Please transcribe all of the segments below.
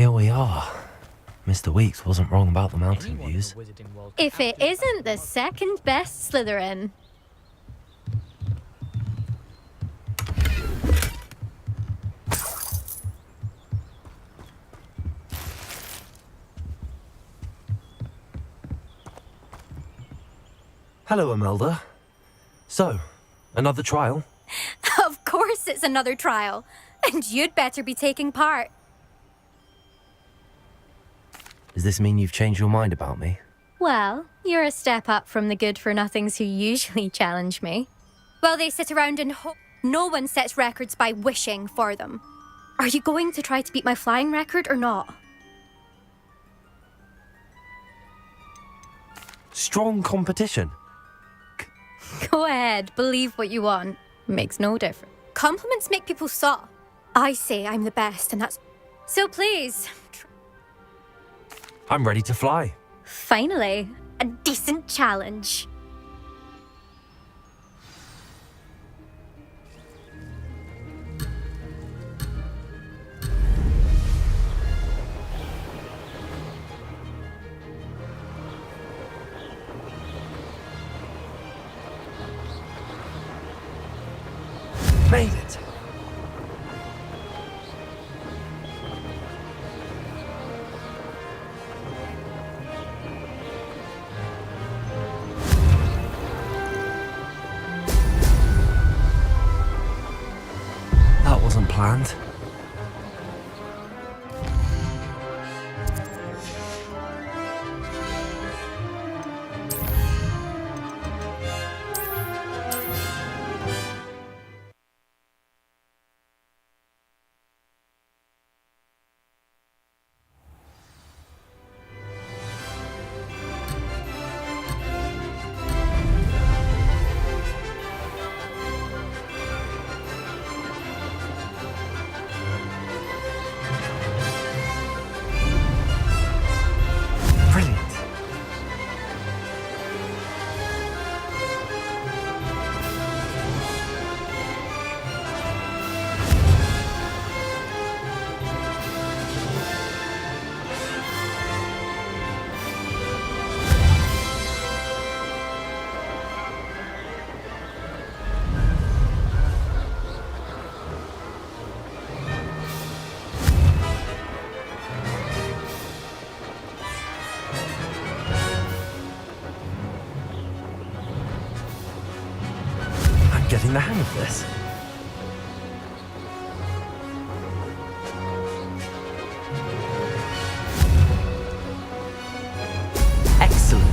Here we are. Mr. Weeks wasn't wrong about the mountain views. If it isn't the second best Slytherin. Hello, Imelda. So, another trial? Of course it's another trial. And you'd better be taking part. Does this mean you've changed your mind about me? Well, you're a step up from the good-for-nothings who usually challenge me. Well, they sit around and hope. No one sets records by wishing for them. Are you going to try to beat my flying record or not? Strong competition. Go ahead, believe what you want. Makes no difference. Compliments make people soft. I say I'm the best, and that's... So please... I'm ready to fly. Finally, a decent challenge. Made it. That wasn't planned. Brilliant. I'm getting the hang of this. Excellent.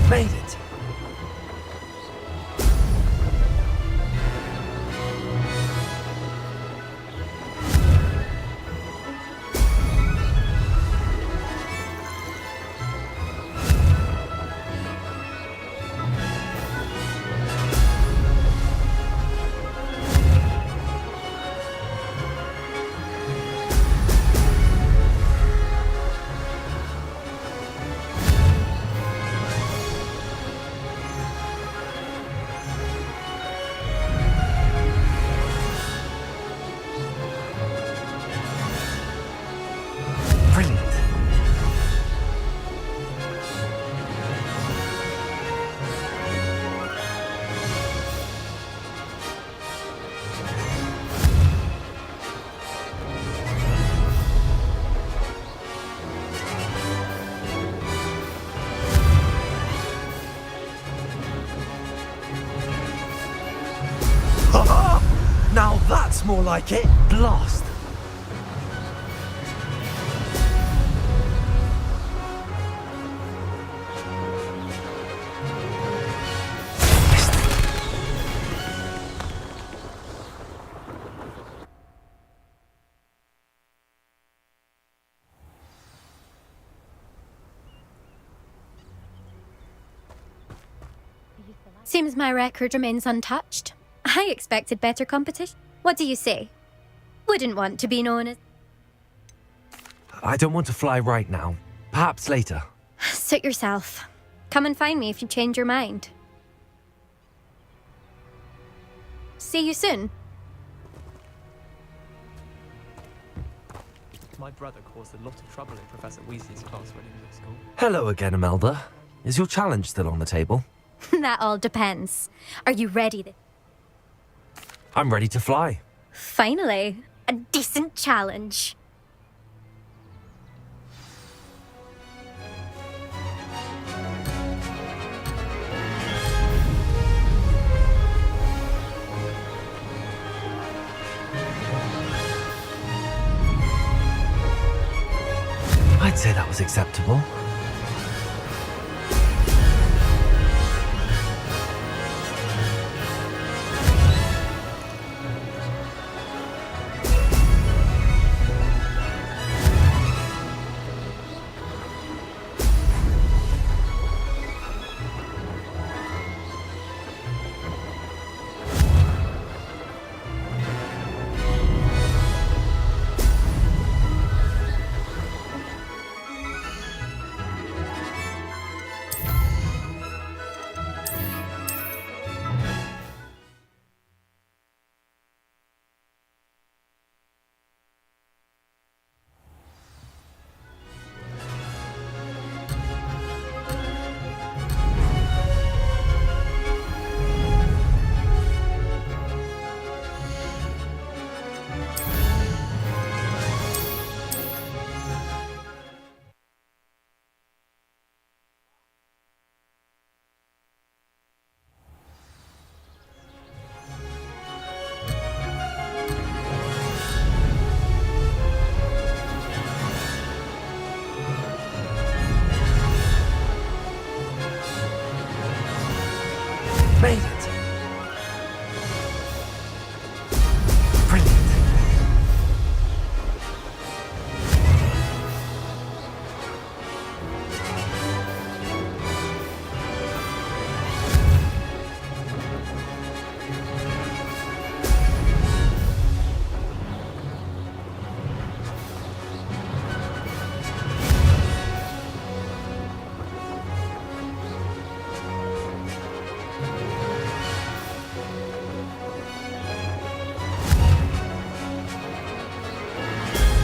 Made it. Brilliant. Now that's more like it. Blast. Seems my record remains untouched. I expected better competition. What do you say? Wouldn't want to be known as... I don't want to fly right now. Perhaps later. Suit yourself. Come and find me if you change your mind. See you soon. My brother caused a lot of trouble in Professor Weasley's class when he was at school. Hello again, Imelda. Is your challenge still on the table? That all depends. Are you ready? I'm ready to fly. Finally, a decent challenge. I'd say that was acceptable. Made it! Brilliant!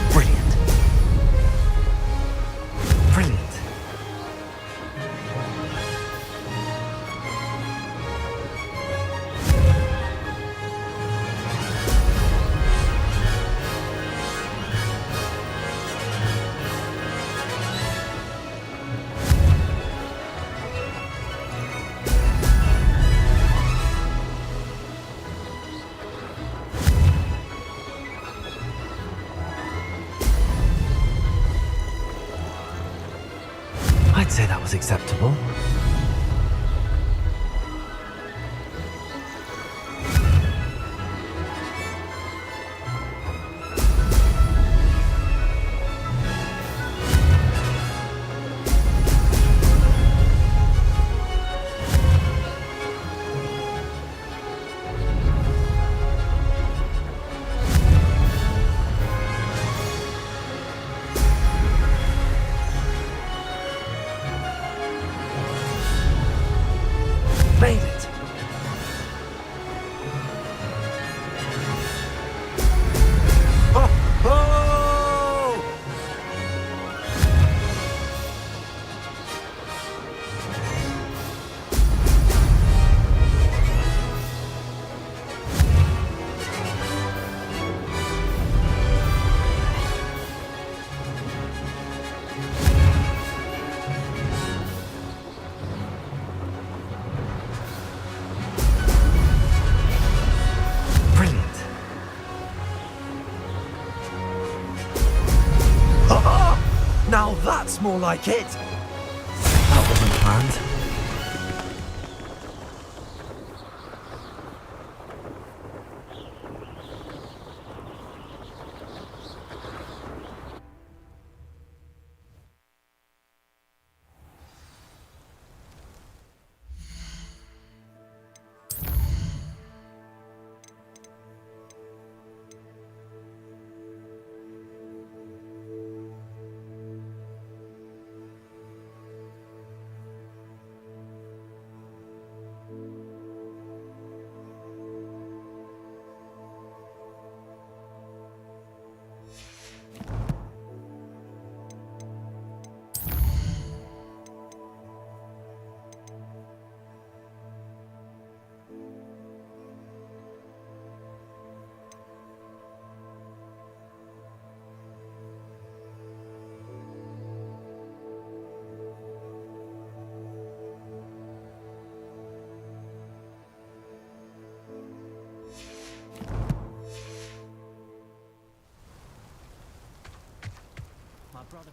Brilliant! Brilliant! I'd say that was acceptable. Made it! Oh! Oh! Brilliant! Ah! Now that's more like it! That wasn't planned.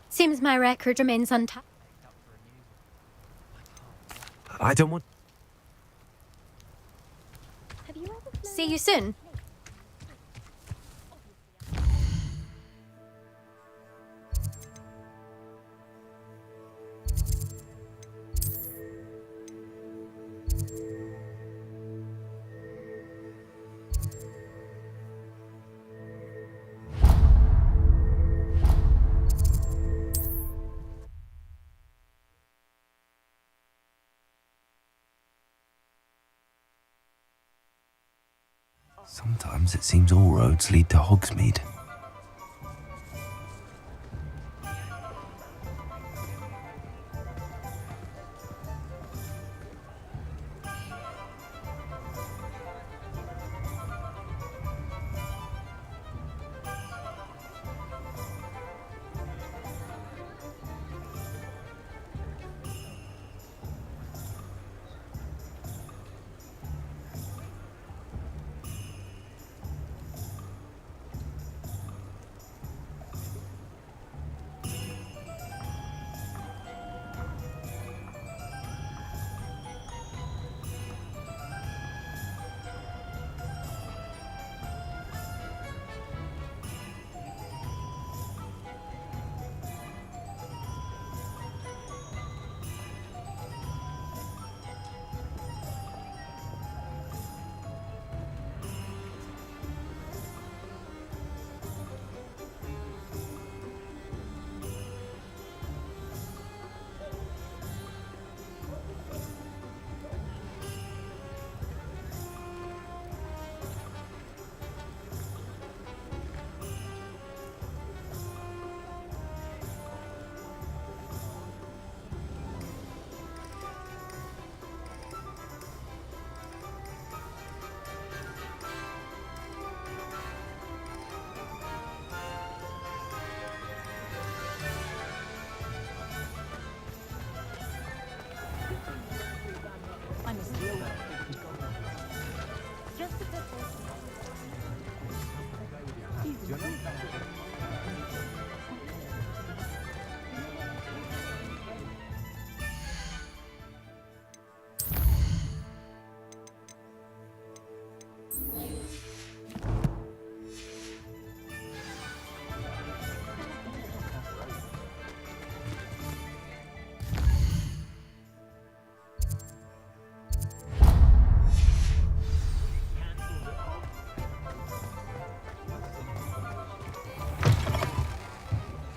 Seems my record remains untouched. I don't want... See you soon. Sometimes it seems all roads lead to Hogsmeade.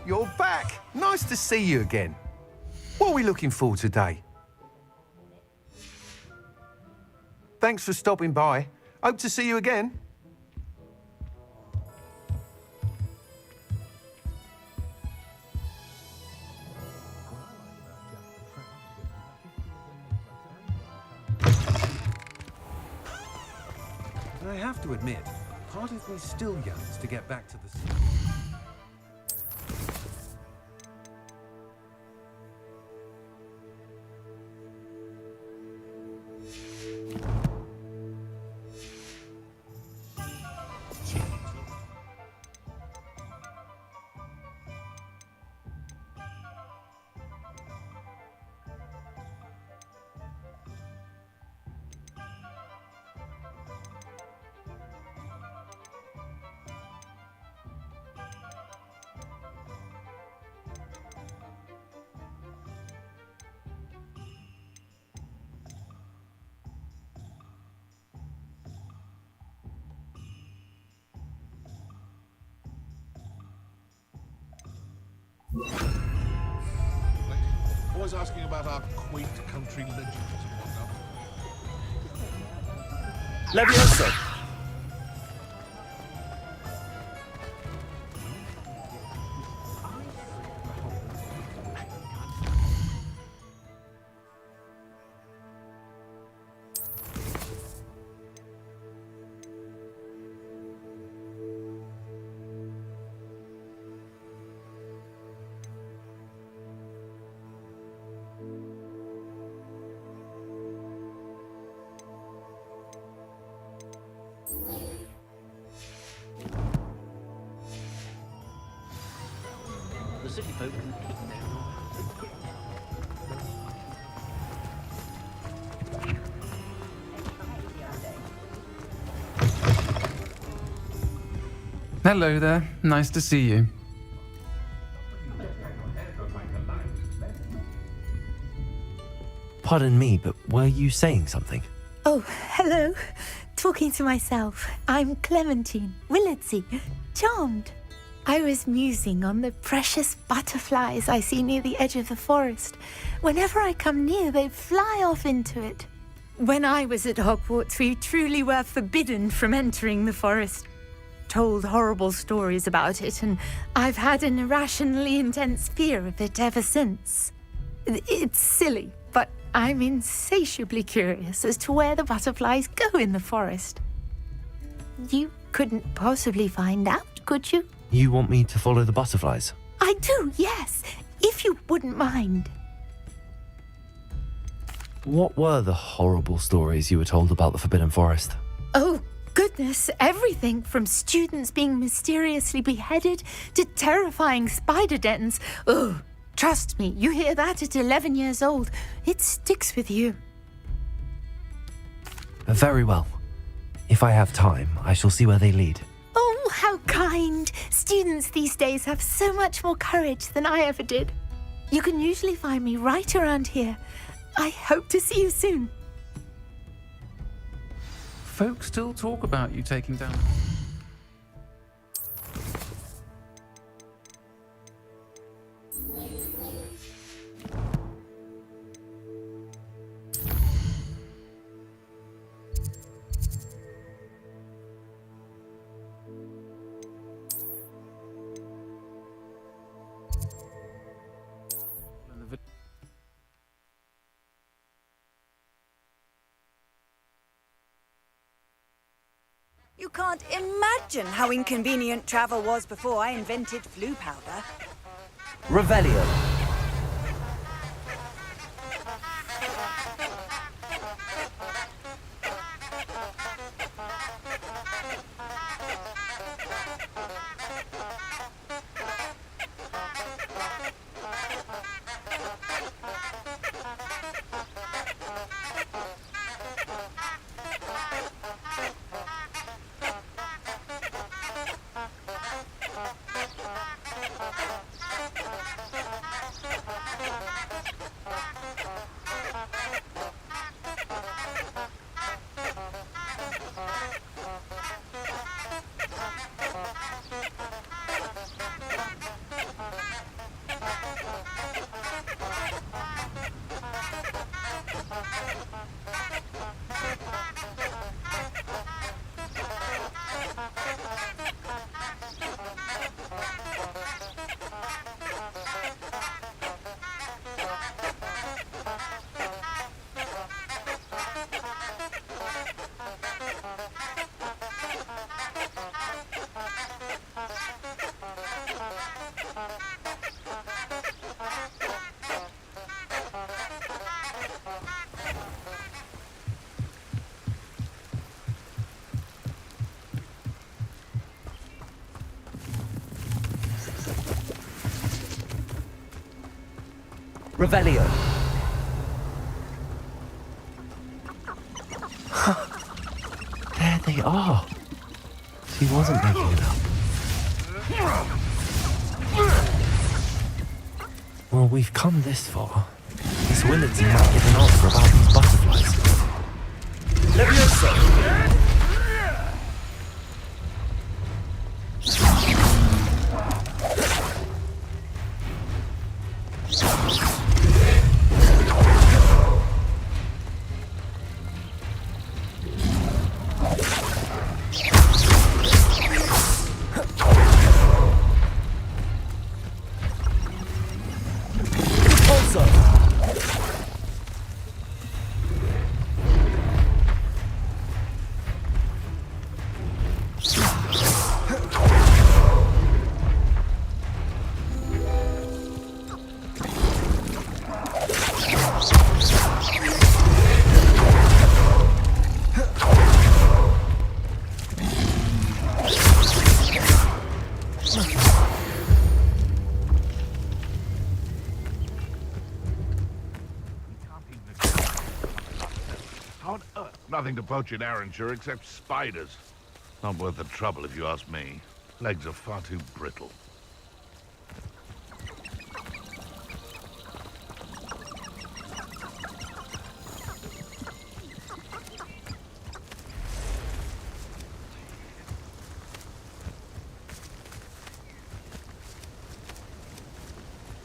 You're back! Nice to see you again. What are we looking for today? Thanks for stopping by. Hope to see you again. I have to admit, part of me still yearns to get back to the sea. Always asking about our quaint country legends and whatnot. Levioso! the city folk can keep their Hello there. Nice to see you. Pardon me, but were you saying something? Oh, hello. Talking to myself. I'm Clementine Willardsey. Charmed. I was musing on the precious butterflies I see near the edge of the forest. Whenever I come near, they fly off into it. When I was at Hogwarts, we truly were forbidden from entering the forest. Told horrible stories about it, and I've had an irrationally intense fear of it ever since. It's silly, but I'm insatiably curious as to where the butterflies go in the forest. You couldn't possibly find out, could you? You want me to follow the butterflies? I do, yes, if you wouldn't mind. What were the horrible stories you were told about the Forbidden Forest? Oh, goodness, everything from students being mysteriously beheaded to terrifying spider dens. Oh, trust me, you hear that at 11 years old, it sticks with you. Very well. If I have time, I shall see where they lead. Oh, how kind. Students these days have so much more courage than I ever did. You can usually find me right around here. I hope to see you soon. Folk still talk about you taking down... You can't imagine how inconvenient travel was before I invented flu powder. Revelio. Revelio. There they are. She wasn't making it up. Well, we've come this far. Miss Willardsey might give an answer about these butterflies. Levioso! Nothing to poach in Arranshire except spiders. Not worth the trouble if you ask me. Legs are far too brittle.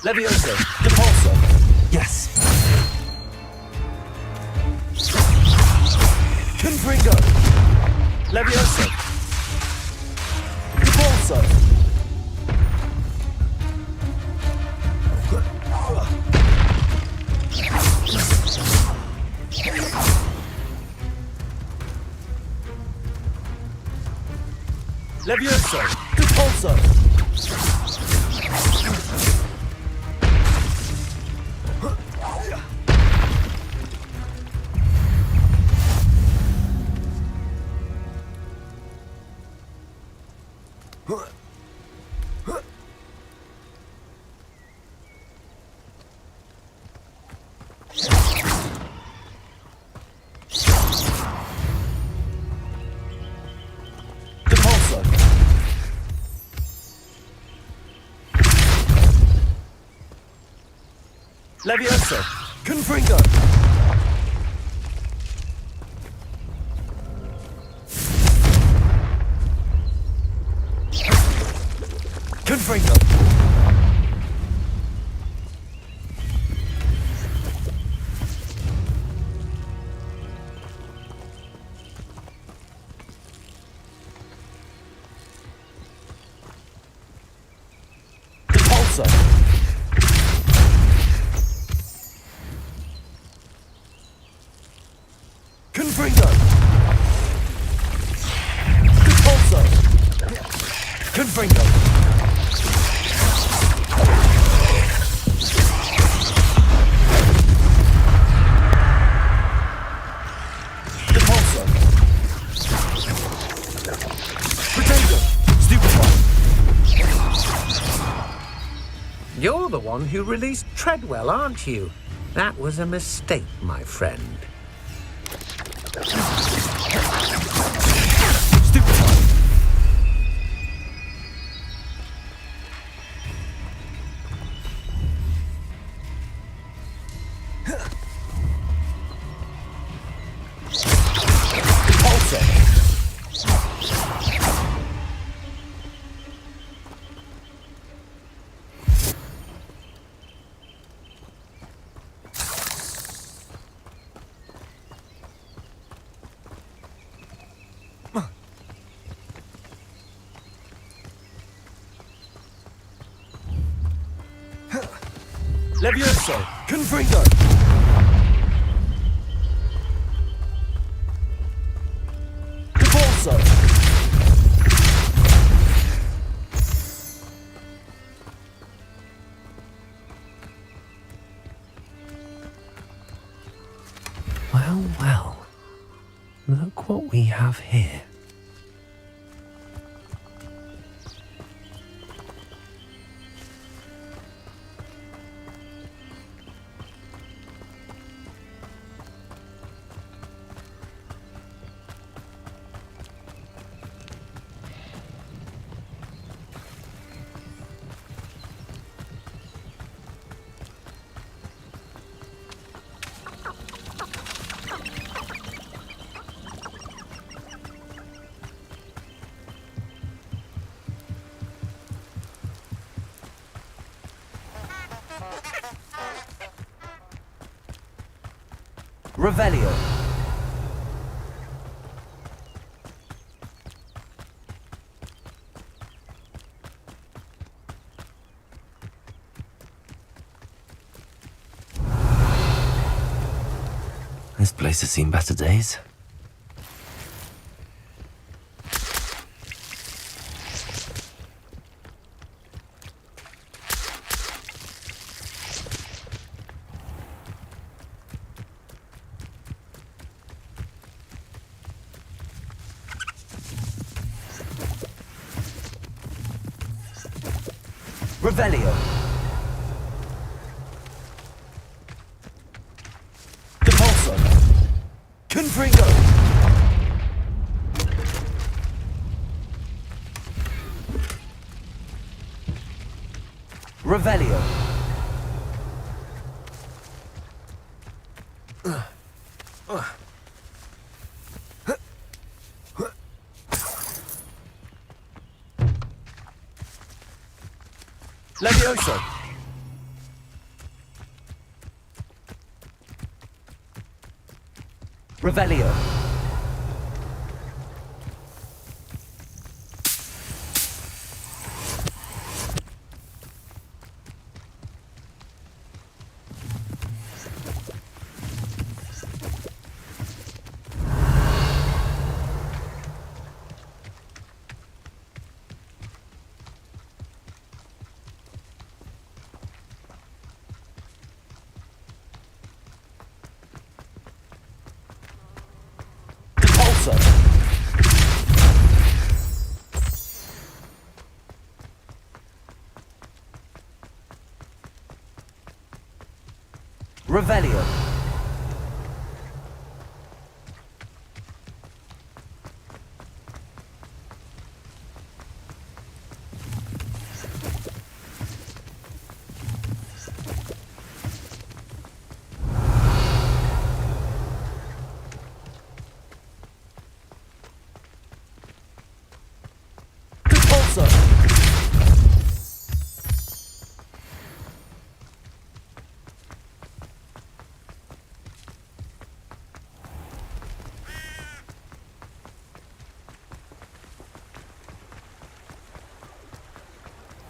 Levioso, Depulso. Yes. Confringo. Levioso. Depulso. Levioso, Depulso. Levioso, Confringo. Confringo. Depulso. Confringo! Depulso! Confringo! Depulso! Potato! Stupefy! You're the one who released Treadwell, aren't you? That was a mistake, my friend. Levioso! Confringo! Depulso! Well, well. Look what we have here. Revelio. This place has seen better days. Revelio. Depulso. Confringo. Revelio. Levioso. Revelio. Repulsor. Revelio. Repulsor.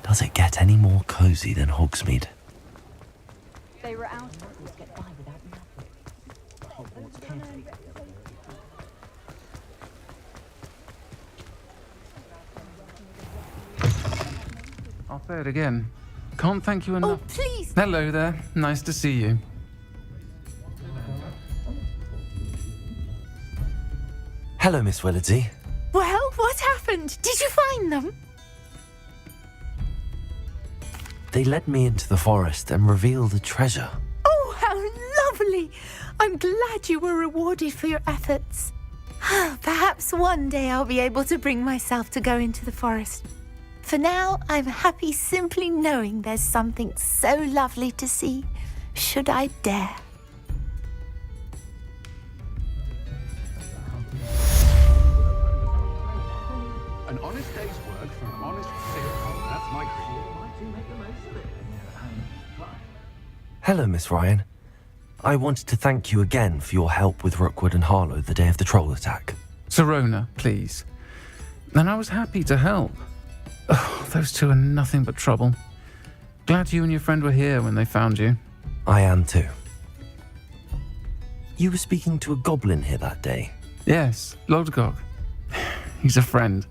Does it get any more cozy than Hogsmeade? They were out. I'll say it again. Can't thank you enough. Oh, please. Hello there. Nice to see you. Hello, Miss Willardsey. Well, what happened? Did you find them? They led me into the forest and revealed a treasure. Oh, how lovely! I'm glad you were rewarded for your efforts. Perhaps one day I'll be able to bring myself to go into the forest. For now, I'm happy simply knowing there's something so lovely to see, should I dare. An honest day's work for an honest sale. That's my creed. Hello, Miss Ryan. I wanted to thank you again for your help with Rookwood and Harlow the day of the troll attack. Serona, please. And I was happy to help. Oh, those two are nothing but trouble. Glad you and your friend were here when they found you. I am too. You were speaking to a goblin here that day. Yes, Lodgok. He's a friend.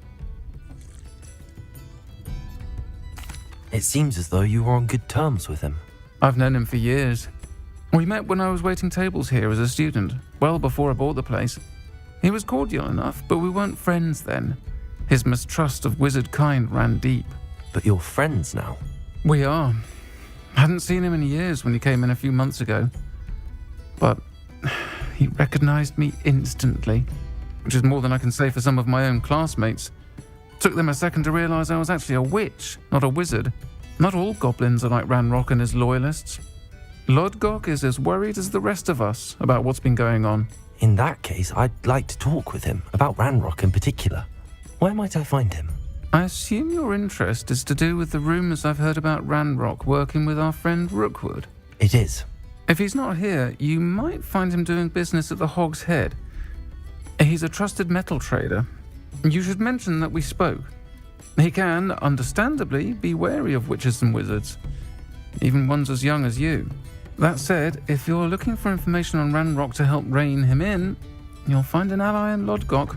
It seems as though you were on good terms with him. I've known him for years. We met when I was waiting tables here as a student, well before I bought the place. He was cordial enough, but we weren't friends then. His mistrust of wizard kind ran deep. But you're friends now. We are. Hadn't seen him in years when he came in a few months ago. But he recognized me instantly, which is more than I can say for some of my own classmates. Took them a second to realize I was actually a witch, not a wizard. Not all goblins are like Ranrock and his loyalists. Lodgok is as worried as the rest of us about what's been going on. In that case, I'd like to talk with him, about Ranrock in particular. Where might I find him? I assume your interest is to do with the rumors I've heard about Ranrock working with our friend Rookwood. It is. If he's not here, you might find him doing business at the Hog's Head. He's a trusted metal trader. You should mention that we spoke. He can, understandably, be wary of witches and wizards, even ones as young as you. That said, if you're looking for information on Ranrock to help rein him in, you'll find an ally in Lodgok.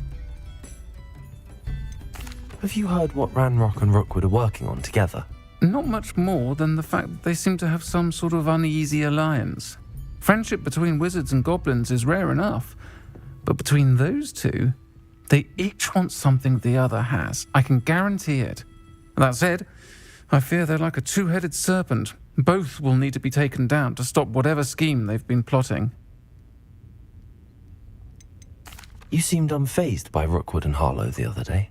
Have you heard what Ranrock and Rookwood are working on together? Not much more than the fact that they seem to have some sort of uneasy alliance. Friendship between wizards and goblins is rare enough, but between those two, they each want something the other has. I can guarantee it. That said, I fear they're like a two-headed serpent. Both will need to be taken down to stop whatever scheme they've been plotting. You seemed unfazed by Rookwood and Harlow the other day.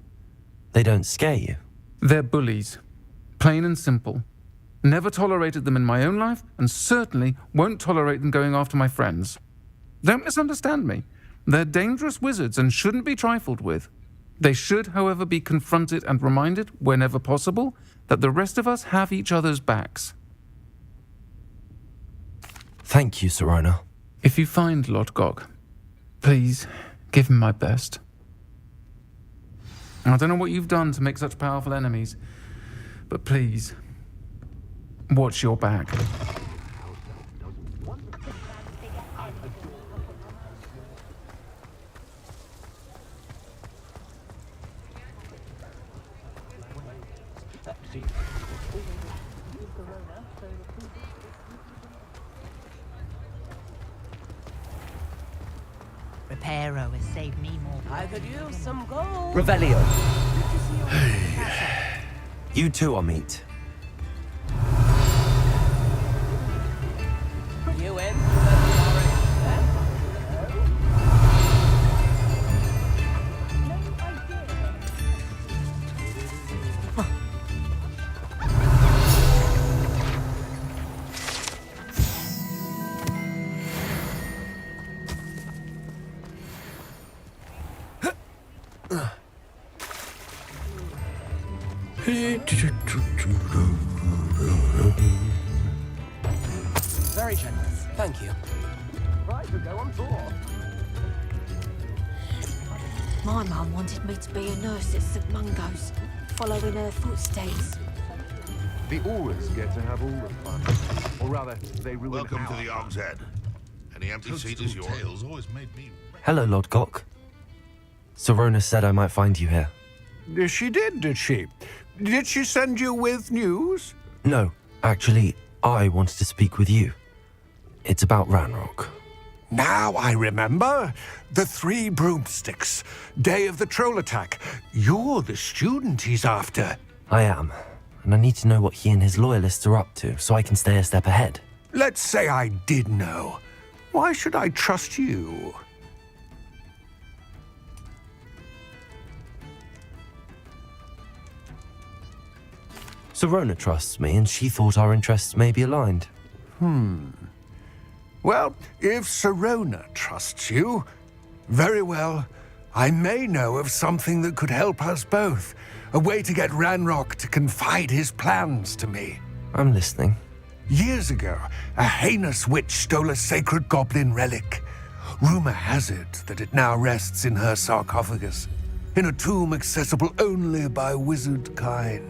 They don't scare you. They're bullies. Plain and simple. Never tolerated them in my own life, and certainly won't tolerate them going after my friends. Don't misunderstand me. They're dangerous wizards and shouldn't be trifled with. They should, however, be confronted and reminded, whenever possible, that the rest of us have each other's backs. Thank you, Sirona. If you find Lord Gog, please give him my best. I don't know what you've done to make such powerful enemies, but please, watch your back. Reparo has saved me more. I could use some gold. Revelio. You too, Amit. You in? Very generous. Thank you. Right, we go on tour. My mum wanted me to be a nurse at St Mungo's, following her footsteps. The Aurors get to have all the fun. Or rather, they ruin Welcome to our the fun. Og's Head. Any empty seat is yours. Tales always made me... Hello, Lord Gok. Sirona said I might find you here. She did she? Did she send you with news? No, actually, I wanted to speak with you. It's about Ranrock. Now I remember. The 3 broomsticks. Day of the troll attack. You're the student he's after. I am, and I need to know what he and his loyalists are up to so I can stay a step ahead. Let's say I did know. Why should I trust you? Sirona trusts me, and she thought our interests may be aligned. Well, if Sirona trusts you, very well. I may know of something that could help us both. A way to get Ranrock to confide his plans to me. I'm listening. Years ago, a heinous witch stole a sacred goblin relic. Rumor has it that it now rests in her sarcophagus, in a tomb accessible only by wizard kind.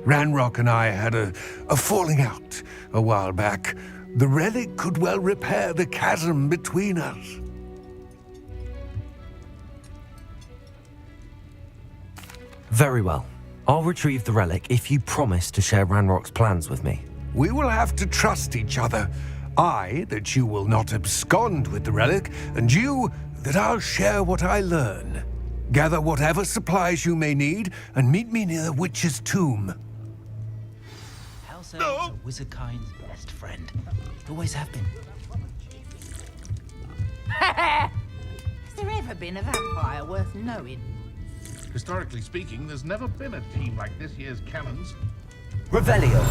Ranrock and I had a falling out a while back. The relic could well repair the chasm between us. Very well. I'll retrieve the relic if you promise to share Ranrock's plans with me. We will have to trust each other. I, that you will not abscond with the relic, and you, that I'll share what I learn. Gather whatever supplies you may need, and meet me near the witch's tomb. House elves are wizardkind's best friend. Always have been. Has there ever been a vampire worth knowing? Historically speaking, there's never been a team like this year's cannons. Revelio.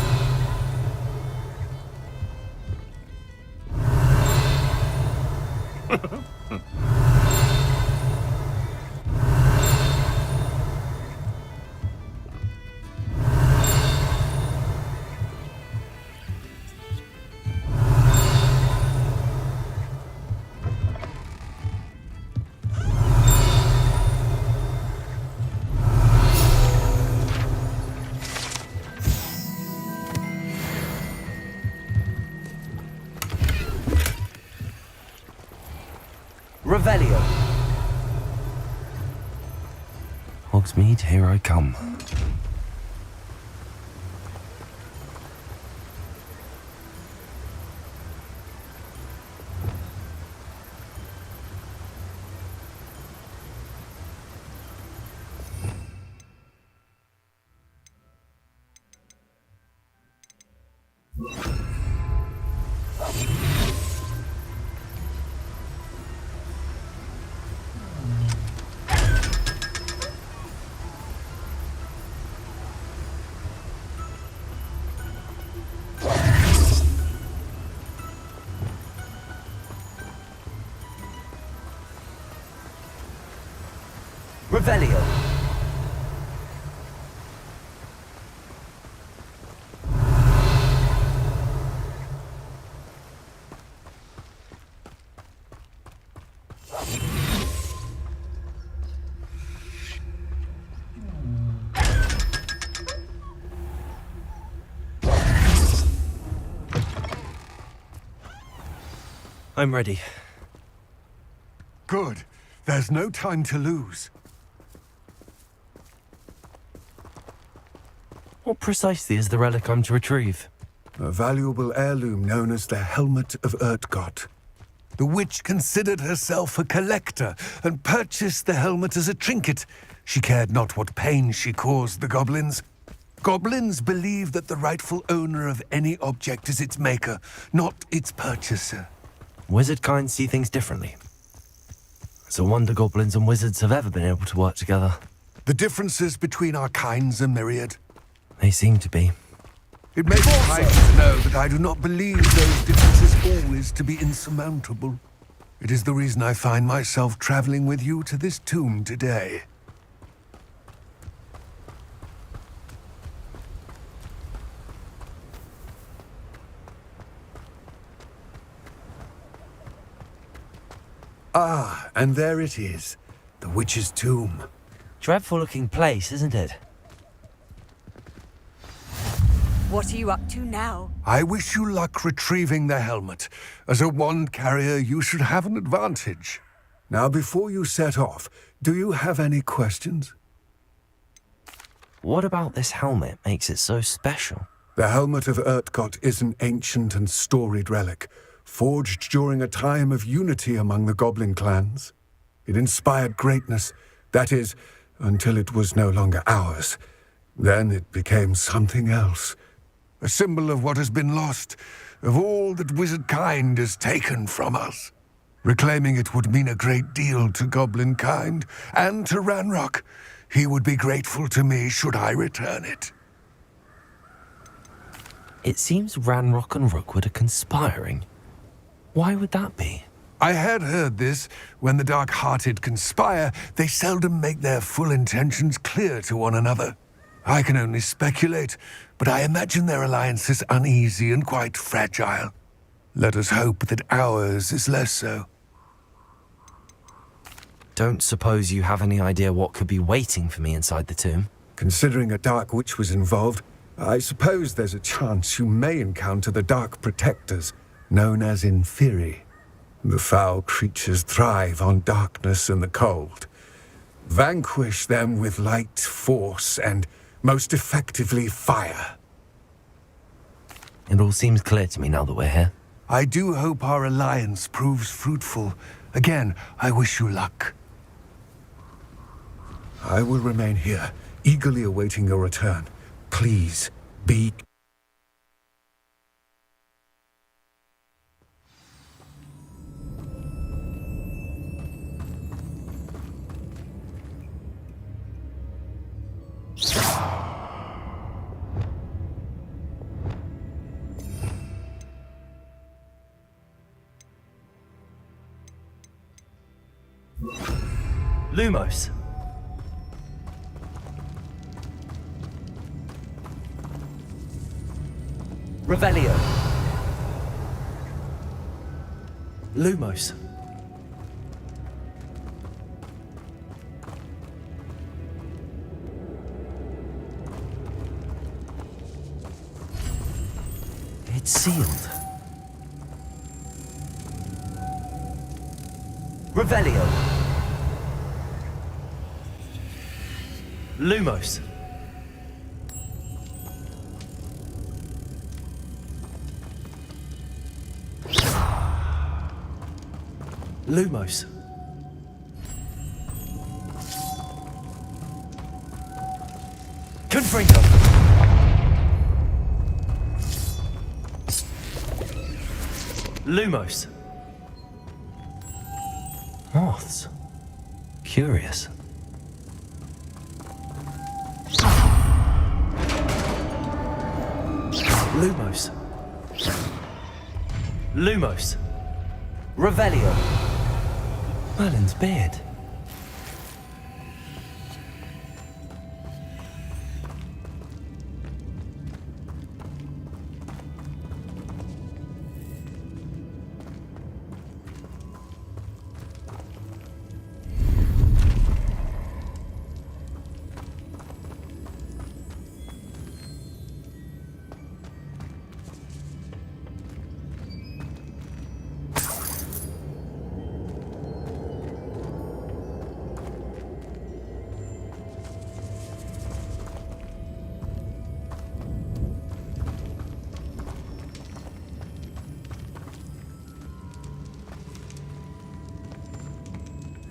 Revelio. Hogsmeade, here I come. Revelio. I'm ready. Good. There's no time to lose. What precisely is the relic I'm to retrieve? A valuable heirloom known as the Helmet of Urtkot. The witch considered herself a collector and purchased the helmet as a trinket. She cared not what pain she caused the goblins. Goblins believe that the rightful owner of any object is its maker, not its purchaser. Wizard kind see things differently. It's a wonder goblins and wizards have ever been able to work together. The differences between our kinds are myriad. They seem to be. It may be kind to know that I do not believe those differences always to be insurmountable. It is the reason I find myself traveling with you to this tomb today. Ah, and there it is. The witch's tomb. Dreadful looking place, isn't it? What are you up to now? I wish you luck retrieving the helmet. As a wand carrier, you should have an advantage. Now, before you set off, do you have any questions? What about this helmet makes it so special? The Helmet of Urtkot is an ancient and storied relic, forged during a time of unity among the goblin clans. It inspired greatness, that is, until it was no longer ours. Then it became something else. A symbol of what has been lost, of all that wizard kind has taken from us. Reclaiming it would mean a great deal to goblin kind, and to Ranrock. He would be grateful to me should I return it. It seems Ranrock and Rookwood are conspiring. Why would that be? I had heard this. When the dark-hearted conspire, they seldom make their full intentions clear to one another. I can only speculate, but I imagine their alliance is uneasy and quite fragile. Let us hope that ours is less so. Don't suppose you have any idea what could be waiting for me inside the tomb? Considering a dark witch was involved, I suppose there's a chance you may encounter the Dark Protectors, known as Inferi. The foul creatures thrive on darkness and the cold. Vanquish them with light, force, and most effectively fire. It all seems clear to me now that we're here. I do hope our alliance proves fruitful. Again, I wish you luck. I will remain here, eagerly awaiting your return. Please, be... Lumos. Revelio. Lumos. It's sealed. Revelio. Lumos. Lumos. Confringo. Lumos. Moths. Curious. Lumos. Lumos. Revelio. Merlin's beard.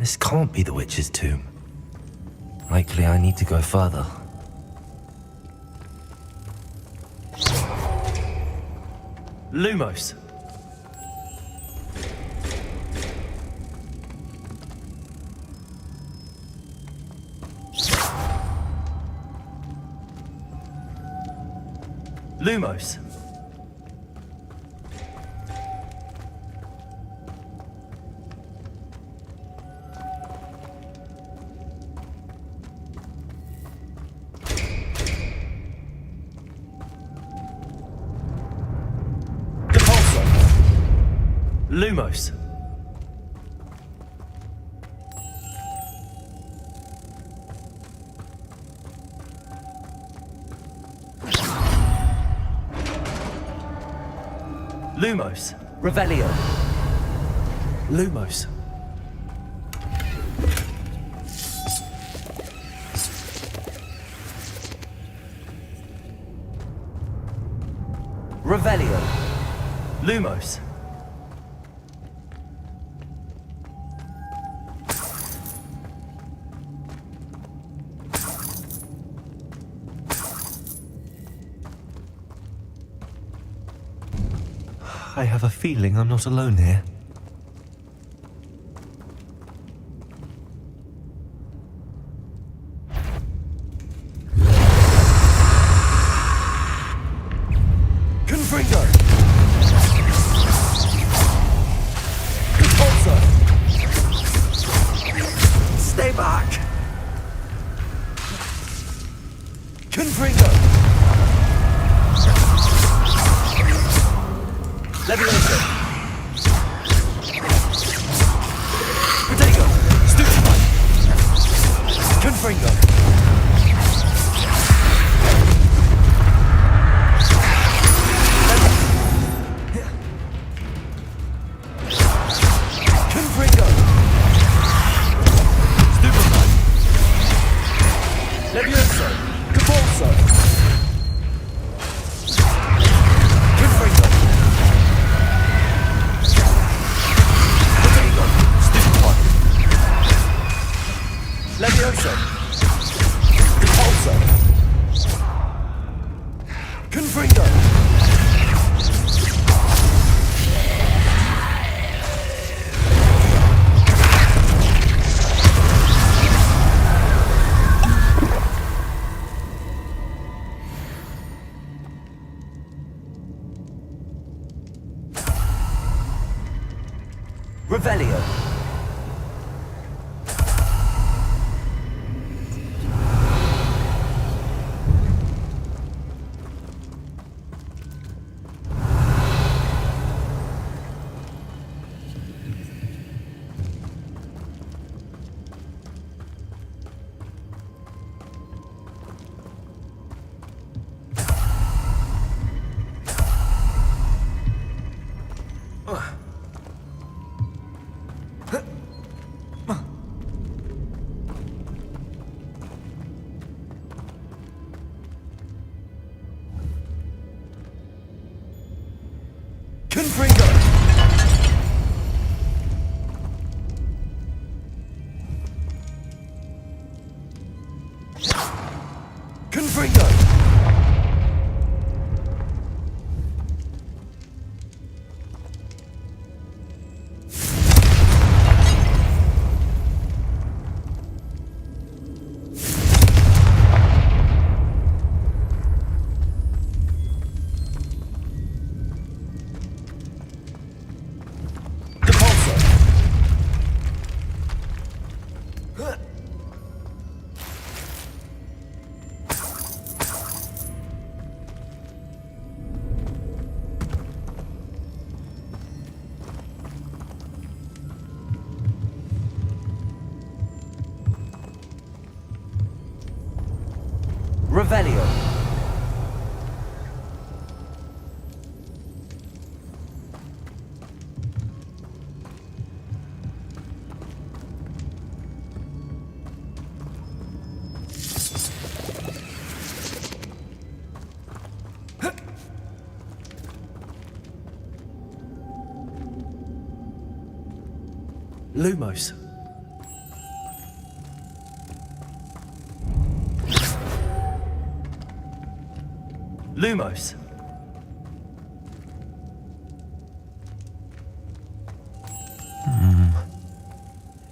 This can't be the witch's tomb. Likely I need to go further. Lumos! Lumos! Lumos. Lumos. Revelio. Lumos. Revelio. Lumos. I have a feeling I'm not alone here. Confringo! Repulsor! Stay back! Confringo! Leviosa! Protego! Stupefy! Confringo! Confringo! Stupefy! Leviosa! Capulso! Confringo! Leviosa! Repulsor! Confringo! Revelio! Confringo! Confringo! Revelio! Lumos. Lumos.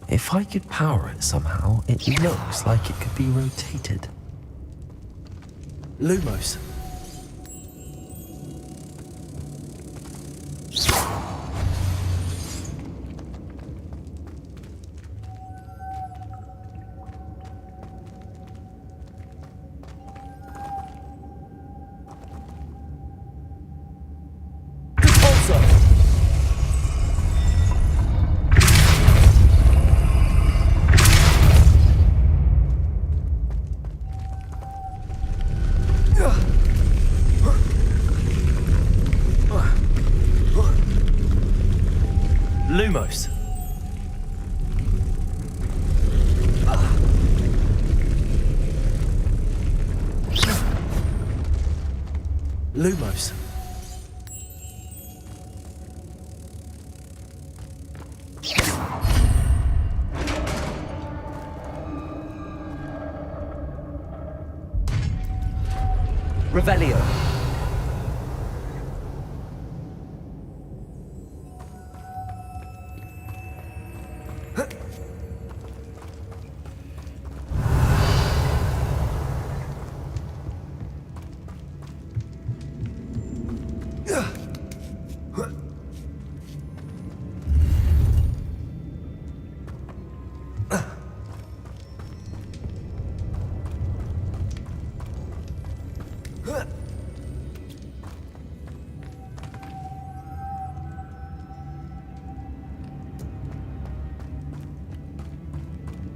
If I could power it somehow, it looks like it could be rotated. Lumos. Lumos. Lumos. Revelio.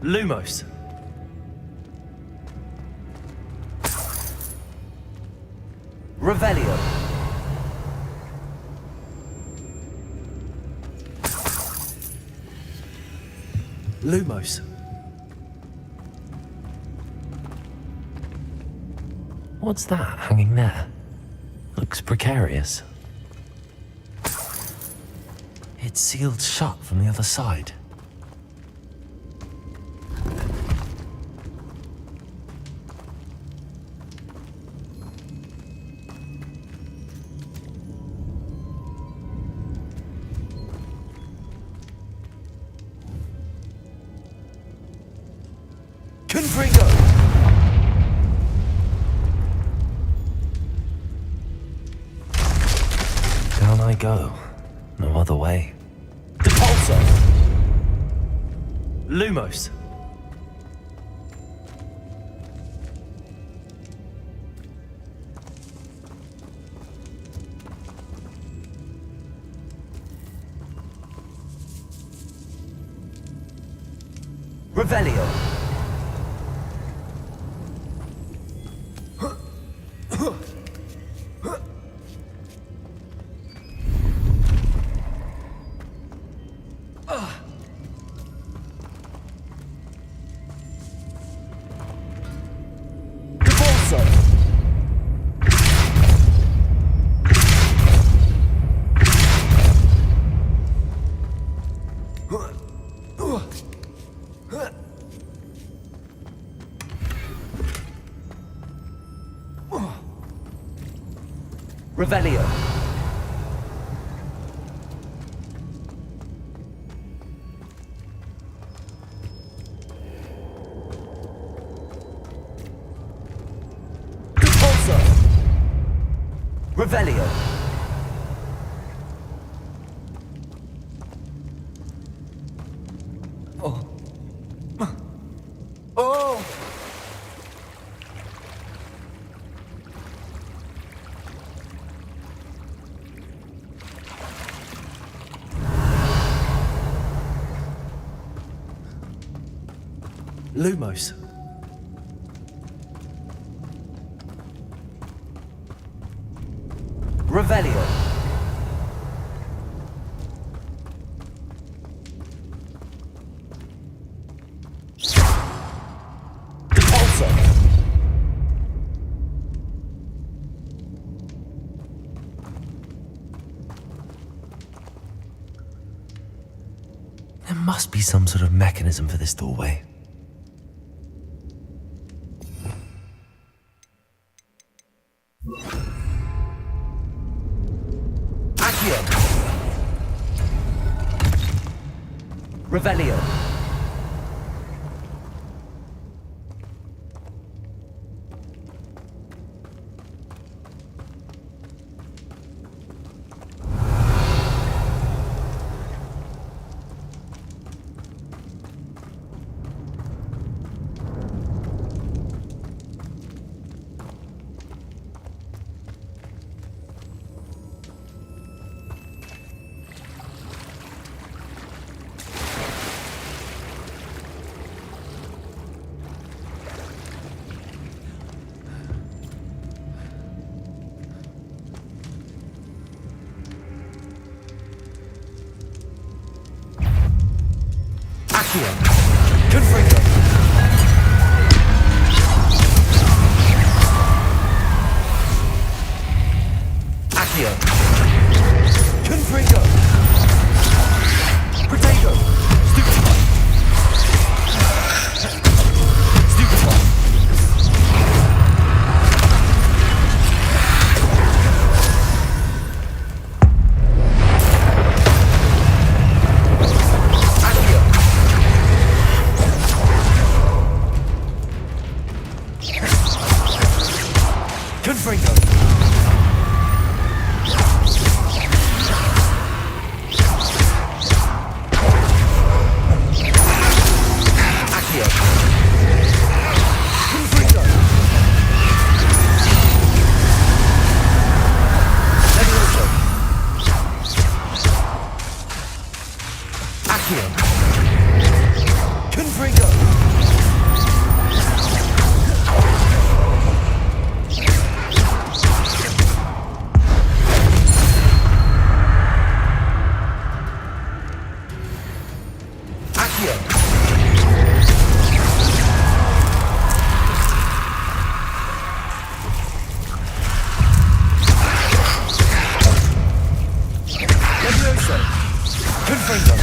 Lumos. Revelio. Lumos. What's that hanging there? Looks precarious. It's sealed shut from the other side. Confringo! Down I go. No other way. Depulso! Lumos. Revelio. Revelio. Depulso. Revelio. Oh. Oh. Lumos. Revelio. Depulso. There must be some sort of mechanism for this doorway. Revelio. Confringo. Accio. Confringo. Protego. Stupefy. Stupefy. Confringo. Accio. Confringo. Levioso. Accio. Confringo. Levioso. Confringo.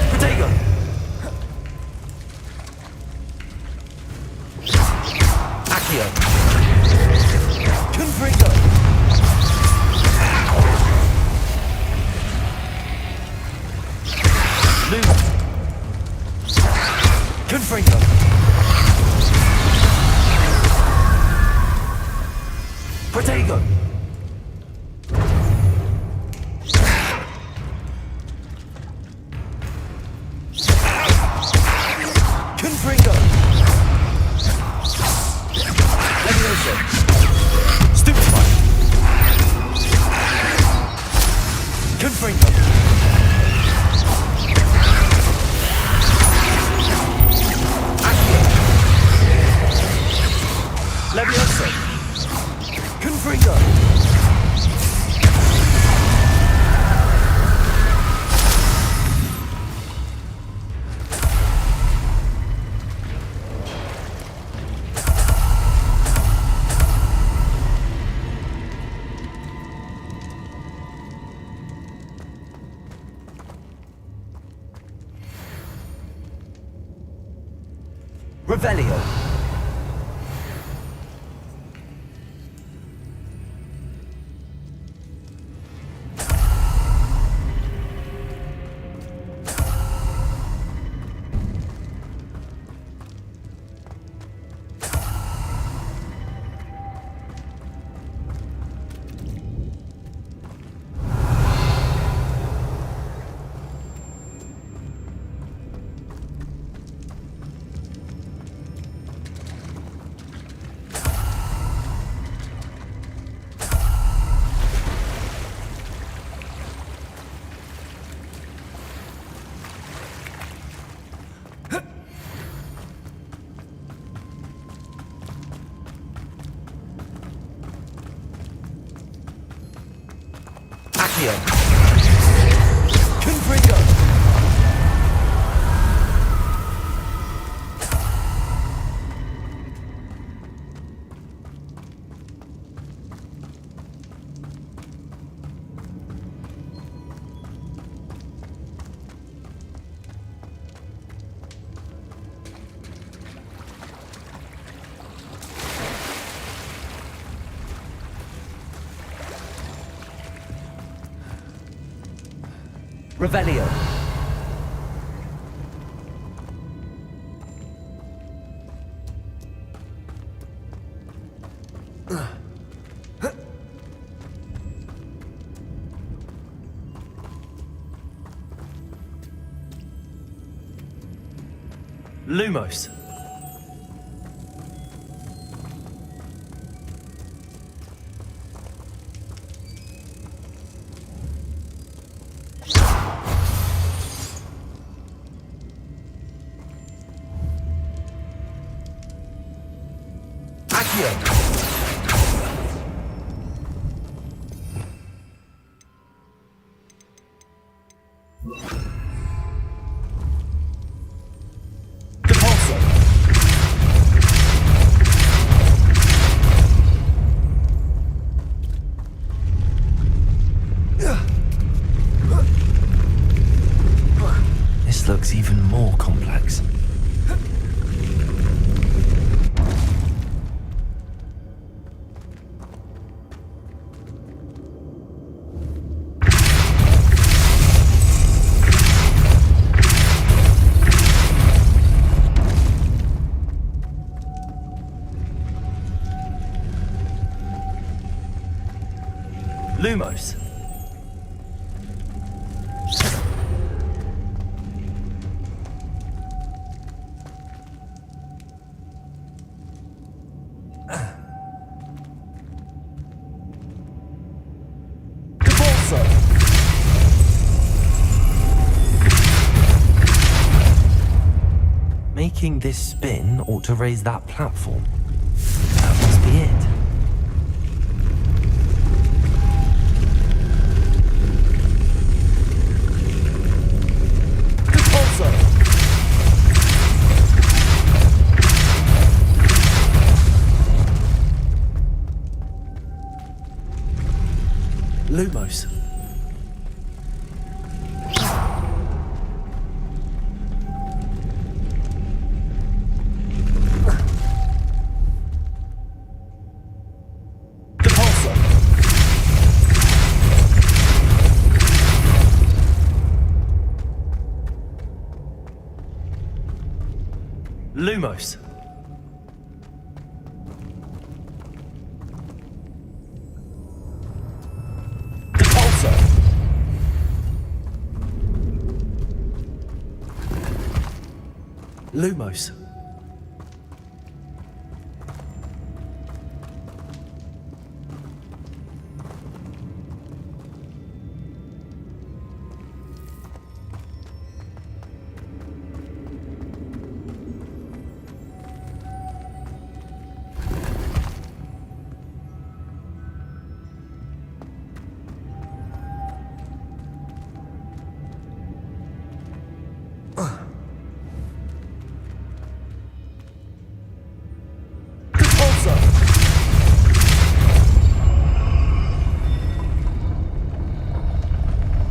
Protego. Accio. Confringo. Lose. Confringo. Protego. Confringo. Levioso. Stupefy. Confringo. Accio. Levioso. Confringo. Revelio. Accio. Confringo. Revelio. Lumos. Accio. This looks even more complex. Lumos. Making this spin ought to raise that platform. That must be it. Lumos. Lumos. Lumos.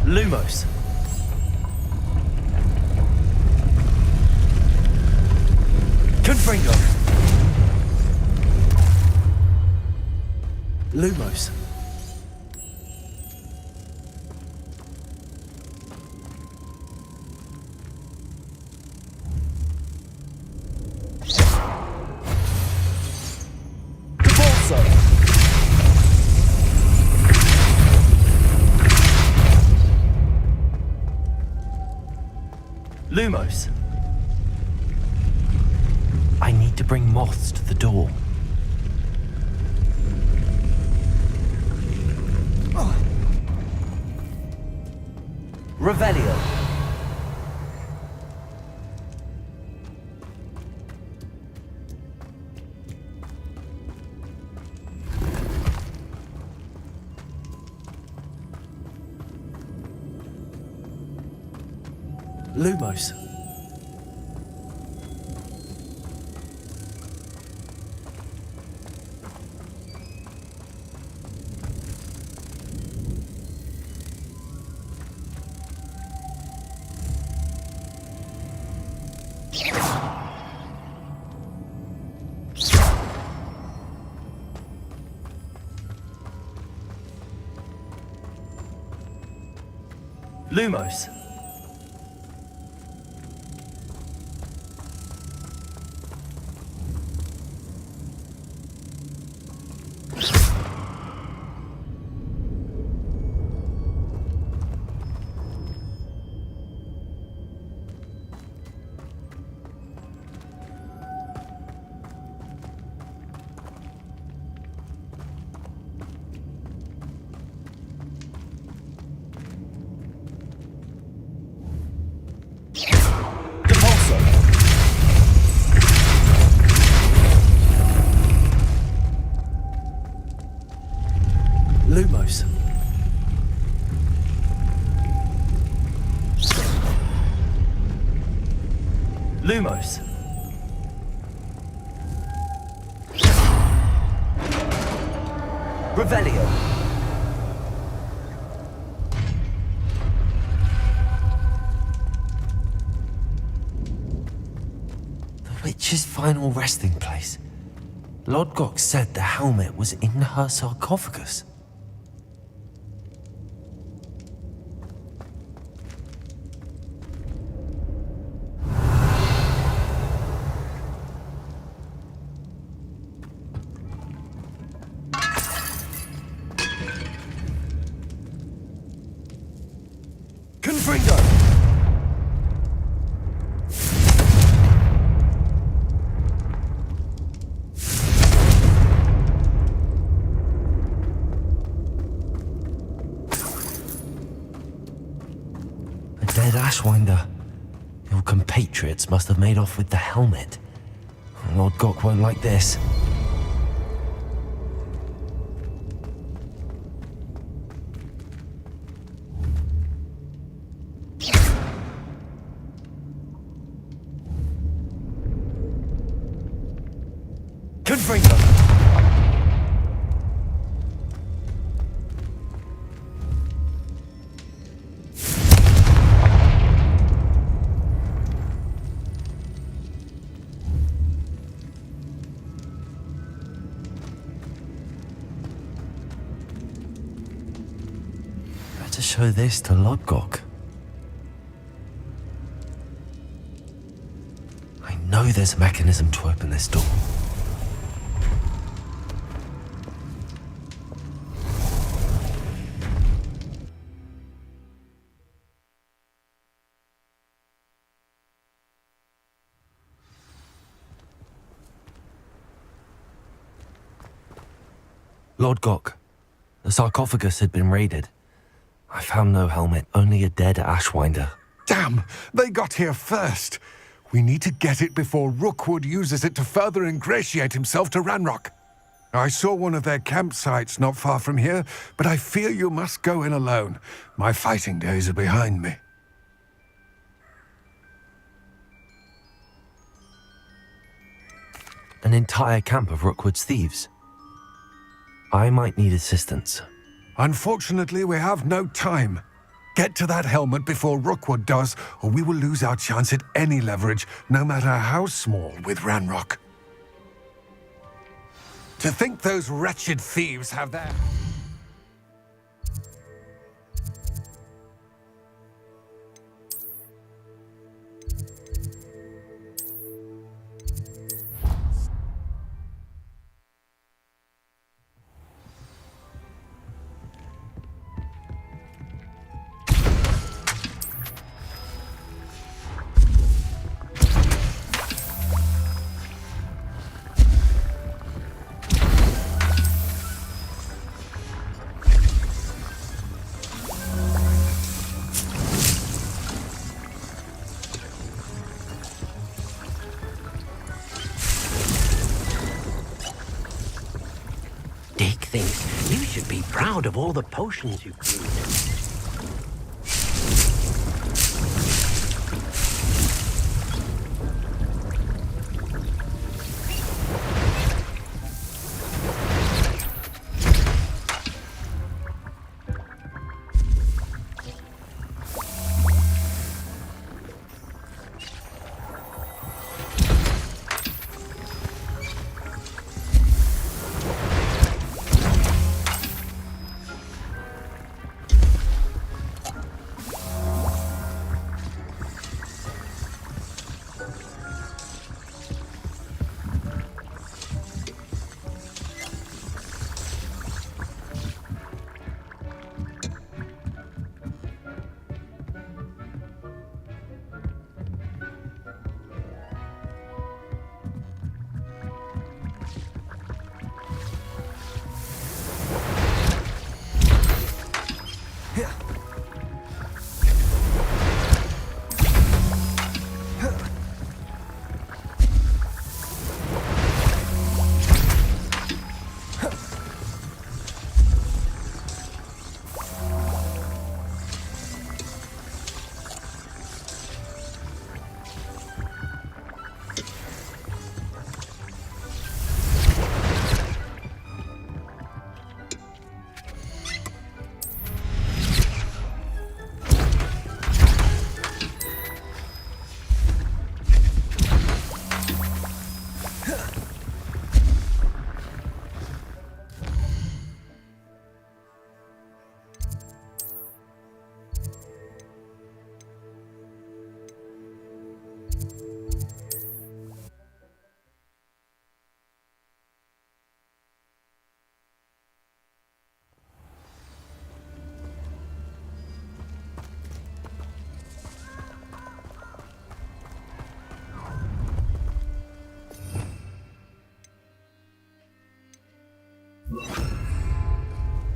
Lumos. Confringo. Lumos. Lumos. I need to bring moths to the door. Revelio. Lumos. Lumos. Revelio. The witch's final resting place. Lodgok said the helmet was in her sarcophagus. Confringo! A dead Ashwinder. Your compatriots must have made off with the helmet. Lord Gok won't like this. Confringo! Better show this to Lodgok. I know there's a mechanism to open this door. Lord Gok, the sarcophagus had been raided. I found no helmet, only a dead Ashwinder. Damn! They got here first! We need to get it before Rookwood uses it to further ingratiate himself to Ranrock. I saw one of their campsites not far from here, but I fear you must go in alone. My fighting days are behind me. An entire camp of Rookwood's thieves. I might need assistance. Unfortunately, we have no time. Get to that helmet before Rookwood does, or we will lose our chance at any leverage, no matter how small, with Ranrock. To think those wretched thieves have their... Dick thinks you should be proud of all the potions you've brewed.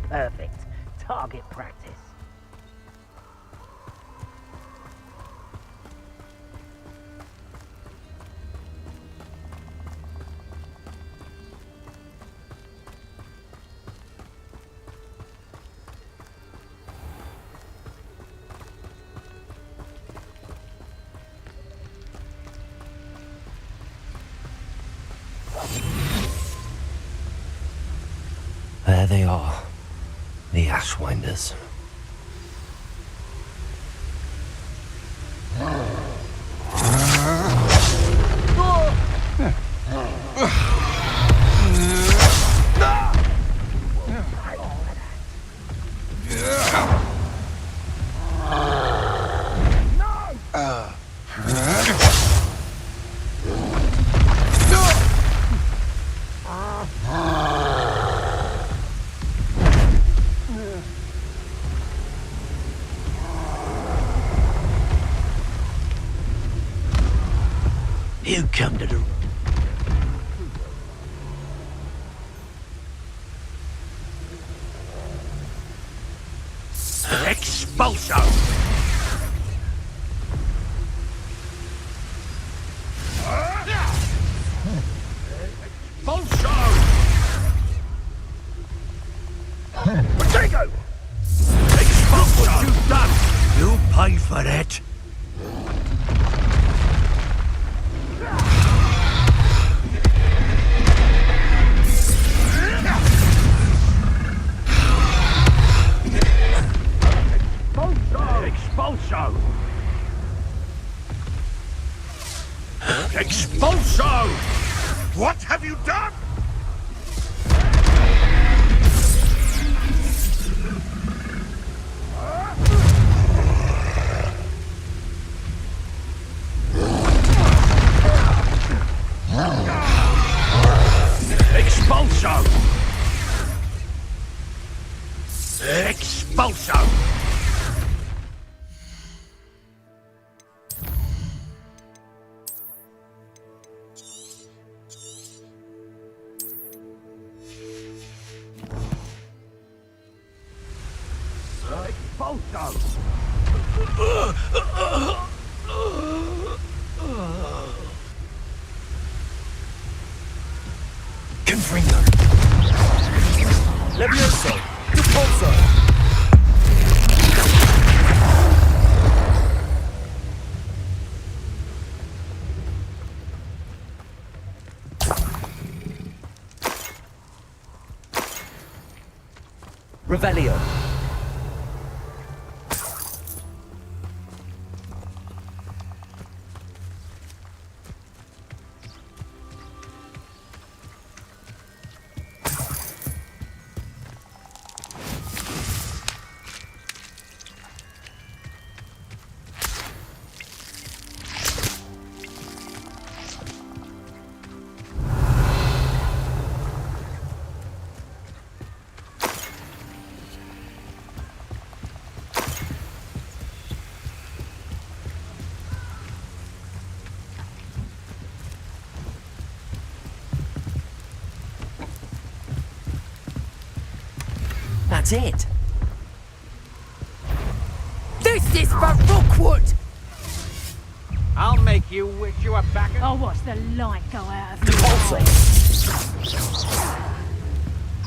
Perfect. Target practice. There they are, the Ashwinders. You come to the... Expulso! Expulso! Potato! Expulso! What you've done! You pay for that! Expulso! Expulso! What have you done? Expulso! Expulso! Confringo. Levioso. Depulso. Revelio. That's it. This is for Rookwood! I'll make you wish you were back at... I'll watch the light go out of your Depulso. eyes.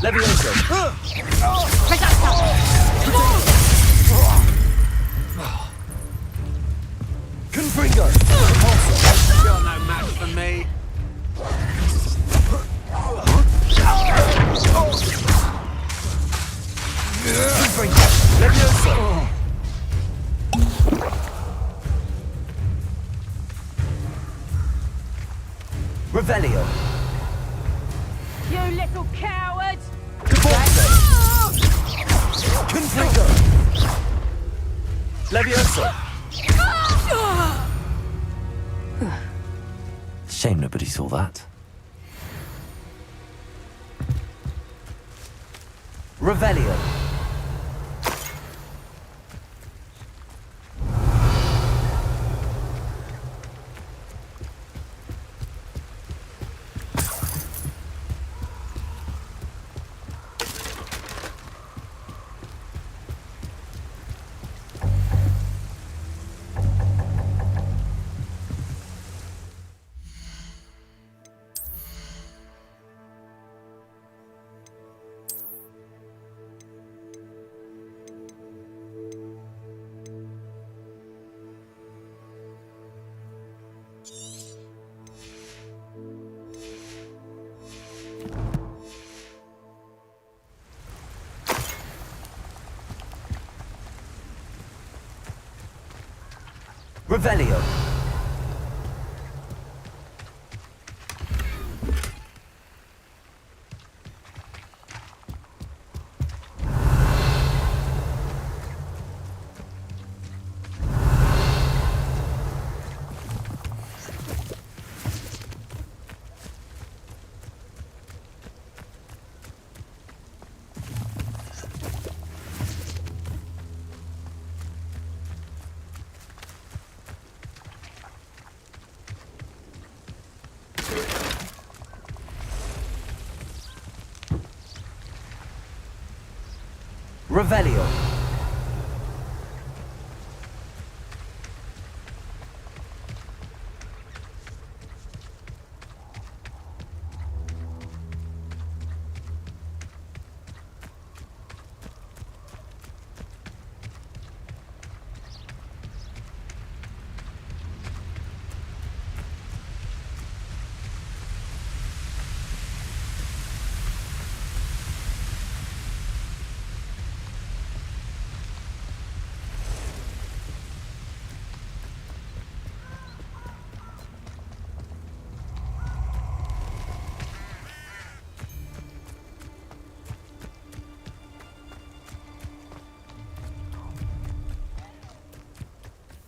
Levioso. Confringo. Depulso. You're no match for me. Confringo. Levioso. Revelio. You little coward! Depulso. Confringo. Levioso. Shame nobody saw that. Revelio. Revelio. Revelio.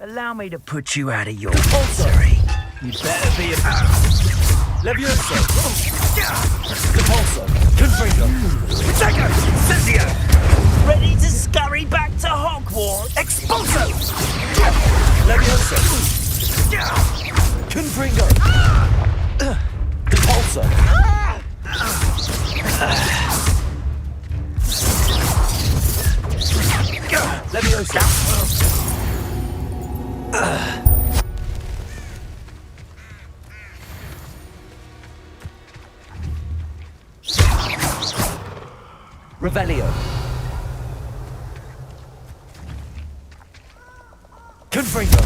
Allow me to put you out of your misery. You better be a... Levioso. Repulso. Confringo. Dagger! Incendio! Ready to scurry back to Hogwarts? Expulso! Levioso. Confringo. Repulso. Levioso. Revelio. Confringo.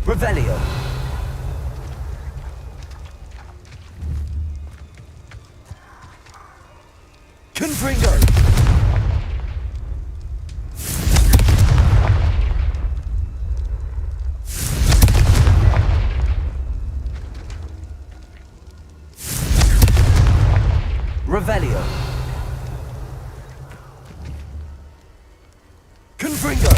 Revelio. Confringo. Revelio. Confringo.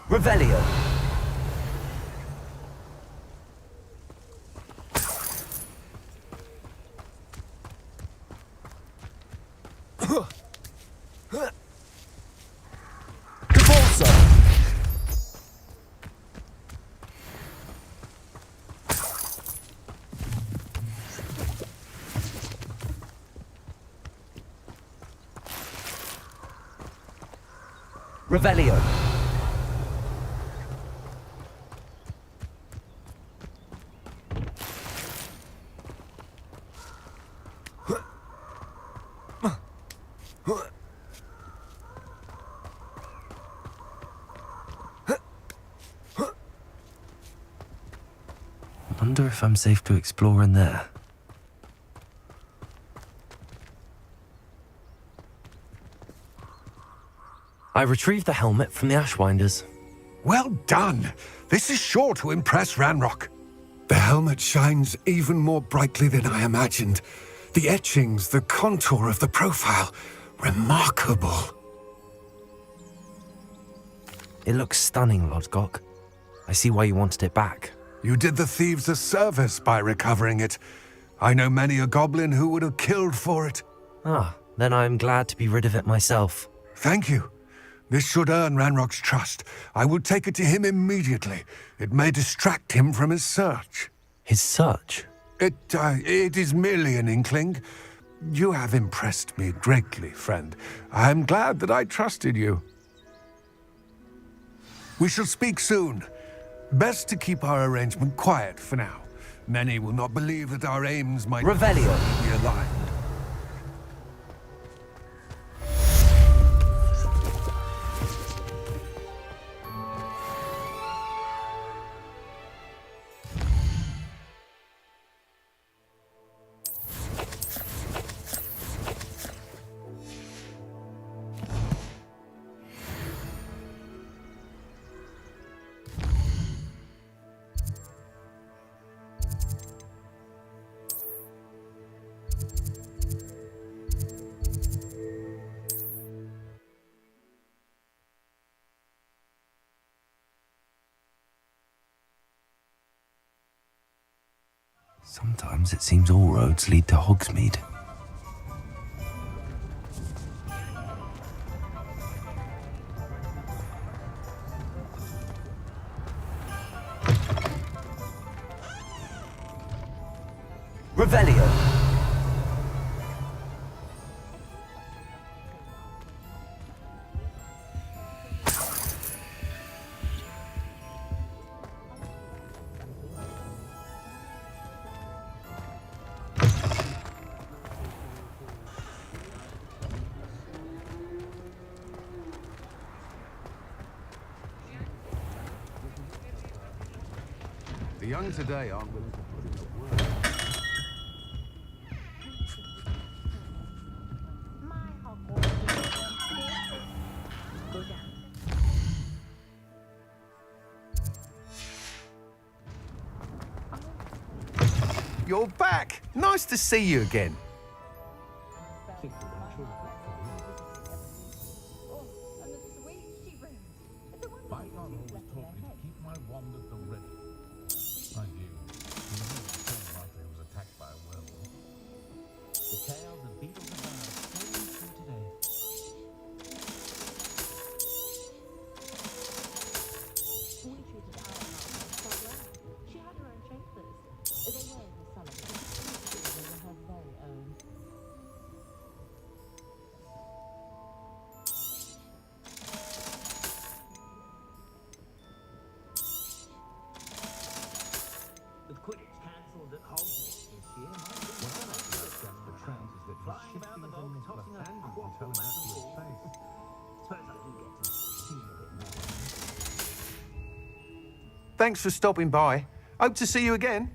Revelio. Revelio. I wonder if I'm safe to explore in there. I retrieved the helmet from the Ashwinders. Well done. This is sure to impress Ranrock. The helmet shines even more brightly than I imagined. The etchings, the contour of the profile, remarkable. It looks stunning, Lodgok. I see why you wanted it back. You did the thieves a service by recovering it. I know many a goblin who would have killed for it. Ah, then I'm glad to be rid of it myself. Thank you. This should earn Ranrock's trust. I will take it to him immediately. It may distract him from his search. His search? It is merely an inkling. You have impressed me greatly, friend. I am glad that I trusted you. We shall speak soon. Best to keep our arrangement quiet for now. Many will not believe that our aims might Revelio. be aligned. Sometimes it seems all roads lead to Hogsmeade. Revelio. The young today aren't willing to put in the work. You're back! Nice to see you again. My father always taught me to keep my wand at the ready. Mind you, he never seemed like he was attacked by a werewolf. The tales of beetles and birds still ring true today. We treated our house so well. She had her own chambers. They were in the cellar. They were her very own. With Quidditch cancelled at Hogwarts this year, my flying about the bog, tossing a quaffle back and forth. Suppose I do get to see a bit more. Thanks for stopping by. Hope to see you again.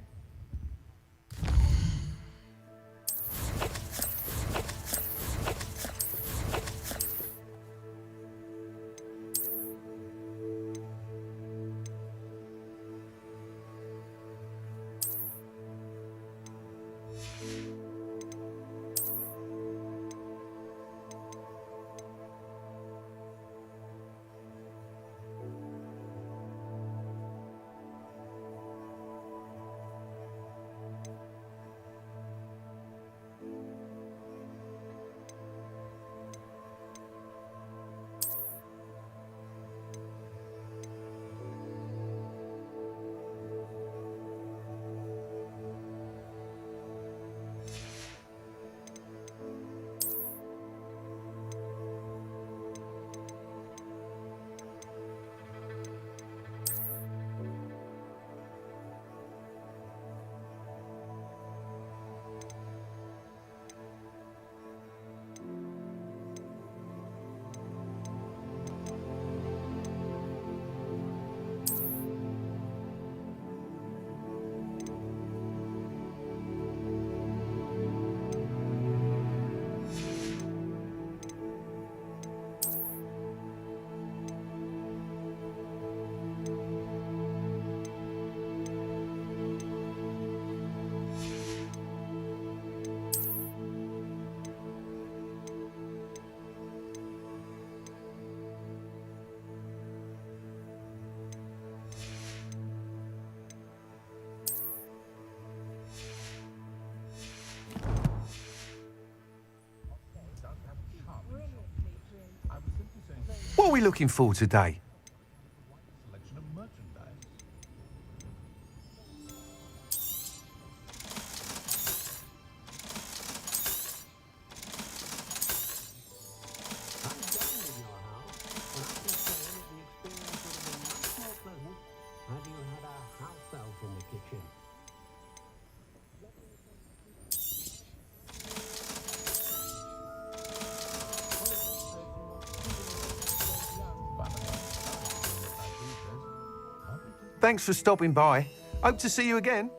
we looking for today? Selection of merchandise. I've dined in your house, and I can say that the experience would have been much more pleasant had you had a house elf in the kitchen. Thanks for stopping by. Hope to see you again.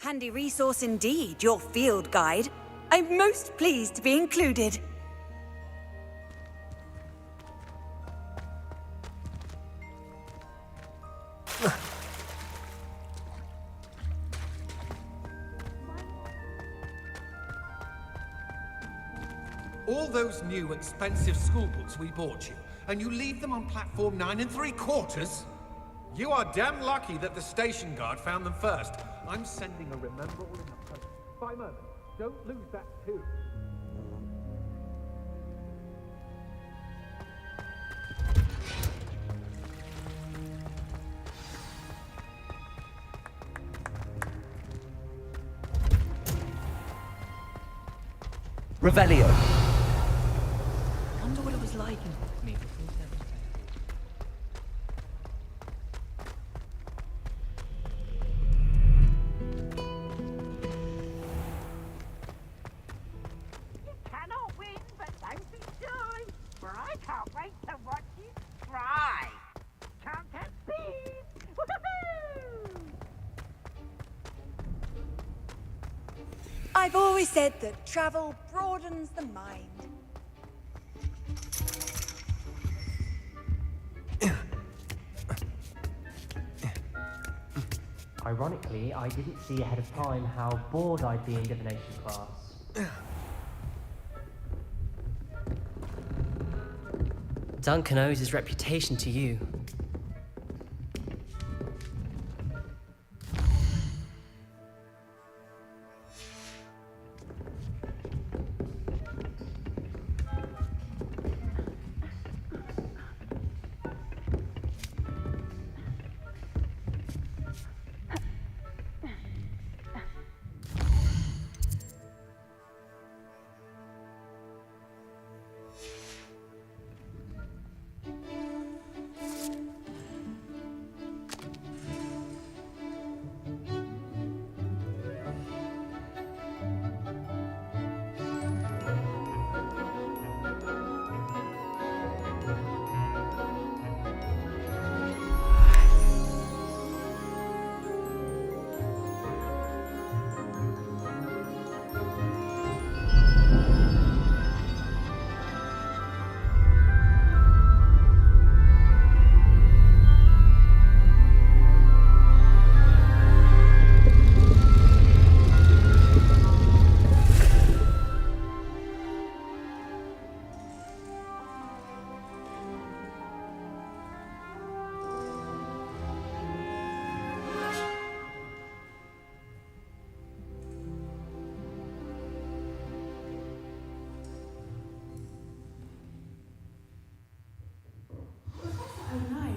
Handy resource indeed, your field guide. I'm most pleased to be included. All those new expensive school books we bought you, and you leave them on platform 9 3/4? You are damn lucky that the station guard found them first. I'm sending a remember all in the post. By moment, don't lose that too. Revelio. Wonder what it was like. I've always said that travel broadens the mind. Ironically, I didn't see ahead of time how bored I'd be in divination class. Duncan owes his reputation to you.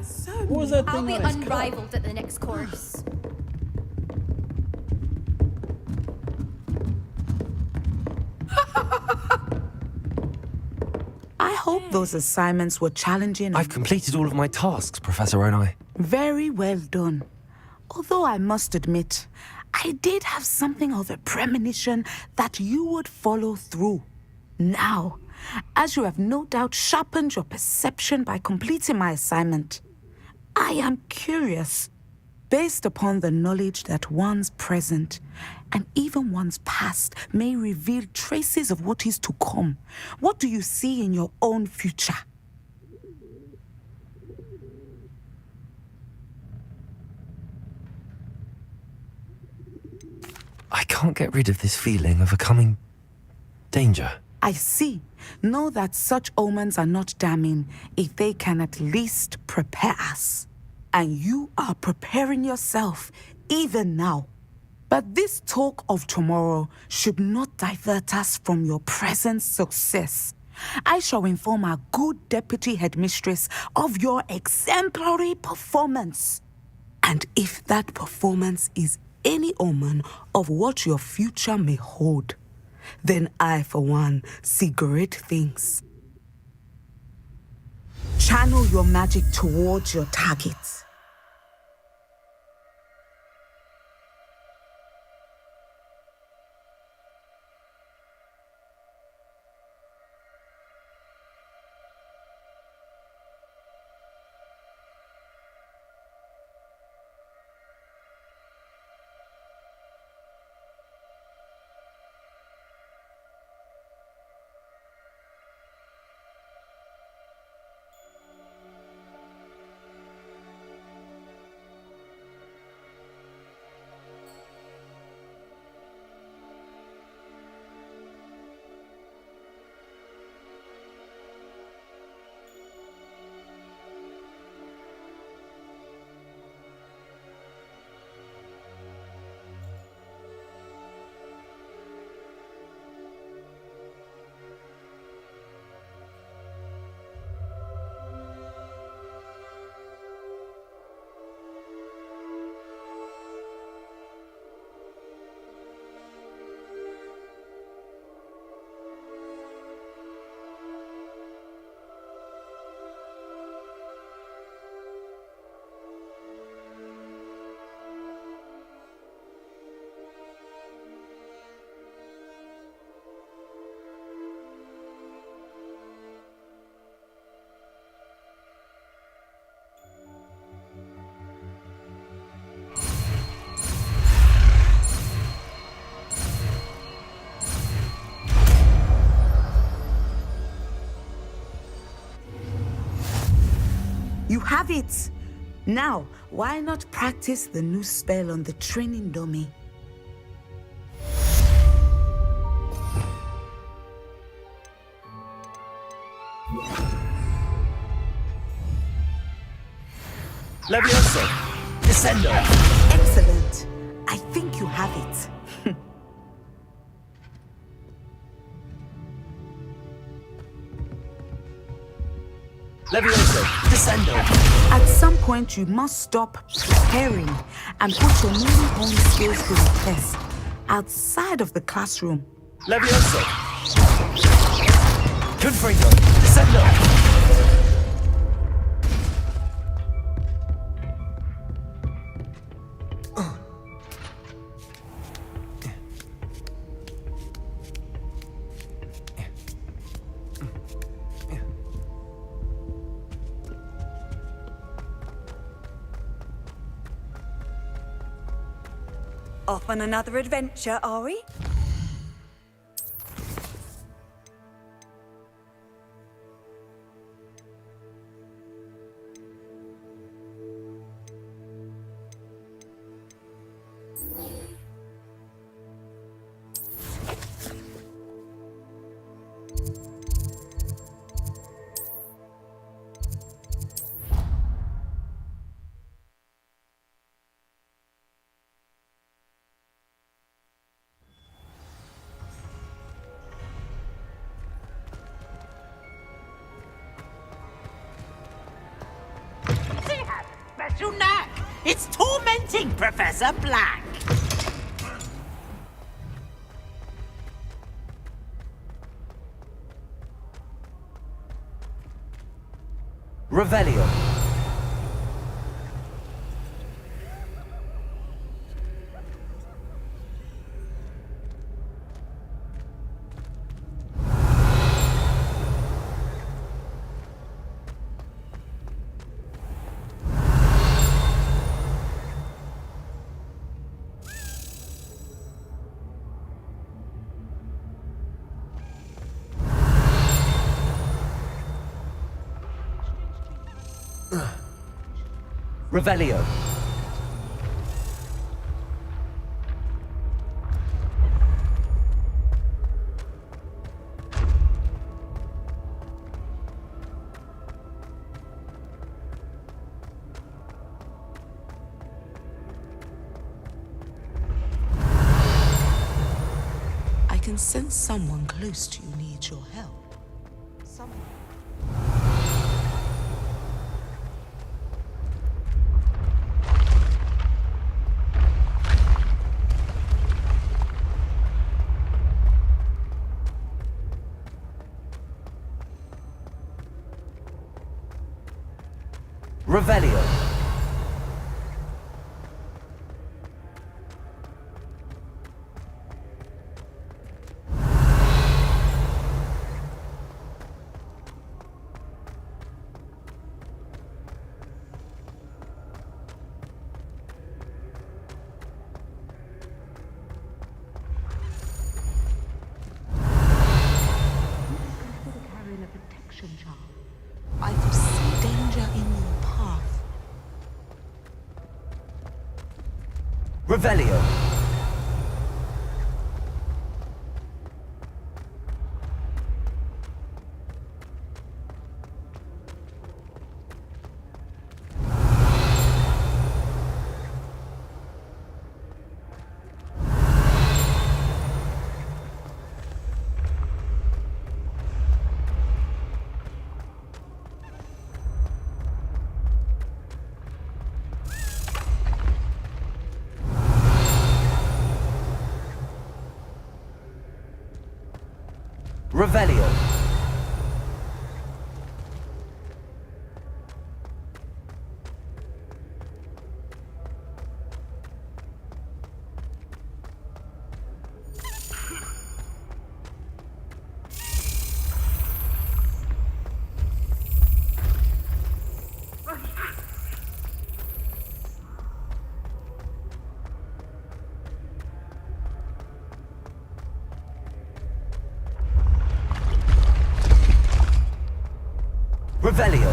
So What was that I'll thing be on his unrivaled at the next course. I hope those assignments were challenging. I've completed all of my tasks, Professor Onai. Very well done. Although I must admit, I did have something of a premonition that you would follow through. Now, as you have no doubt sharpened your perception by completing my assignment, I am curious, based upon the knowledge that one's present and even one's past may reveal traces of what is to come. What do you see in your own future? I can't get rid of this feeling of a coming danger. I see. Know that such omens are not damning if they can at least prepare us. And you are preparing yourself, even now. But this talk of tomorrow should not divert us from your present success. I shall inform our good deputy headmistress of your exemplary performance. And if that performance is any omen of what your future may hold, then I, for one, see great things. Channel your magic towards your targets. have it. Now, why not practice the new spell on the training dummy? Levioso! Descendo! Excellent. I think you have it. Levioso! Descendo! At some point, you must stop preparing and put your newly honed skills to the test outside of the classroom. Levioso! Confringo! Descendo! Off on another adventure, are we? Special knack! It's tormenting Professor Black! Revelio. Revelio. I can sense someone close to you needs your help. Revelio. Carrying a protection charm. I foresee danger in your path. Revelio. Revelio. Revelio.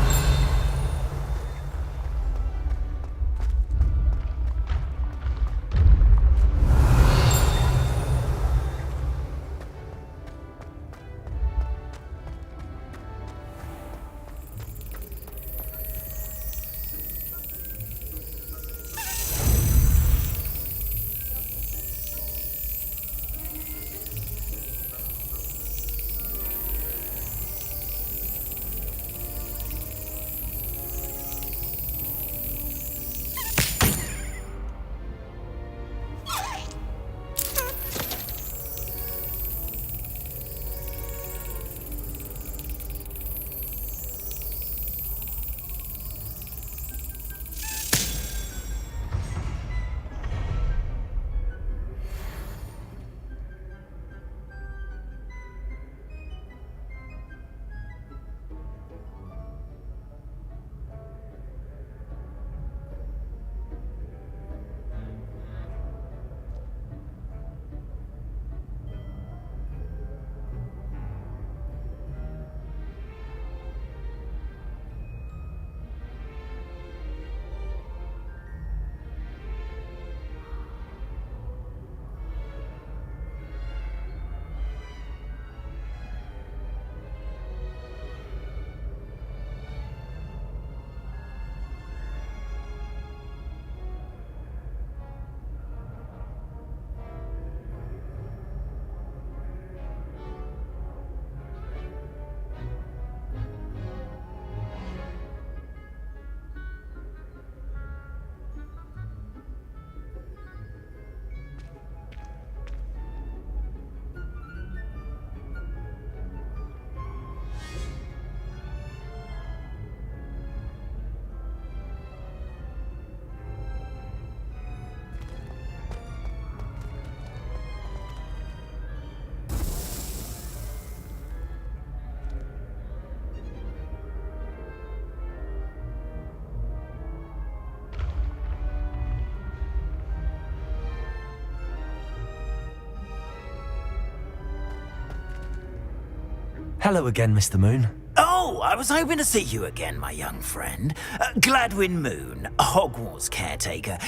Hello again, Mr. Moon. Oh, I was hoping to see you again, my young friend. Gladwin Moon, Hogwarts caretaker,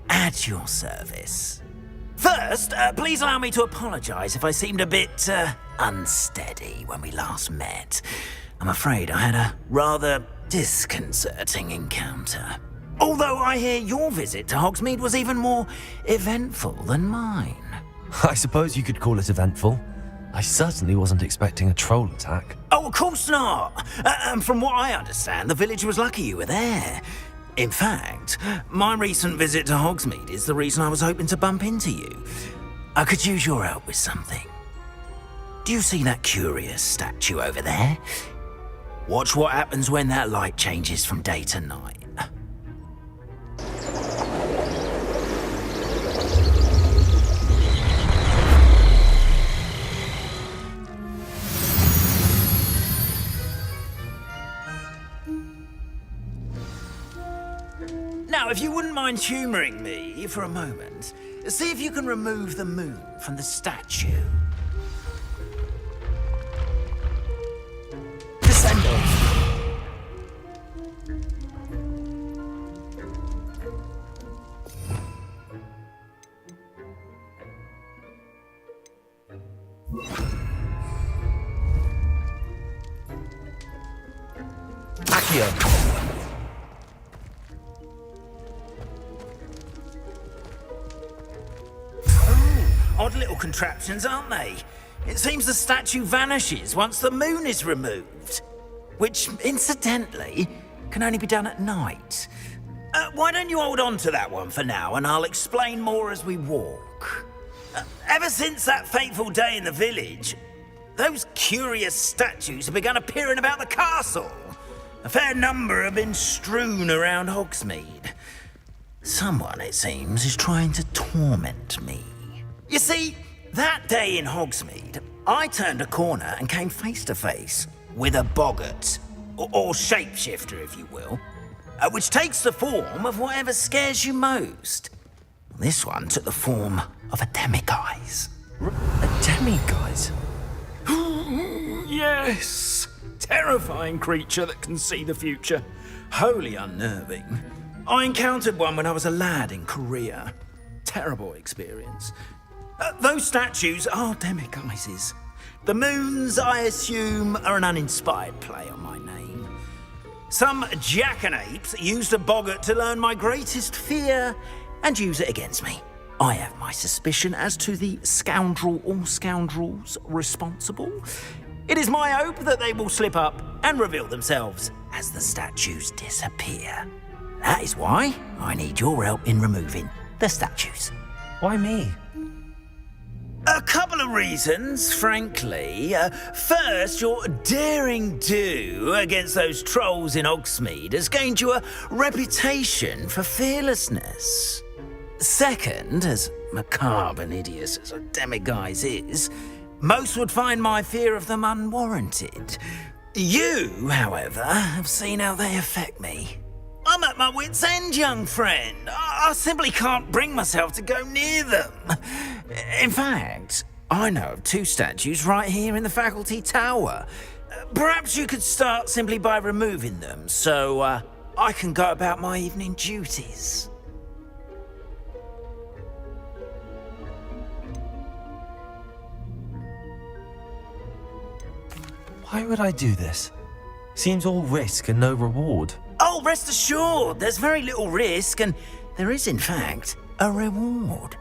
at your service. First, please allow me to apologise if I seemed a bit unsteady when we last met. I'm afraid I had a rather disconcerting encounter. Although I hear your visit to Hogsmeade was even more eventful than mine. I suppose you could call it eventful. I certainly wasn't expecting a troll attack. Oh, of course not. And from what I understand, the village was lucky you were there. In fact, my recent visit to Hogsmeade is the reason I was hoping to bump into you. I could use your help with something. Do you see that curious statue over there? Watch what happens when that light changes from day to night. Now, if you wouldn't mind humouring me for a moment, see if you can remove the moon from the statue. Descend off. Accio. Odd little contraptions, aren't they? It seems the statue vanishes once the moon is removed. Which, incidentally, can only be done at night. Why don't you hold on to that one for now, and I'll explain more as we walk. Ever since that fateful day in the village, those curious statues have begun appearing about the castle. A fair number have been strewn around Hogsmeade. Someone, it seems, is trying to torment me. You see, that day in Hogsmeade, I turned a corner and came face to face with a boggart, or shapeshifter, if you will, which takes the form of whatever scares you most. This one took the form of a demiguise. A demiguise? Yes! Terrifying creature that can see the future. Wholly unnerving. I encountered one when I was a lad in Korea. Terrible experience. Those statues are demiguises. The moons, I assume, are an uninspired play on my name. Some jackanapes used a boggart to learn my greatest fear and use it against me. I have my suspicion as to the scoundrel or scoundrels responsible. It is my hope that they will slip up and reveal themselves as the statues disappear. That is why I need your help in removing the statues. Why me? A couple of reasons, frankly. First, your daring do against those trolls in Hogsmeade has gained you a reputation for fearlessness. Second, as macabre and hideous as a demiguise is, most would find my fear of them unwarranted. You, however, have seen how they affect me. I'm at my wit's end, young friend. I simply can't bring myself to go near them. In fact, I know of two statues right here in the faculty tower. Perhaps you could start simply by removing them, so I can go about my evening duties. Why would I do this? Seems all risk and no reward. Oh, rest assured, there's very little risk, and there is, in fact, a reward.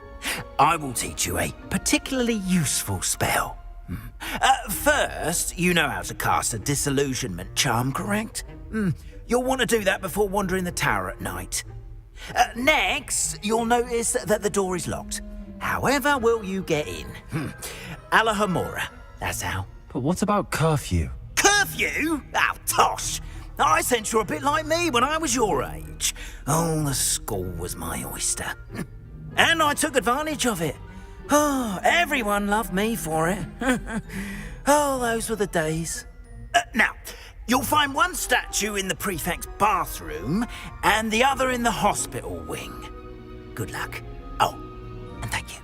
I will teach you a particularly useful spell. First, you know how to cast a disillusionment charm, correct? You'll want to do that before wandering the tower at night. Next, you'll notice that the door is locked. However will you get in? Alahomora, that's how. But what about curfew? Curfew? Oh, tosh! I sense you're a bit like me when I was your age. Oh, the school was my oyster. And I took advantage of it. Oh, everyone loved me for it. Oh, those were the days. Now, you'll find one statue in the prefect's bathroom and the other in the hospital wing. Good luck. Oh, and thank you.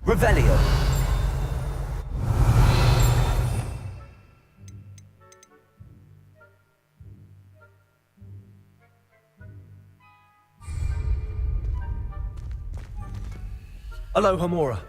Revelio. Aloha Mora.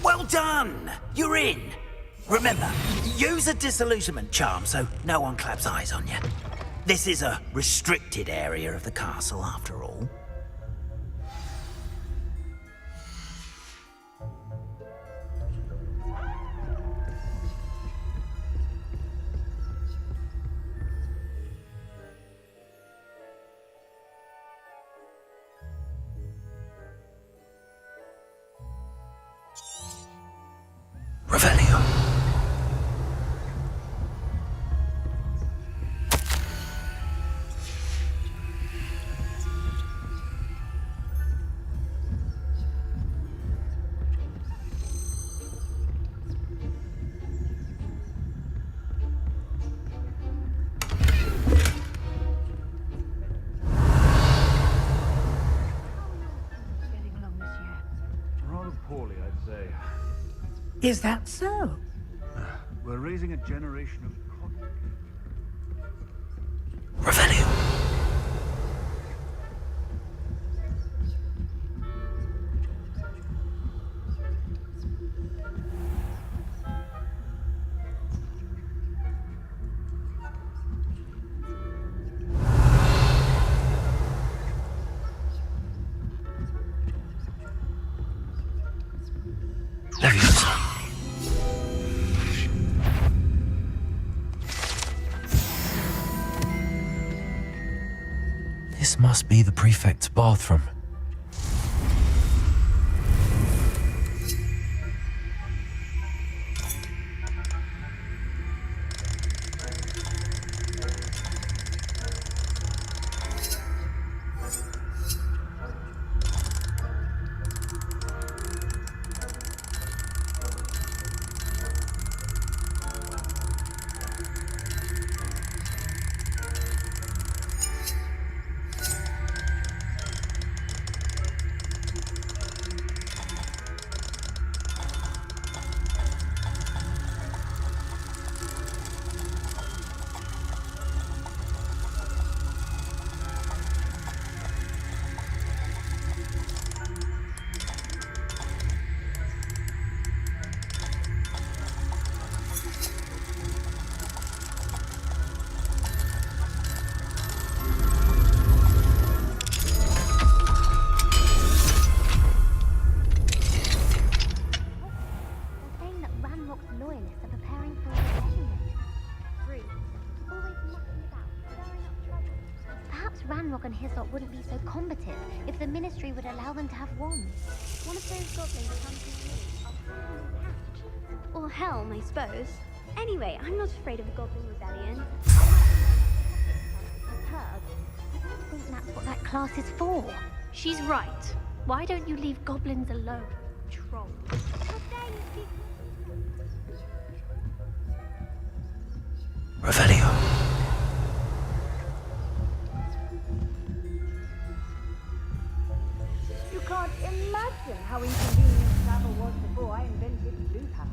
Well done! You're in. Remember, use a disillusionment charm so no one claps eyes on you. This is a restricted area of the castle, after all. Revelio. Rather poorly, I'd say. Is that so? We're raising a generation of Revelio. Leviosa. This must be the prefect's bathroom. Ranrock and Hyssop wouldn't be so combative if the Ministry would allow them to have wands. One of those goblins comes to me. Or Helm, I suppose. Anyway, I'm not afraid of a goblin rebellion. I don't think that's what that class is for. She's right. Why don't you leave goblins alone, troll? Revelio. You can't imagine how inconvenient travel was before I invented blue powder.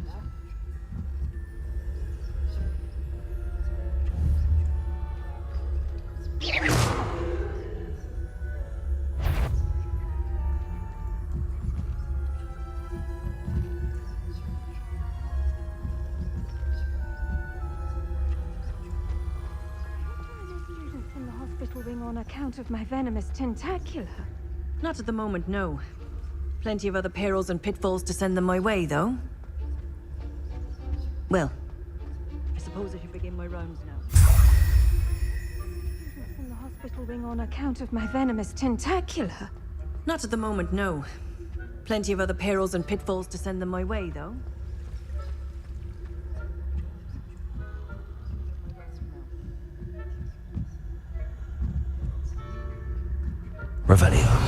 Students in the hospital wing on account of my venomous tentacular. Not at the moment, no. Plenty of other perils and pitfalls to send them my way, though. Well, I suppose I should begin my rounds now. Students in the hospital wing on account of my venomous tentacular. Not at the moment, no. Plenty of other perils and pitfalls to send them my way, though. Revelio.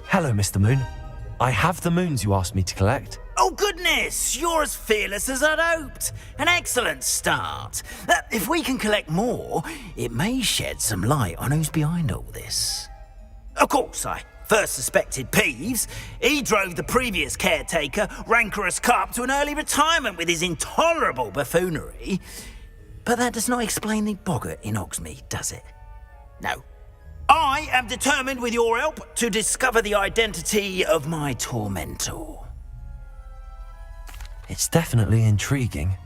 Hello, Mr. Moon. I have the moons you asked me to collect. Oh, goodness! You're as fearless as I'd hoped. An excellent start. If we can collect more, it may shed some light on who's behind all this. Of course, I first suspected Peeves. He drove the previous caretaker, Rancorous Carp, to an early retirement with his intolerable buffoonery. But that does not explain the boggart in Hogsmeade, does it? No. I am determined, with your help, to discover the identity of my tormentor. It's definitely intriguing.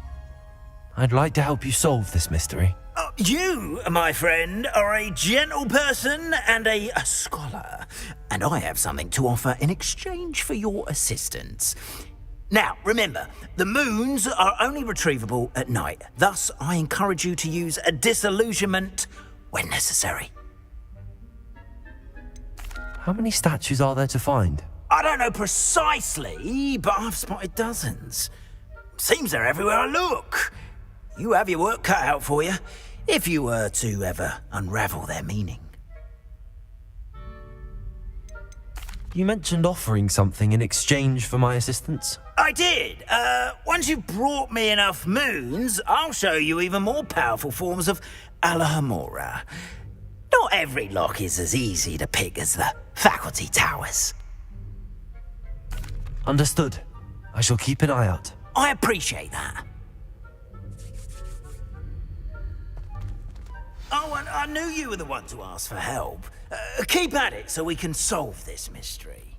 I'd like to help you solve this mystery. You, my friend, are a gentle person and a scholar, and I have something to offer in exchange for your assistance. Now, remember, the moons are only retrievable at night. Thus, I encourage you to use a disillusionment when necessary. How many statues are there to find? I don't know precisely, but I've spotted dozens. Seems they're everywhere I look. You have your work cut out for you, if you were to ever unravel their meaning. You mentioned offering something in exchange for my assistance? I did. Once you've brought me enough moons, I'll show you even more powerful forms of Alohomora. Not every lock is as easy to pick as the faculty towers. Understood. I shall keep an eye out. I appreciate that. Oh, and I knew you were the one to ask for help. Keep at it so we can solve this mystery.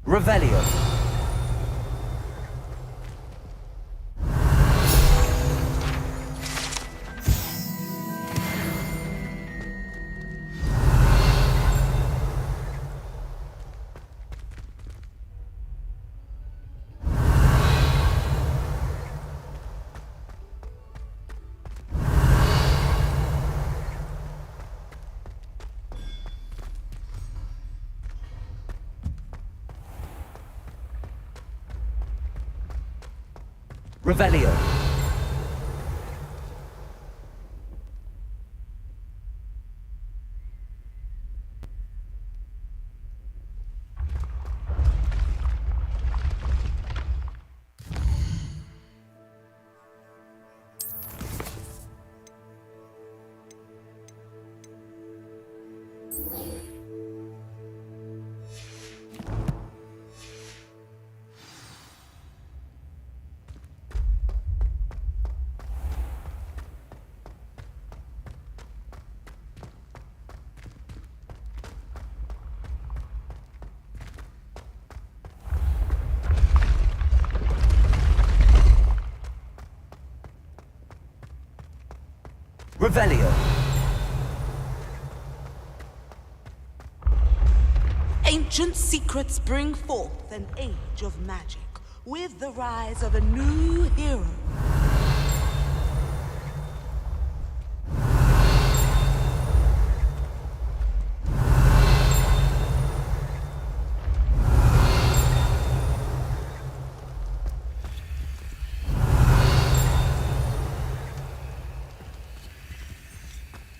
Revelio. Revelio. Revelio. Ancient secrets bring forth an age of magic with the rise of a new hero.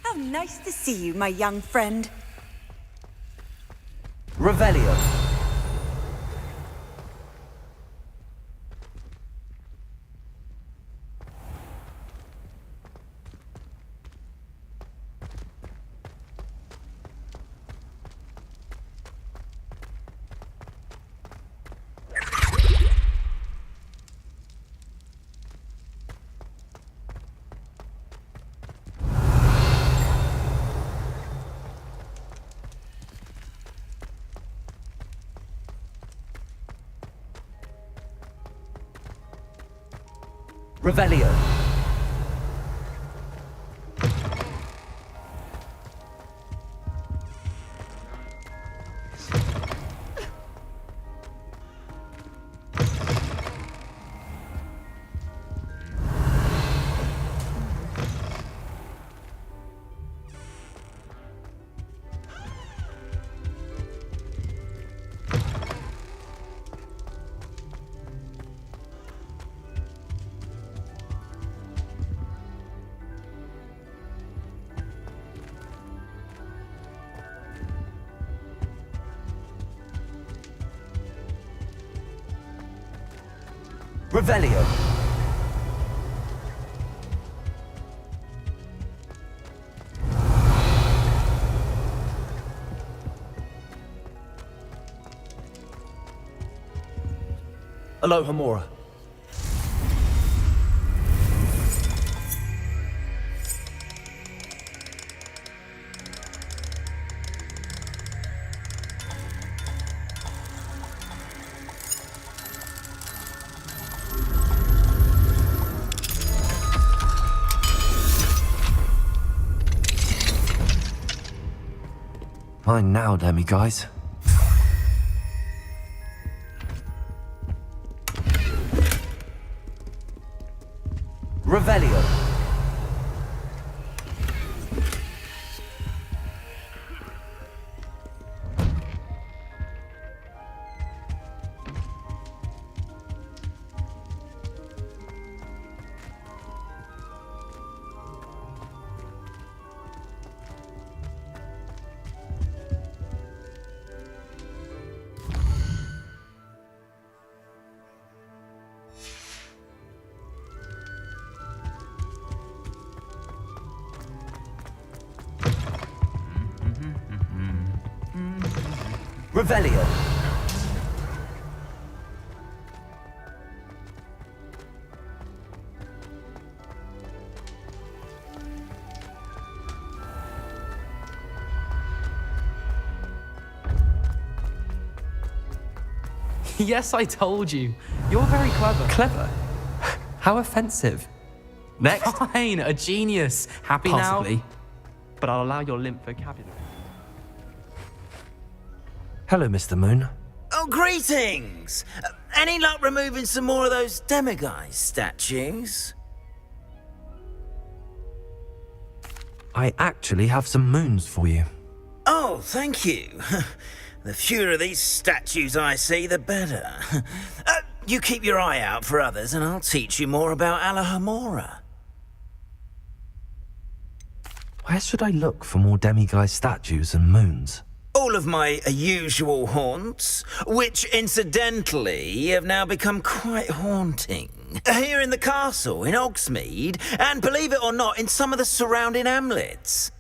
How nice to see you, my young friend. Revelio. Revelio. Revelio. Aloha Mora. Fine now, Demi guys. Revelio. Revelio. Yes, I told you. You're very clever. Clever? How offensive. Next. Fine, a genius. Happy Possibly. now? But I'll allow your limp vocabulary. Hello, Mr. Moon. Oh, greetings! Any luck removing some more of those demiguise statues? I actually have some moons for you. Oh, thank you. The fewer of these statues I see, the better. You keep your eye out for others, and I'll teach you more about Alahamora. Where should I look for more demiguise statues and moons? All of my usual haunts, which incidentally have now become quite haunting. Here in the castle, in Hogsmeade, and believe it or not, in some of the surrounding hamlets.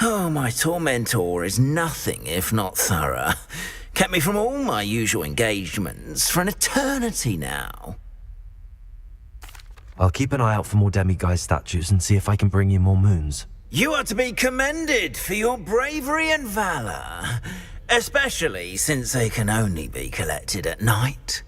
Oh, my tormentor is nothing if not thorough. Kept me from all my usual engagements for an eternity now. I'll keep an eye out for more demiguise statues and see if I can bring you more moons. You are to be commended for your bravery and valor, especially since they can only be collected at night.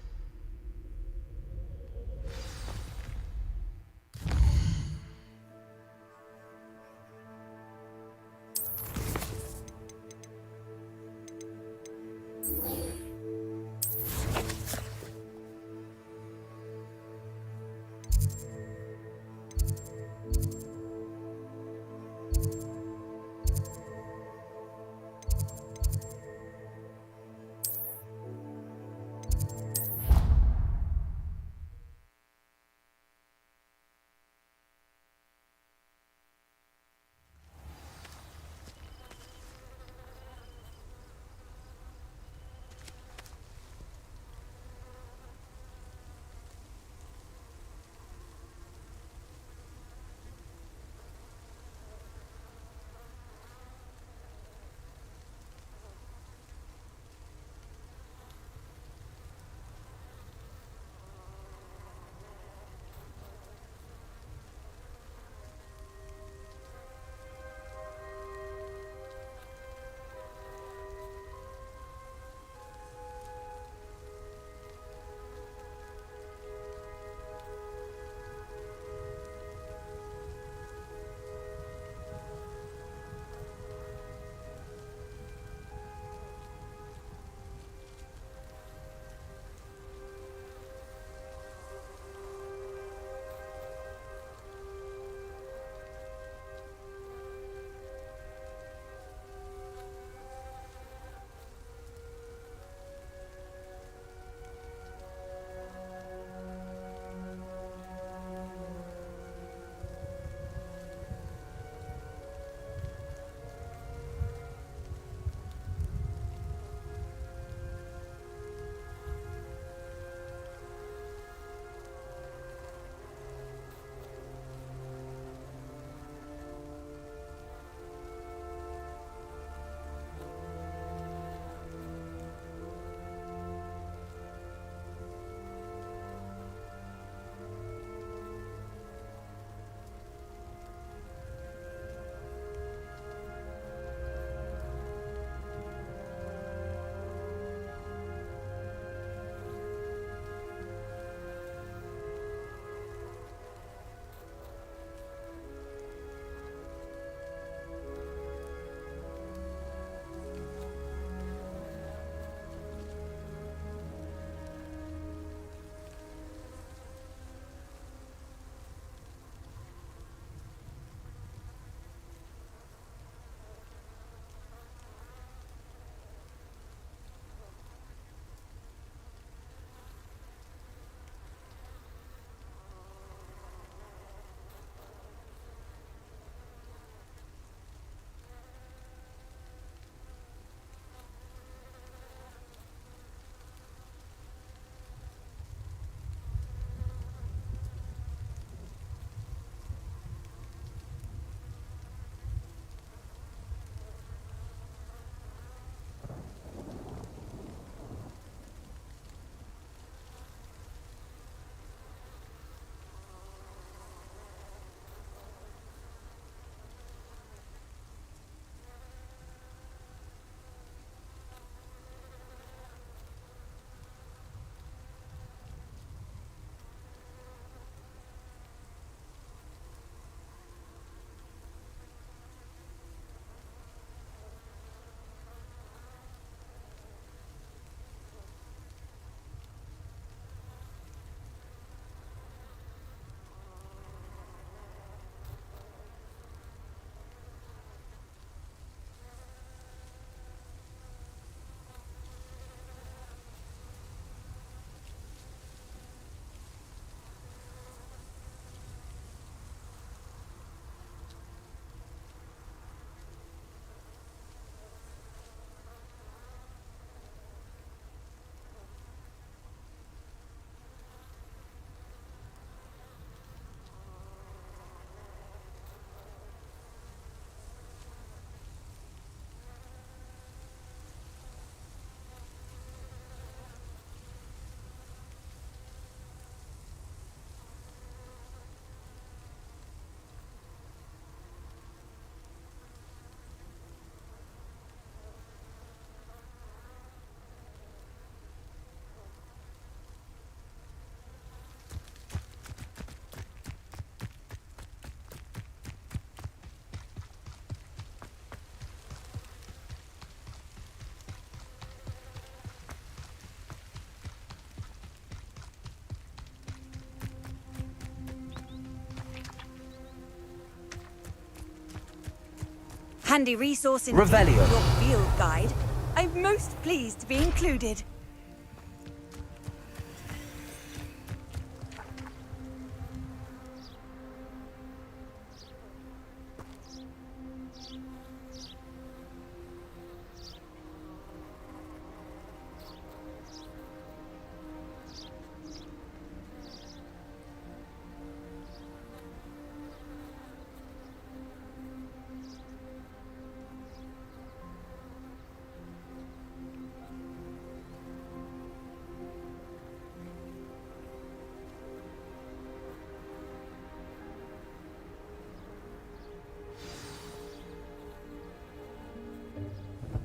handy resource in Revelio. your field guide. I'm most pleased to be included.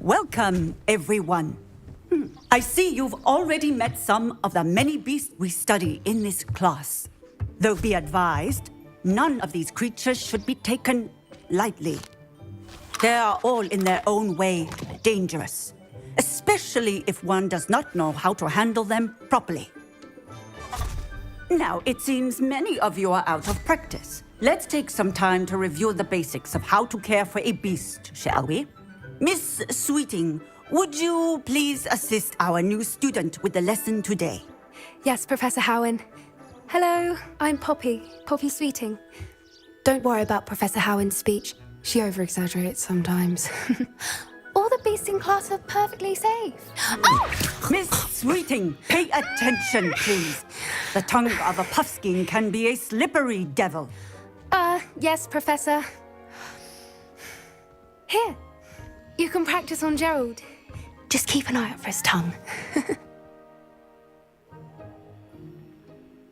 Welcome, everyone. I see you've already met some of the many beasts we study in this class. Though be advised, none of these creatures should be taken lightly. They are all in their own way dangerous, especially if one does not know how to handle them properly. Now, it seems many of you are out of practice. Let's take some time to review the basics of how to care for a beast, shall we? Miss Sweeting, would you please assist our new student with the lesson today? Yes, Professor Howen. Hello, I'm Poppy Sweeting. Don't worry about Professor Howen's speech. She over-exaggerates sometimes. All the beasts in class are perfectly safe. Oh! Miss Sweeting, pay attention, please. The tongue of a puffskein can be a slippery devil. Yes, Professor. Here, you can practice on Gerald. Just keep an eye out for his tongue.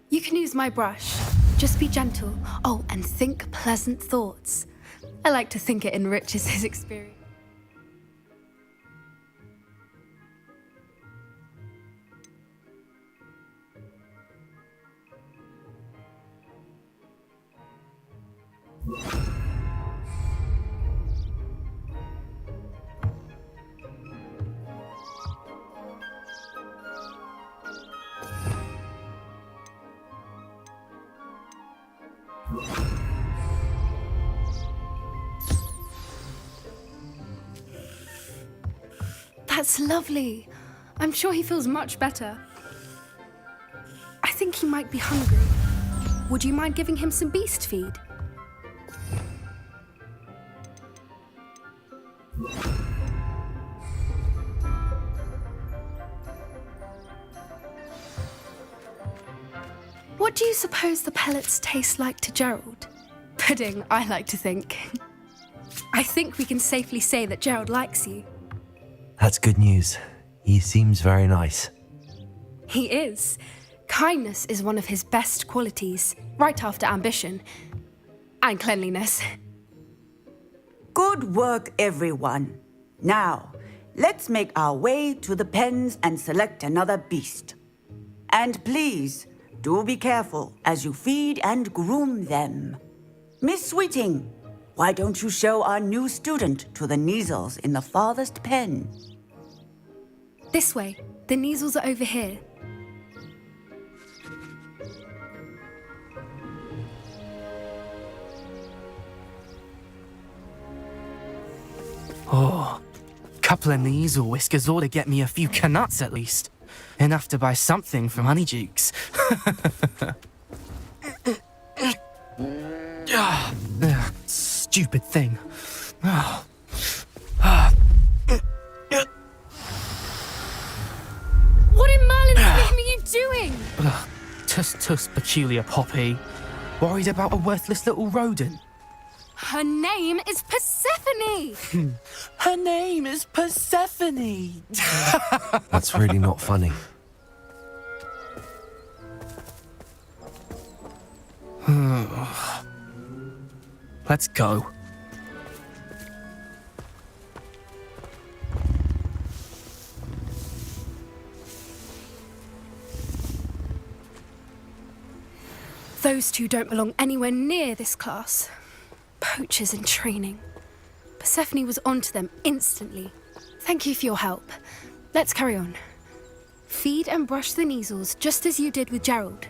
You can use my brush. Just be gentle. Oh, and think pleasant thoughts. I like to think it enriches his experience. That's lovely. I'm sure he feels much better. I think he might be hungry. Would you mind giving him some beast feed? What do you suppose the pellets taste like to Gerald? Pudding, I like to think. I think we can safely say that Gerald likes you. That's good news. He seems very nice. He is. Kindness is one of his best qualities, right after ambition. And cleanliness. Good work, everyone. Now, let's make our way to the pens and select another beast. And please, do be careful as you feed and groom them. Miss Sweeting, why don't you show our new student to the Neasels in the farthest pen? This way. The Neasels are over here. Oh, couple of Neasel whiskers ought to get me a few canuts at least. Enough to buy something from Honeydukes. Stupid thing. What in Merlin's name are you doing? Tuss, peculiar Poppy. Worried about a worthless little rodent. Her name is Persephone! Her name is Persephone! That's really not funny. Let's go. Those two don't belong anywhere near this class. Poachers in training. Persephone was onto them instantly. Thank you for your help. Let's carry on. Feed and brush the Neasels just as you did with Gerald.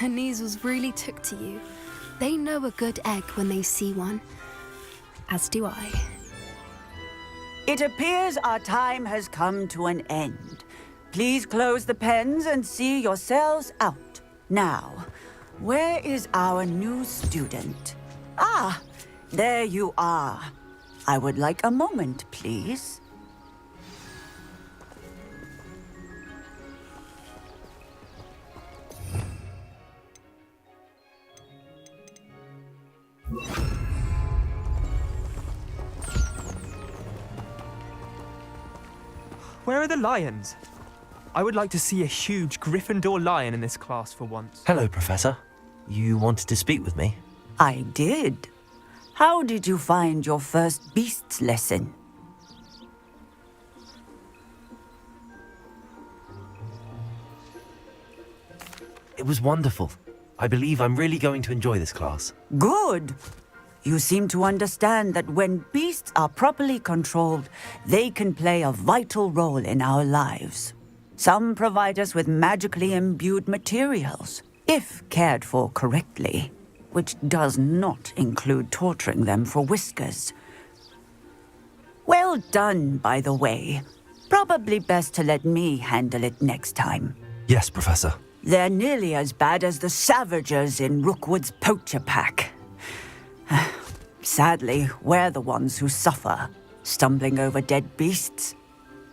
Her measles really took to you. They know a good egg when they see one. As do I. It appears our time has come to an end. Please close the pens and see yourselves out. Now, where is our new student? Ah, there you are. I would like a moment, please. Where are the lions? I would like to see a huge Gryffindor lion in this class for once. Hello, Professor. You wanted to speak with me? I did. How did you find your first beasts lesson? It was wonderful. I believe I'm really going to enjoy this class. Good. You seem to understand that when beasts are properly controlled, they can play a vital role in our lives. Some provide us with magically imbued materials, if cared for correctly, which does not include torturing them for whiskers. Well done, by the way. Probably best to let me handle it next time. Yes, Professor. They're nearly as bad as the Savagers in Rookwood's poacher pack. Sadly, we're the ones who suffer, stumbling over dead beasts.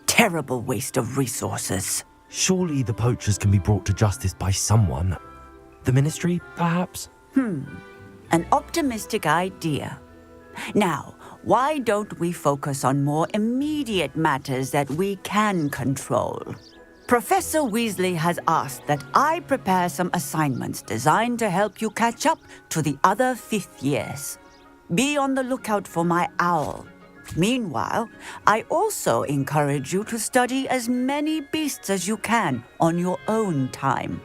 Terrible waste of resources. Surely the poachers can be brought to justice by someone. The Ministry, perhaps? An optimistic idea. Now, why don't we focus on more immediate matters that we can control? Professor Weasley has asked that I prepare some assignments designed to help you catch up to the other fifth years. Be on the lookout for my owl. Meanwhile, I also encourage you to study as many beasts as you can on your own time.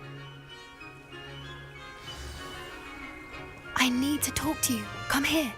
I need to talk to you. Come here.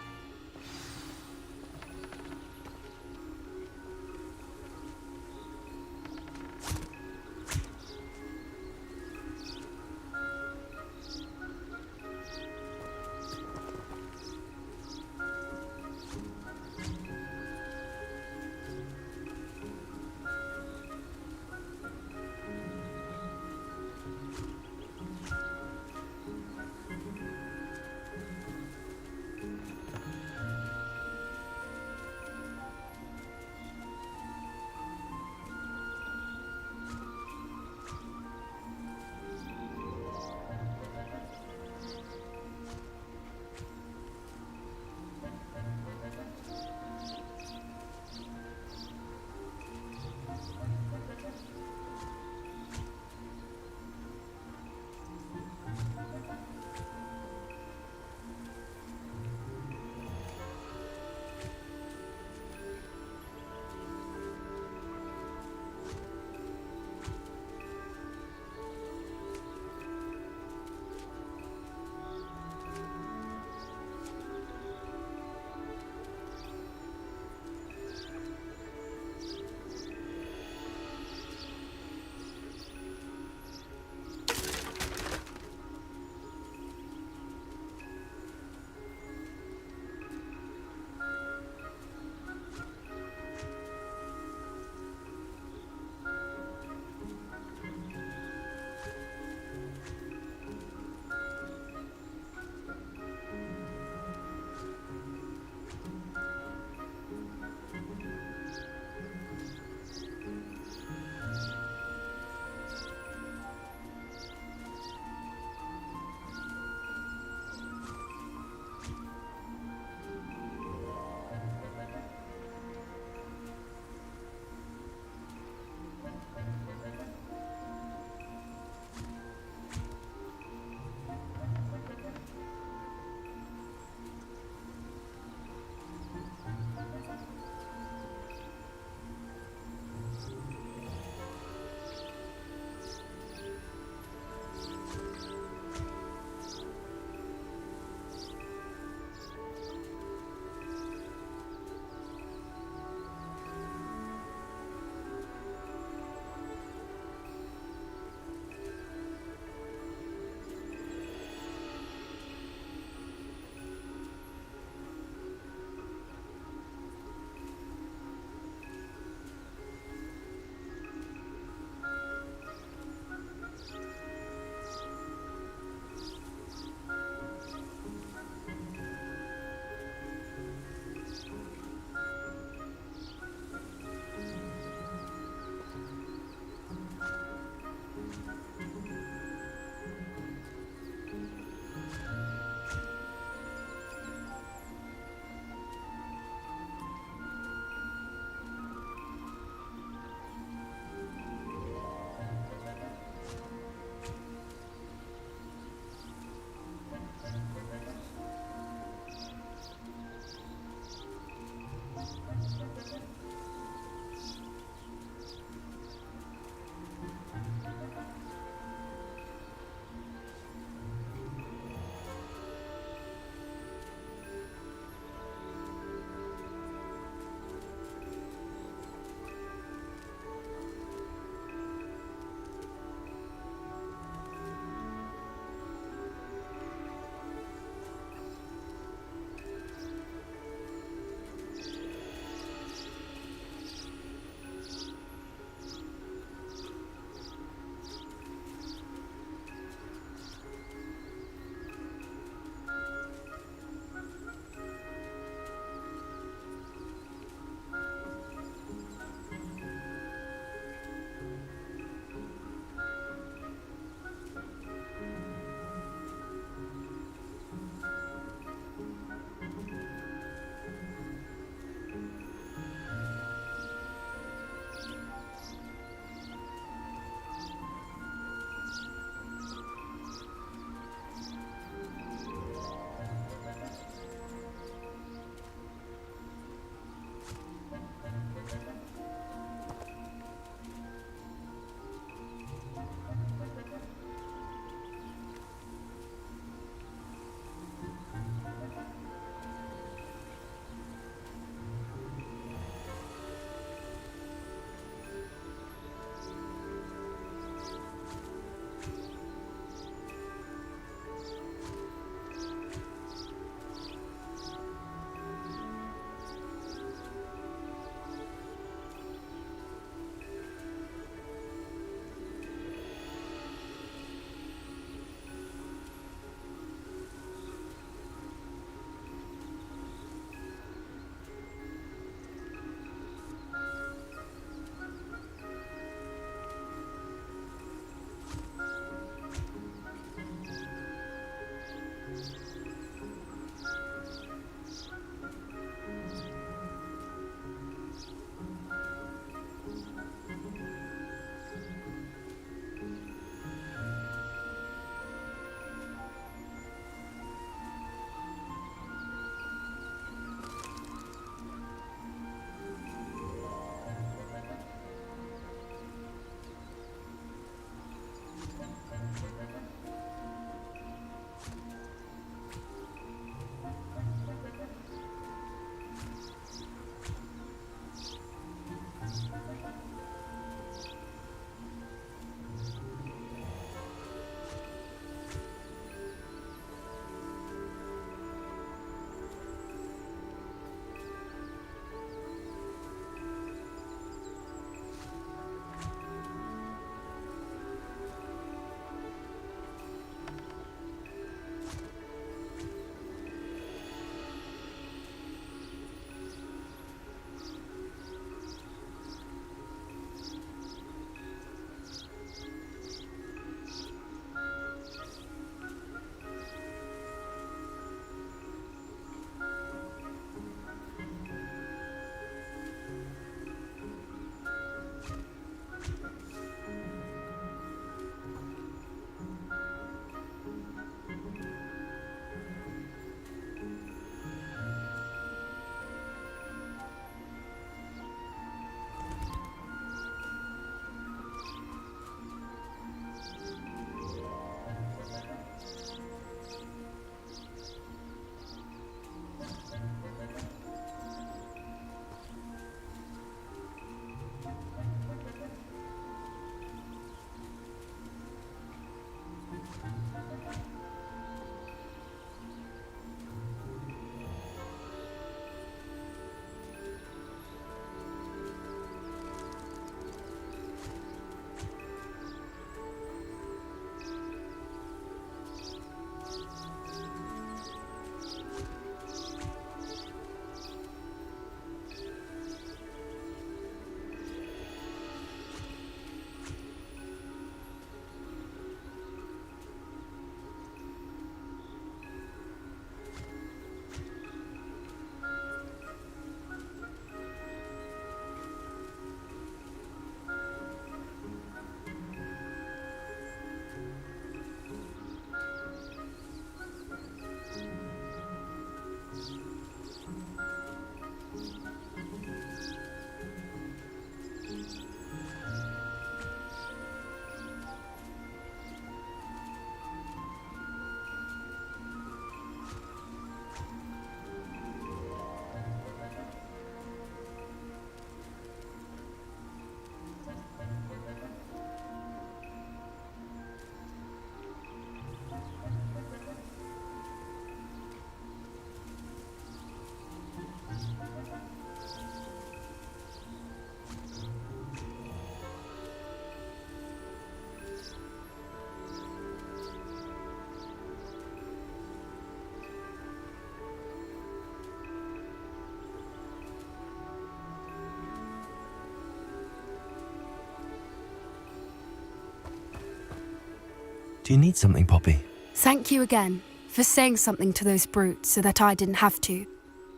Do you need something, Poppy? Thank you again for saying something to those brutes so that I didn't have to.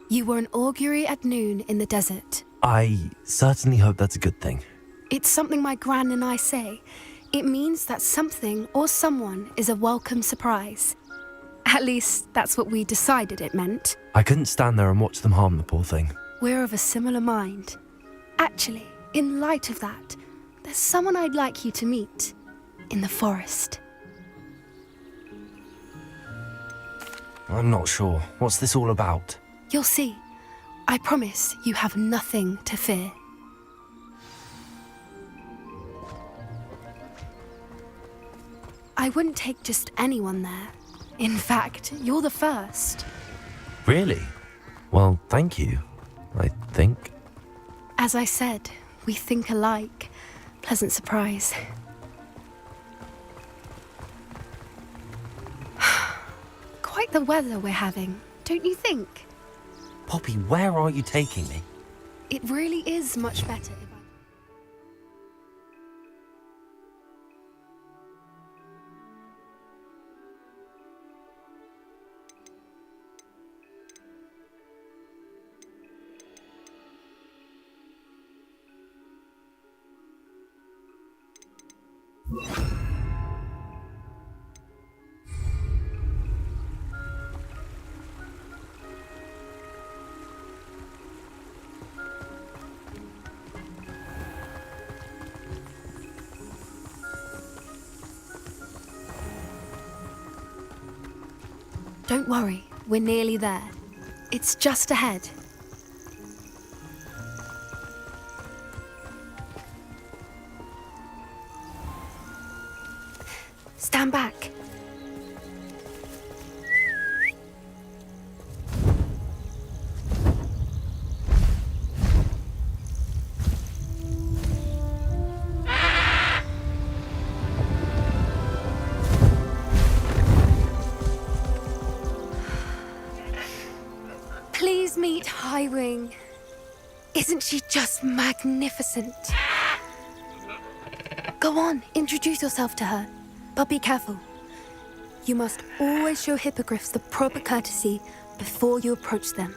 You were an augury at noon in the desert. I certainly hope that's a good thing. It's something my gran and I say. It means that something or someone is a welcome surprise. At least, that's what we decided it meant. I couldn't stand there and watch them harm the poor thing. We're of a similar mind. Actually, in light of that, there's someone I'd like you to meet. In the forest. I'm not sure. What's this all about? You'll see. I promise you have nothing to fear. I wouldn't take just anyone there. In fact, you're the first. Really? Well, thank you, I think. As I said, we think alike. Pleasant surprise. Quite the weather we're having, don't you think? Poppy, where are you taking me? It really is much better if I... Don't worry, we're nearly there. It's just ahead. Stand back. Please meet Highwing. Isn't she just magnificent? Go on, introduce yourself to her. But be careful. You must always show hippogriffs the proper courtesy before you approach them.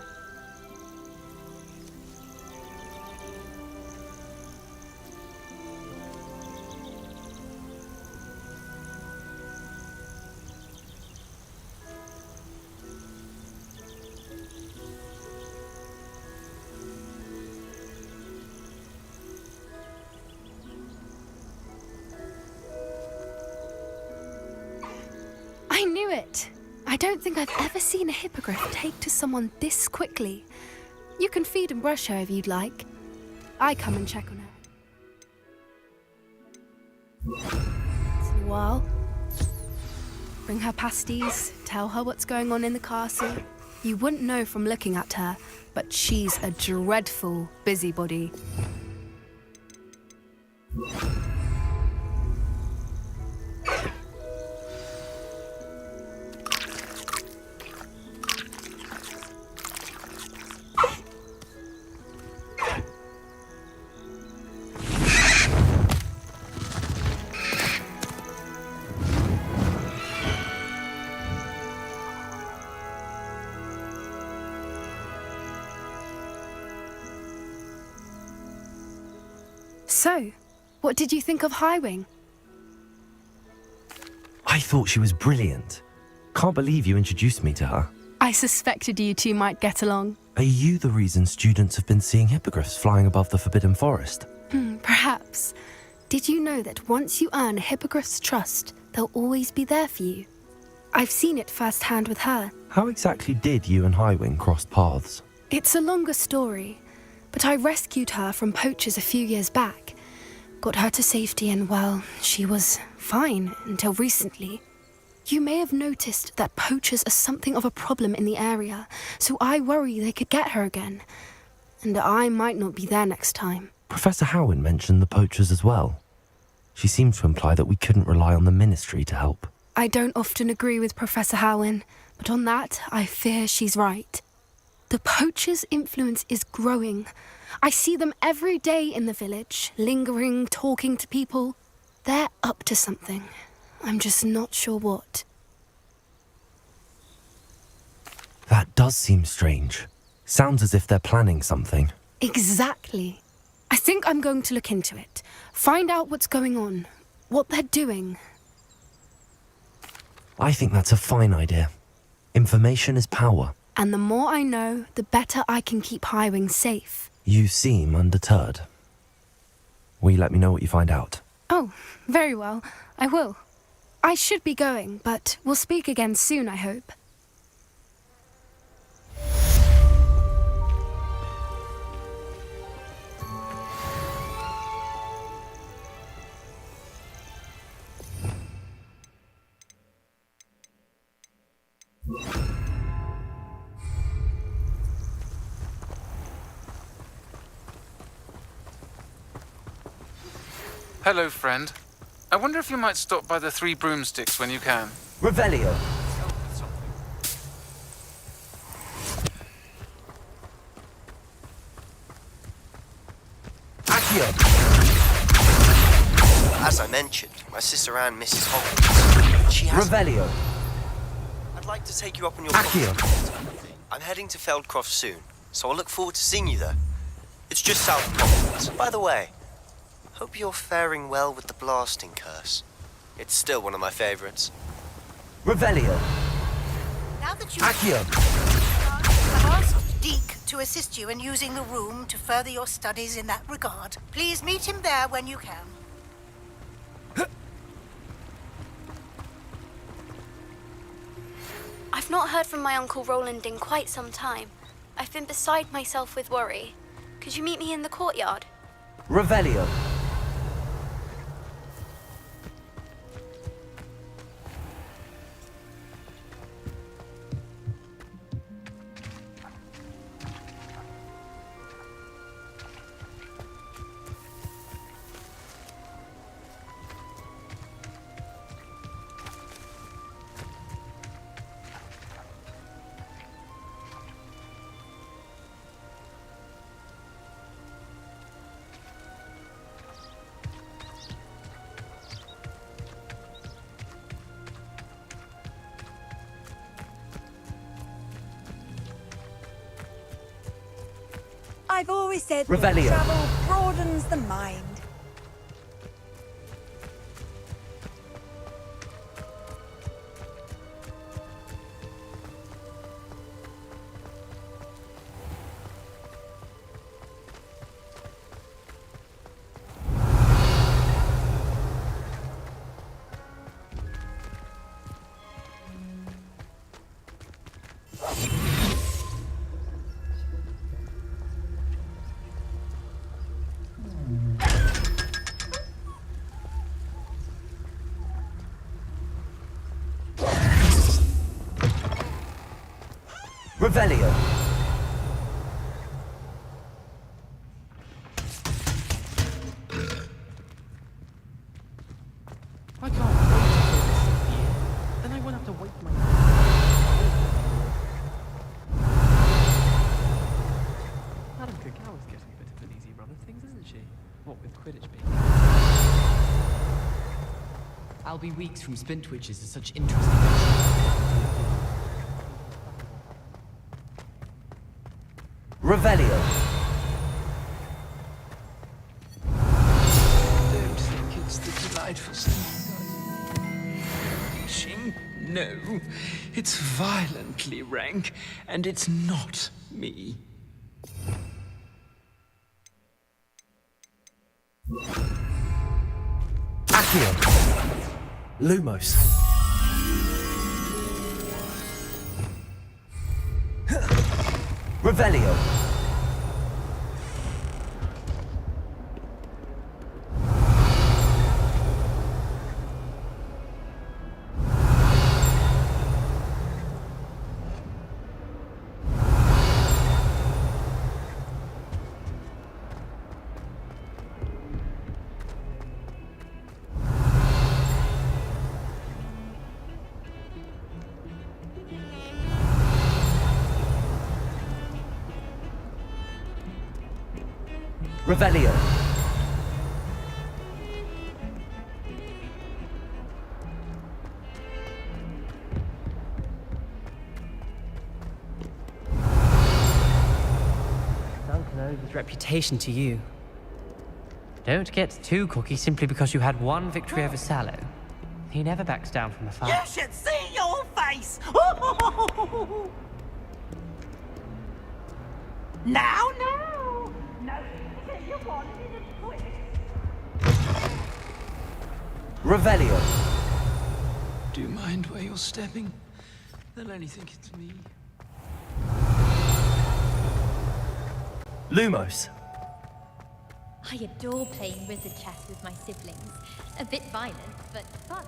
I knew it! I don't think I've ever seen a hippogriff take to someone this quickly. You can feed and brush her if you'd like. I come and check on her. Once in a while. Bring her pasties, tell her what's going on in the castle. You wouldn't know from looking at her, but she's a dreadful busybody. So, what did you think of Highwing? I thought she was brilliant. Can't believe you introduced me to her. I suspected you two might get along. Are you the reason students have been seeing hippogriffs flying above the Forbidden Forest? Perhaps. Did you know that once you earn a hippogriff's trust, they'll always be there for you? I've seen it firsthand with her. How exactly did you and Highwing cross paths? It's a longer story, but I rescued her from poachers a few years back. Got her to safety and, well, she was fine until recently. You may have noticed that poachers are something of a problem in the area, so I worry they could get her again. And I might not be there next time. Professor Howin mentioned the poachers as well. She seemed to imply that we couldn't rely on the Ministry to help. I don't often agree with Professor Howin, but on that, I fear she's right. The poachers' influence is growing. I see them every day in the village, lingering, talking to people. They're up to something. I'm just not sure what. That does seem strange. Sounds as if they're planning something. Exactly. I think I'm going to look into it. Find out what's going on. What they're doing. I think that's a fine idea. Information is power. And the more I know, the better I can keep Highwing safe. You seem undeterred. Will you let me know what you find out? Oh, very well. I will. I should be going, but we'll speak again soon, I hope. Hello, friend. I wonder if you might stop by the Three Broomsticks when you can. Revelio. As I mentioned, my sister Anne misses Hogwarts. She has... Revelio. I'd like to take you up on your... Accio. I'm heading to Feldcroft soon, so I'll look forward to seeing you there. It's just south of Hogwarts. By the way, hope you're faring well with the blasting curse. It's still one of my favorites. Revelio. Now that Accio. I've asked Deke to assist you in using the room to further your studies in that regard. Please meet him there when you can. I've not heard from my Uncle Roland in quite some time. I've been beside myself with worry. Could you meet me in the courtyard? Revelio. I've always said Revelio. that travel broadens the mind. Revelio. I can't wait to kill this year. Then I won't have to wait for my... Madam Cacao is getting a bit of an easy run of things, isn't she? What with Quidditch being... I'll be weeks from Spintwitches to such interesting... Revelio. Don't think it's the delightful smashing. No, it's violently rank, and it's not me. Accio. Lumos. Revelio. Revelio. his reputation to you. Don't get too cocky simply because you had one victory over Sallow. He never backs down from a fight. You should see your face! Now, no! No, you wanted it quick. Revelio. Do you mind where you're stepping? They'll only think it's me. Lumos. I adore playing wizard chess with my siblings. A bit violent, but fun.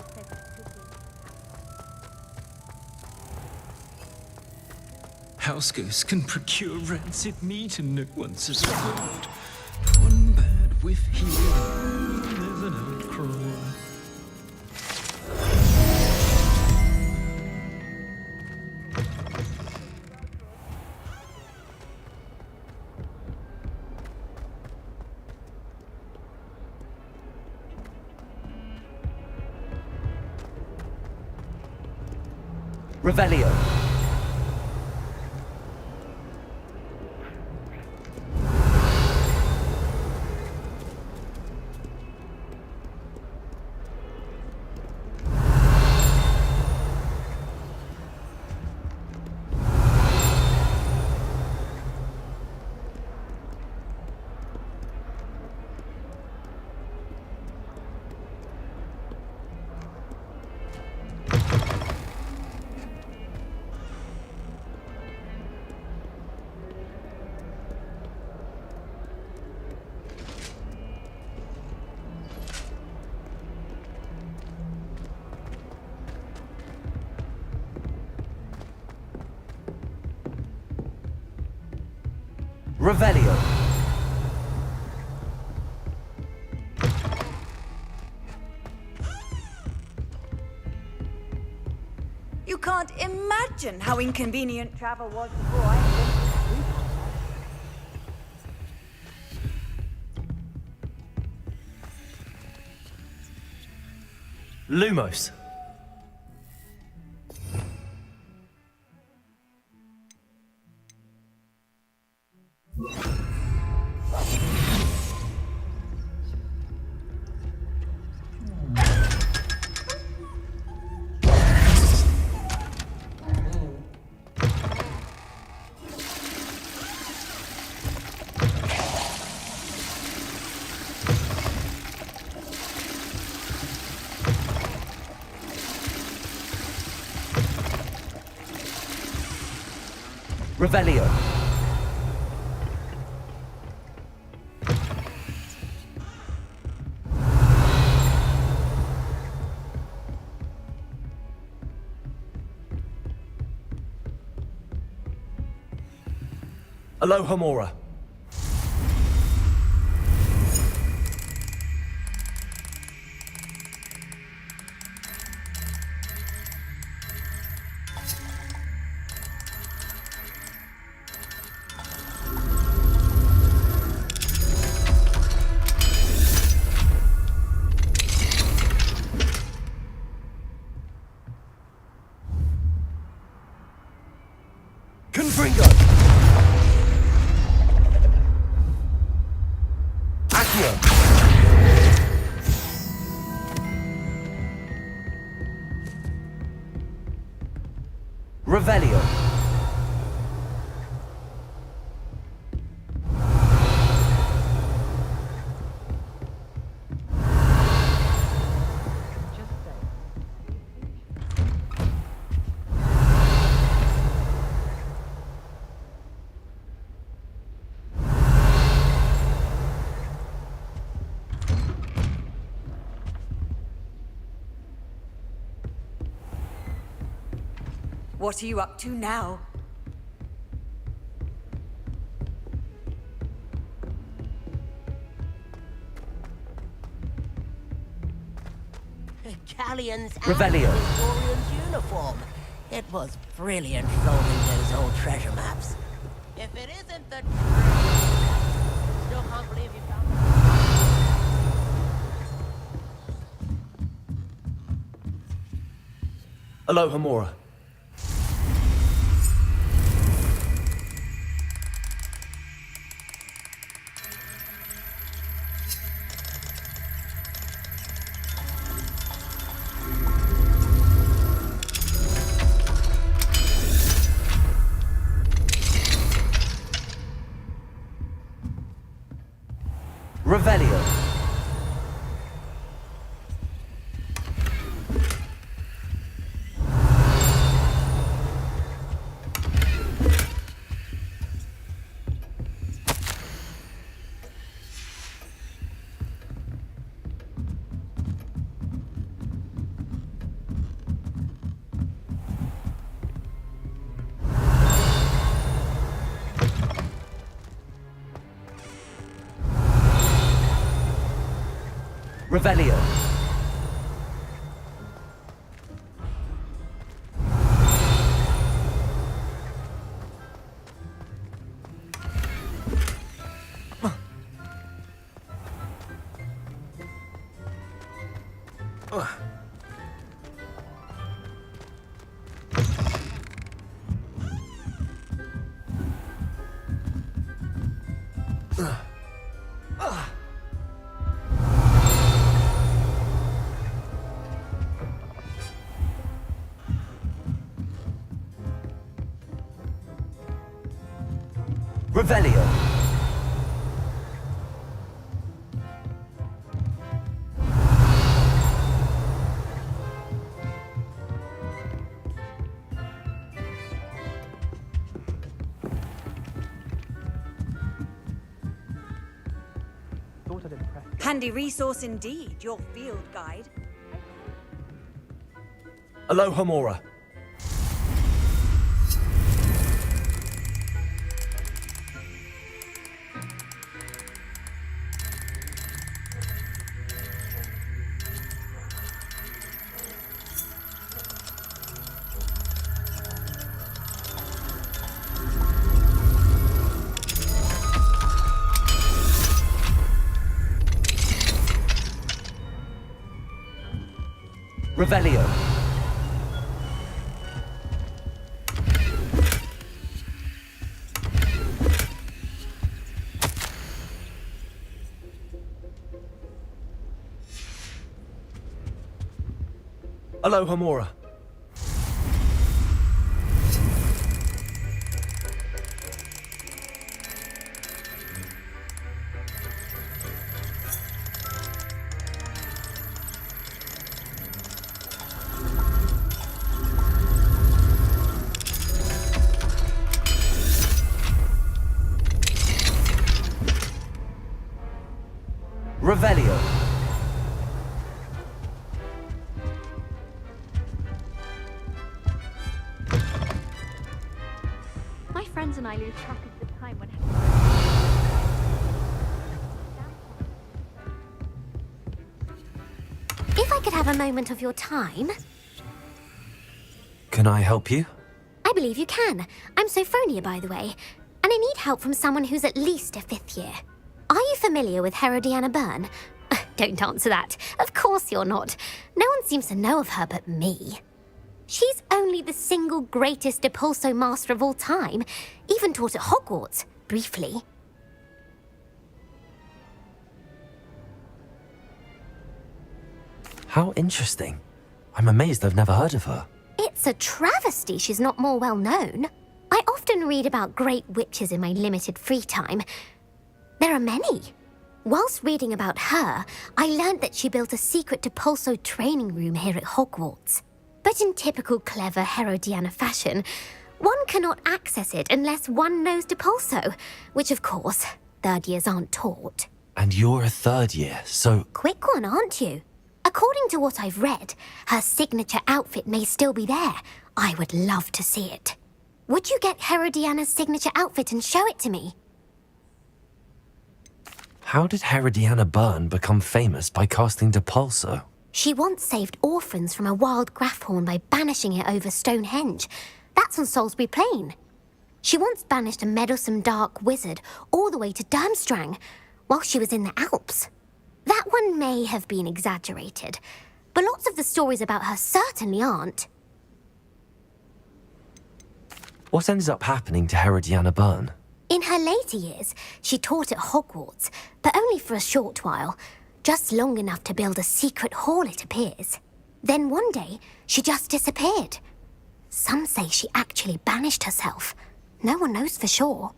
House ghosts can procure rancid meat and no one says a word. One bad whiff here, there's an outcry. Revelio. Revelio. You can't imagine how inconvenient travel was before I invented Lumos. Revelio. Aloha Mora. Confringo! Accio! Revelio! What are you up to now? Callion's Revelio. Victorian's uniform. It was brilliant solving those old treasure maps. If it isn't the truth, still can't believe you found it. Aloha Mora. Revelio. Revelio. Thought I'd impress. Handy resource indeed, your field guide. Aloha Mora. Revelio. Aloha Mora. Revelio. My friends and I lose track of the time when. If I could have a moment of your time. Can I help you? I believe you can. I'm Sophronia, by the way, and I need help from someone who's at least a 5th year. Are you familiar with Herodiana Byrne? Don't answer that. Of course you're not. No one seems to know of her but me. She's only the single greatest Depulso master of all time, even taught at Hogwarts, briefly. How interesting. I'm amazed I've never heard of her. It's a travesty she's not more well known. I often read about great witches in my limited free time. There are many. Whilst reading about her, I learned that she built a secret Depulso training room here at Hogwarts. But in typical clever Herodiana fashion, one cannot access it unless one knows Depulso, which of course, 3rd years aren't taught. And you're a 3rd year, so... Quick one, aren't you? According to what I've read, her signature outfit may still be there. I would love to see it. Would you get Herodiana's signature outfit and show it to me? How did Herodiana Byrne become famous by casting Depulso? She once saved orphans from a wild Grafhorn by banishing it over Stonehenge. That's on Salisbury Plain. She once banished a meddlesome dark wizard all the way to Durmstrang while she was in the Alps. That one may have been exaggerated, but lots of the stories about her certainly aren't. What ended up happening to Herodiana Byrne? In her later years, she taught at Hogwarts, but only for a short while, just long enough to build a secret hall, it appears. Then one day, she just disappeared. Some say she actually banished herself. No one knows for sure.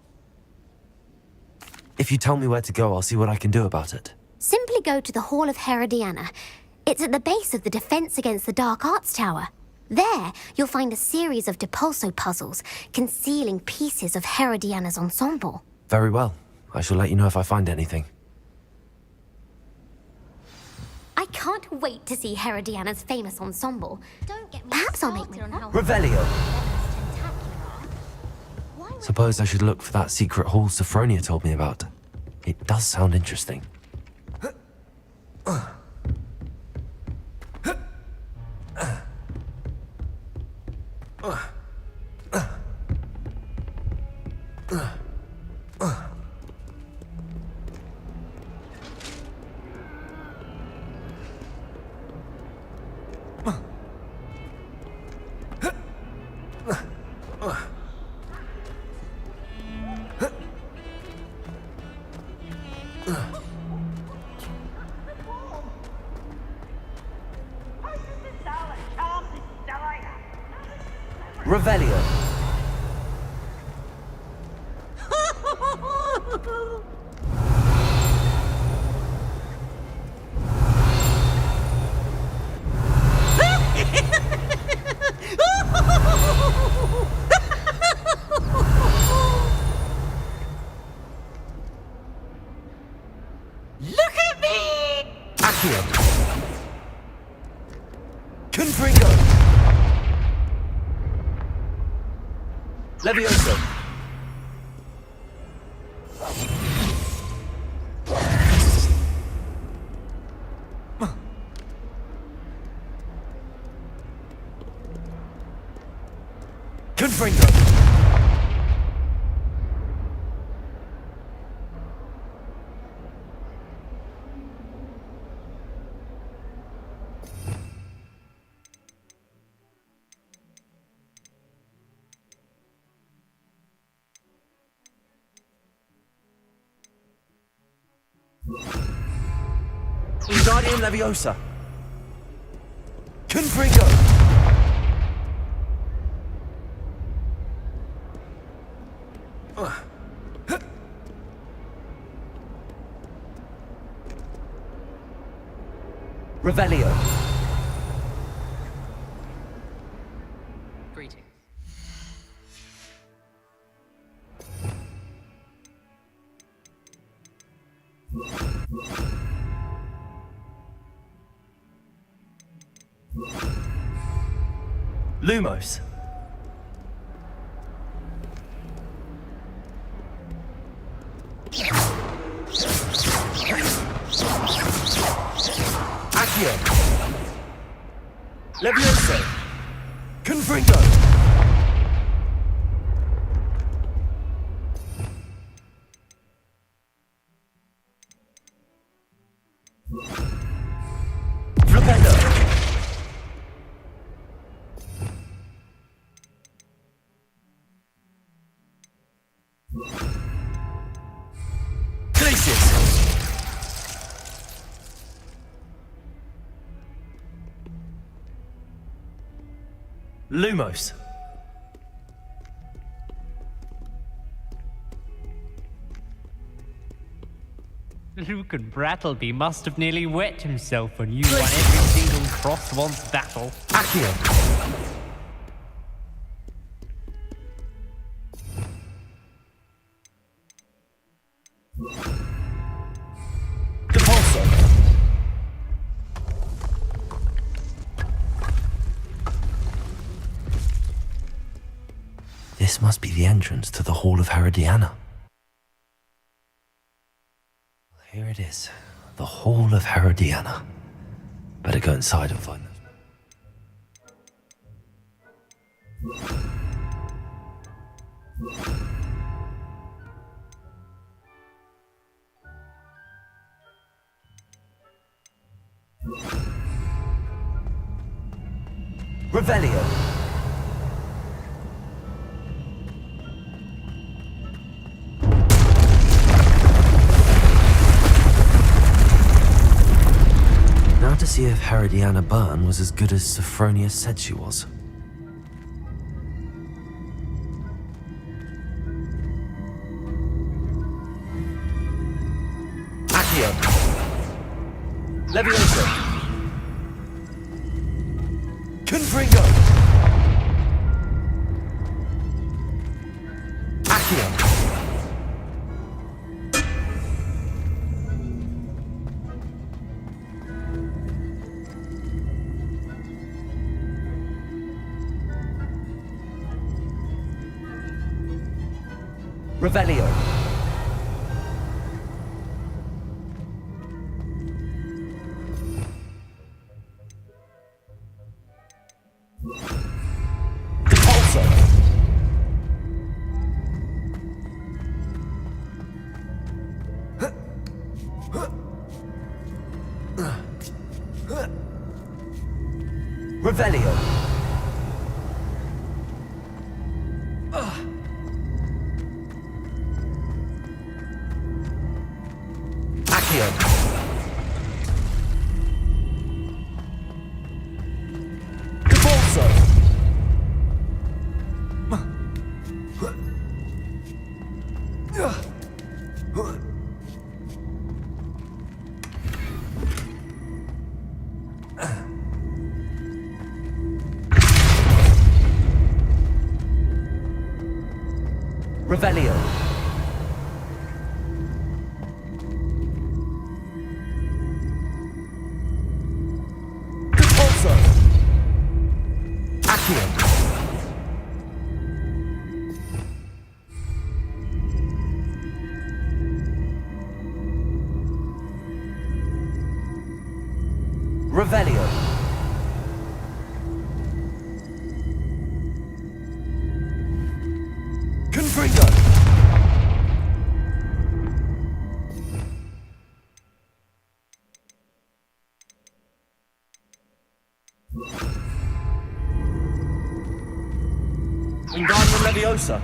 If you tell me where to go, I'll see what I can do about it. Simply go to the Hall of Herodiana. It's at the base of the Defense Against the Dark Arts Tower. There, you'll find a series of Depulso puzzles concealing pieces of Herodiana's ensemble. Very well. I shall let you know if I find anything. I can't wait to see Herodiana's famous ensemble. Perhaps I'll make my... Revelio! Suppose I should look for that secret hall Sophronia told me about. It does sound interesting. Revelio. Look at me! Accio. Confringo. Levioso. Confringo. Wingardium Leviosa. Confringo. Revelio. Greetings. Lumos. Accio. Levioso. Confringo. Flipendo. Glacius. Lumos. Lucan Brattleby must have nearly wet himself when you won every single Cross once battle. Accio. Depulso. This must be the entrance to the Hall of Herodiana. Here it is, the Hall of Herodiana. Better go inside and find Revelio. Now to see if Herodiana Byrne was as good as Sophronia said she was. Accio. Levioso. Confringo. Accio. Revelio. Depulso. Revelio. Accio. Cabalso. Revelio. Cabalso. Accio. Revelio. Confringo. Wingardium Leviosa.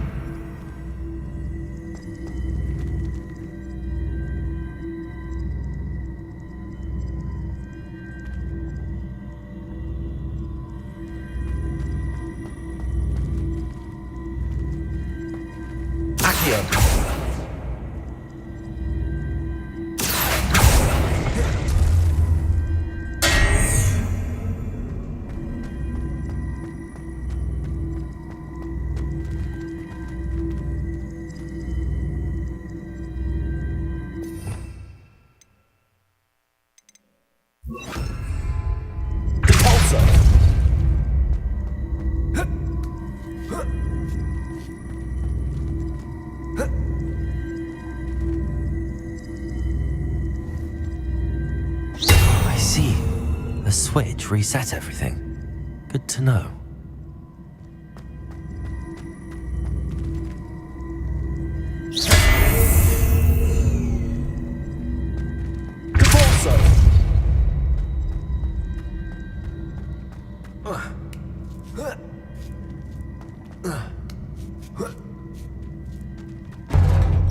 Accio. Depulso. I see. The switch reset everything. Good to know. Cabalso.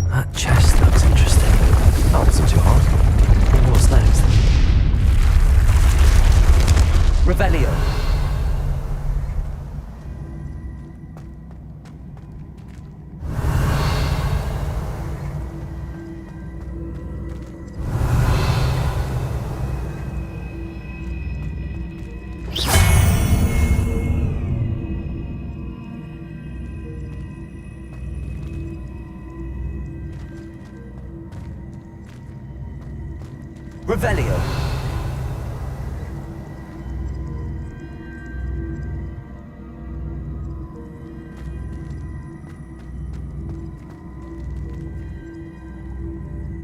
That chest looks interesting. That wasn't too hard. What's next? Revelio. Revelio.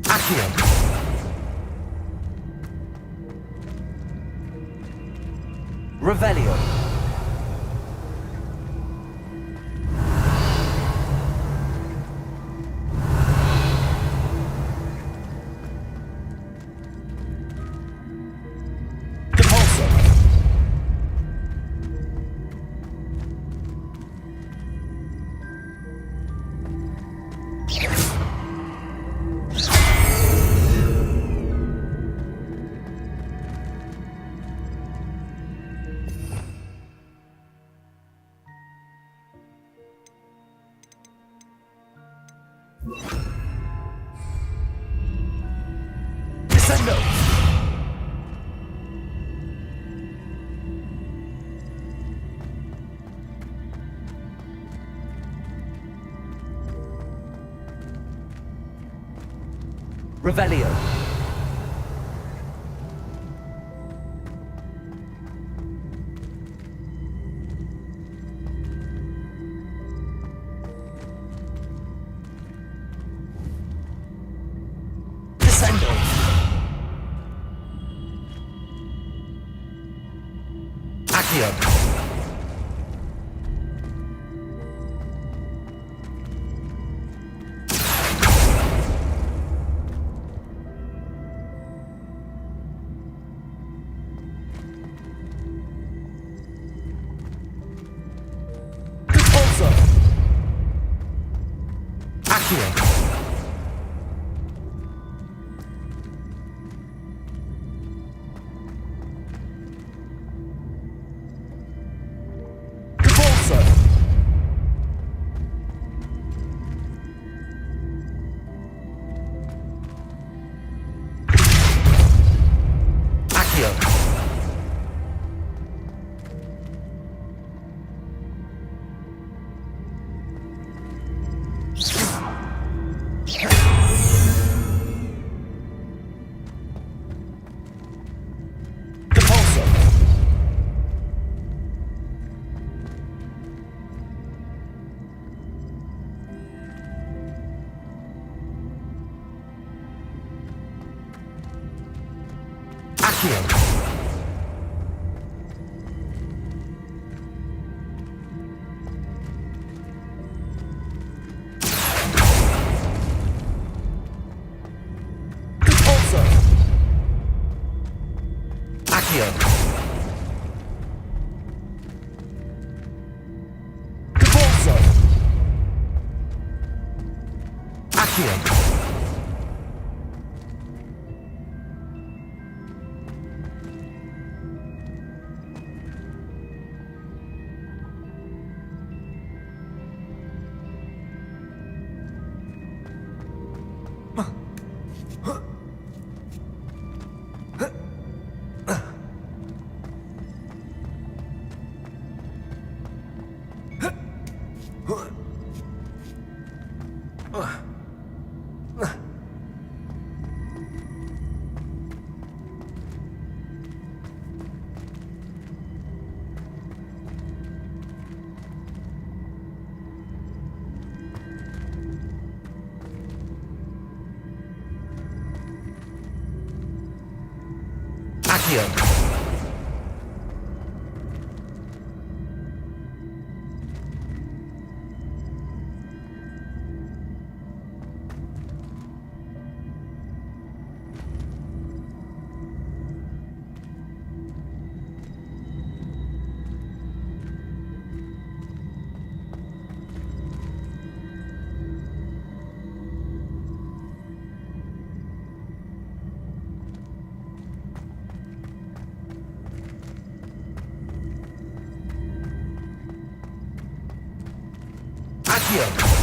Accio. Revelio. Depulso. Descendo. Revelio. Descendo. Accio. Accio. Accio. Accio.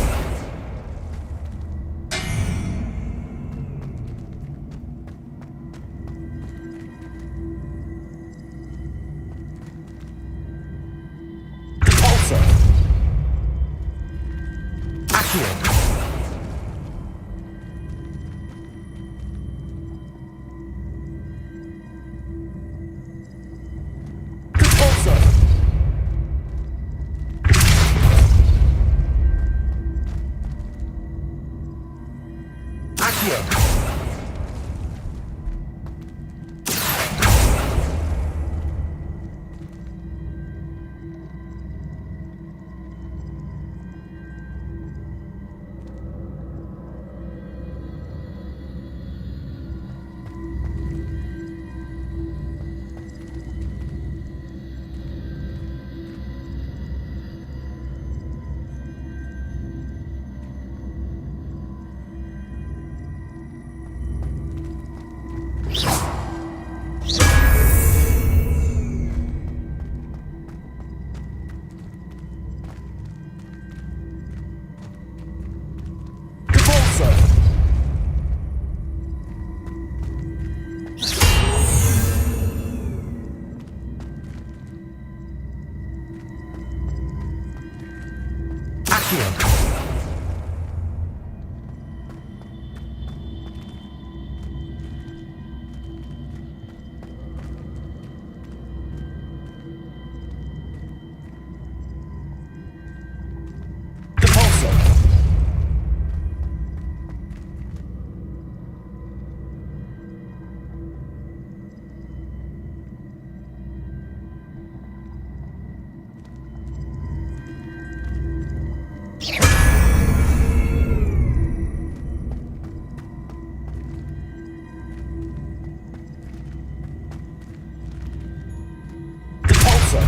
Repulsor.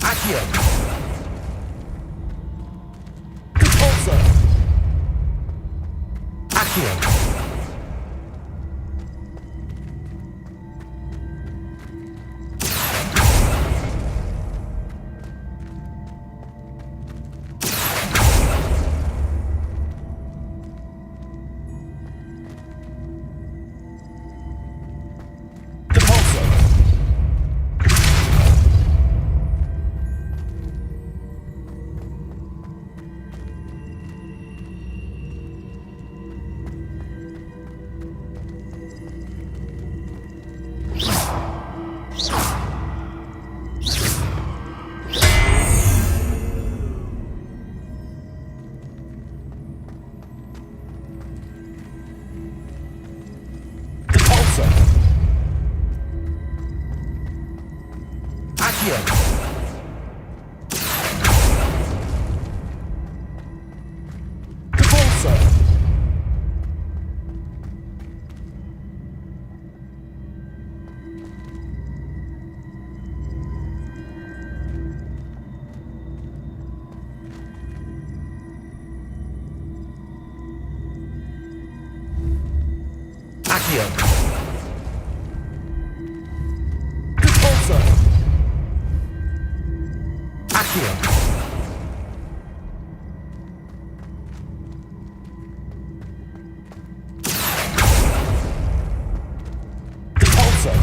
Accio. Repulsor. Accio. Accio. Repulsor. Accio. Repulsor.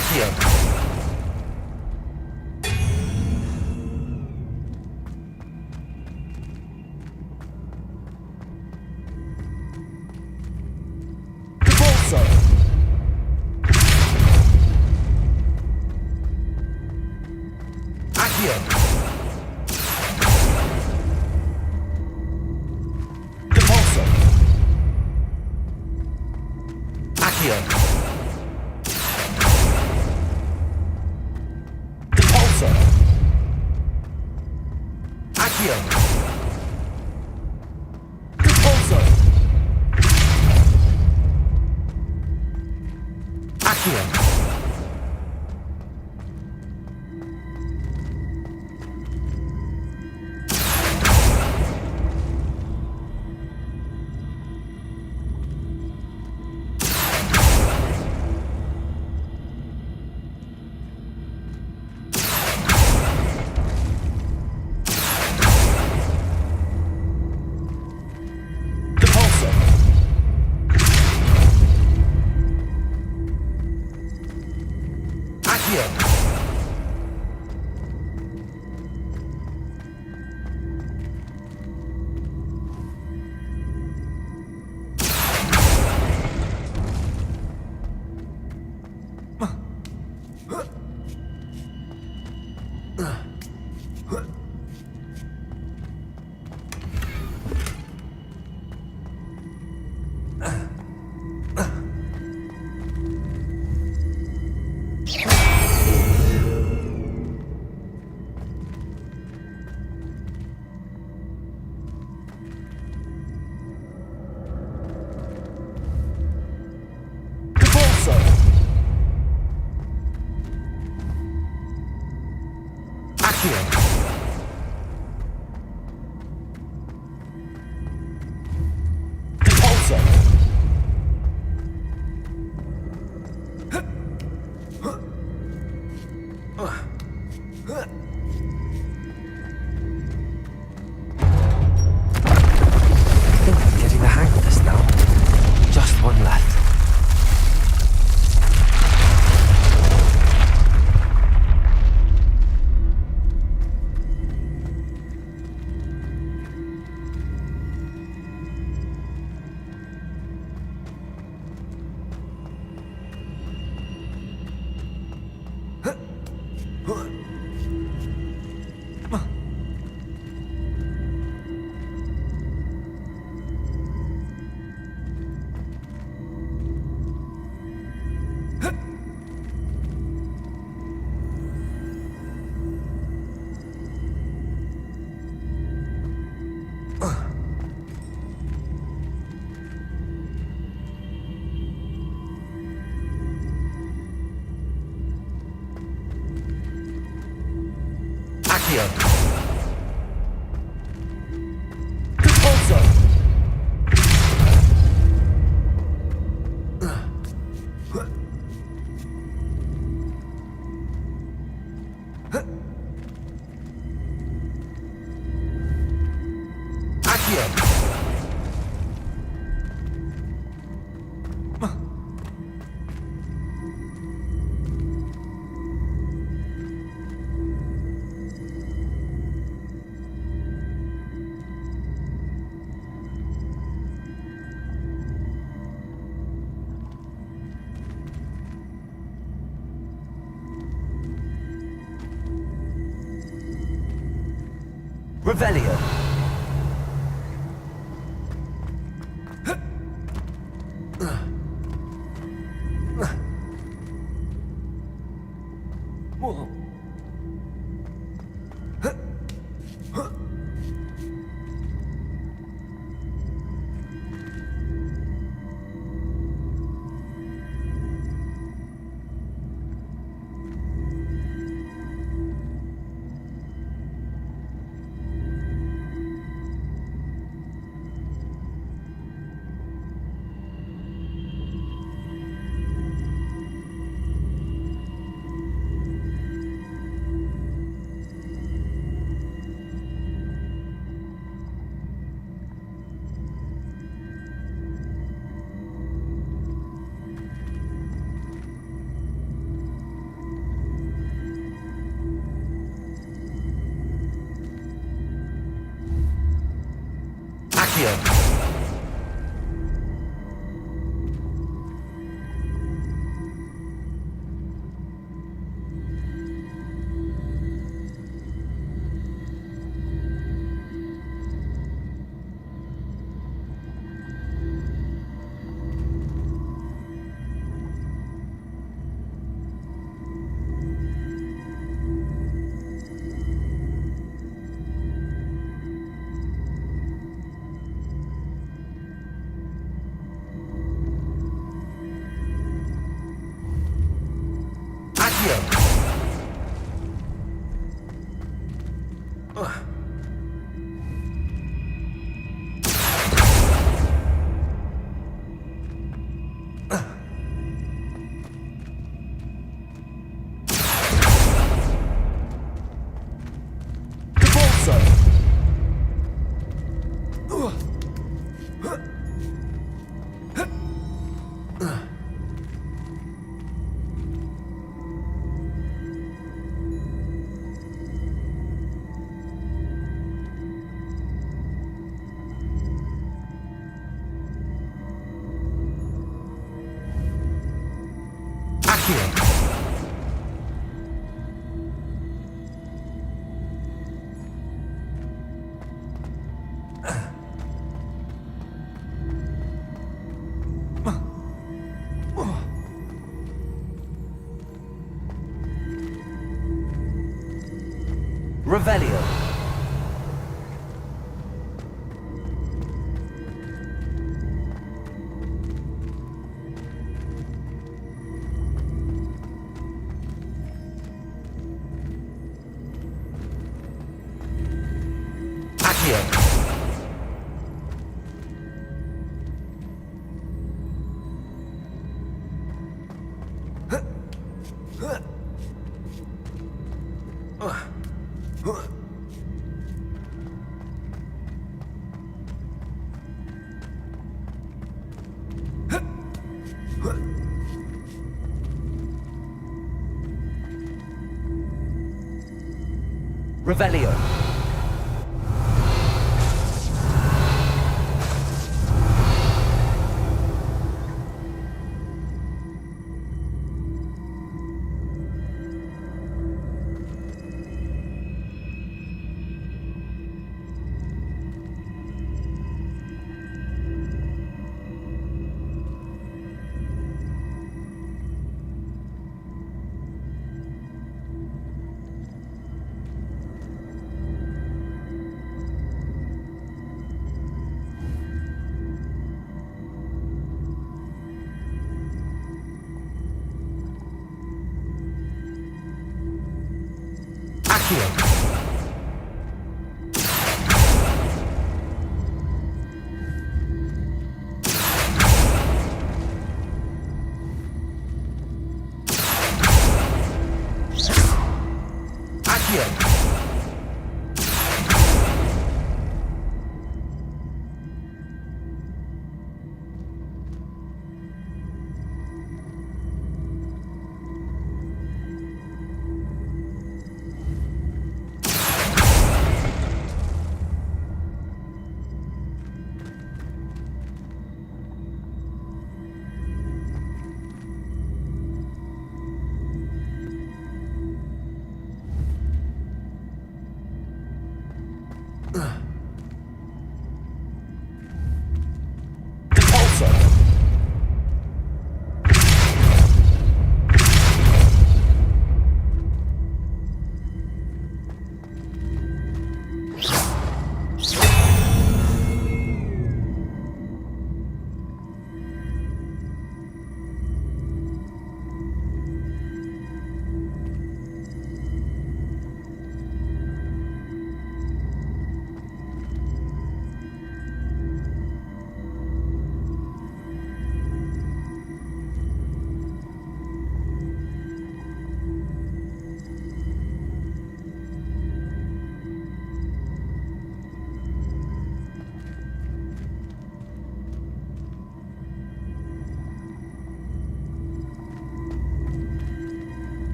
Accio. Repulsor. Accio. Repulsor. Accio. Repulsor. Accio. Repulsor. Accio. Repulsor. Accio. Repulsor. Accio. Repulsor. I think I'm getting the hang of this now. Just one left. Accio. Repulsor. Accio. Revelio. Whoa. Accio. Revelio. Accio. Revelio. Accio.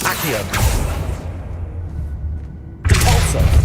Accio. Repulsor.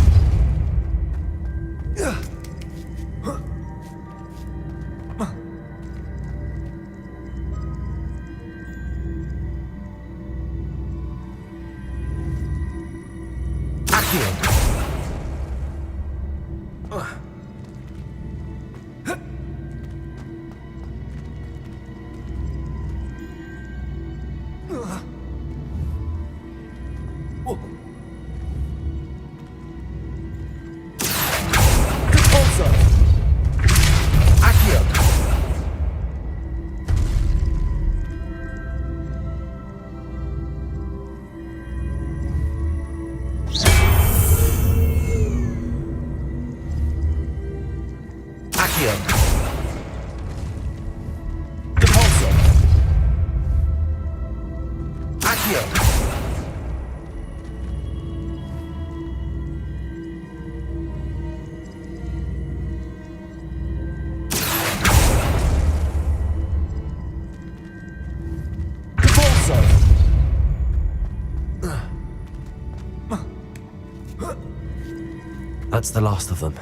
That's the last of them.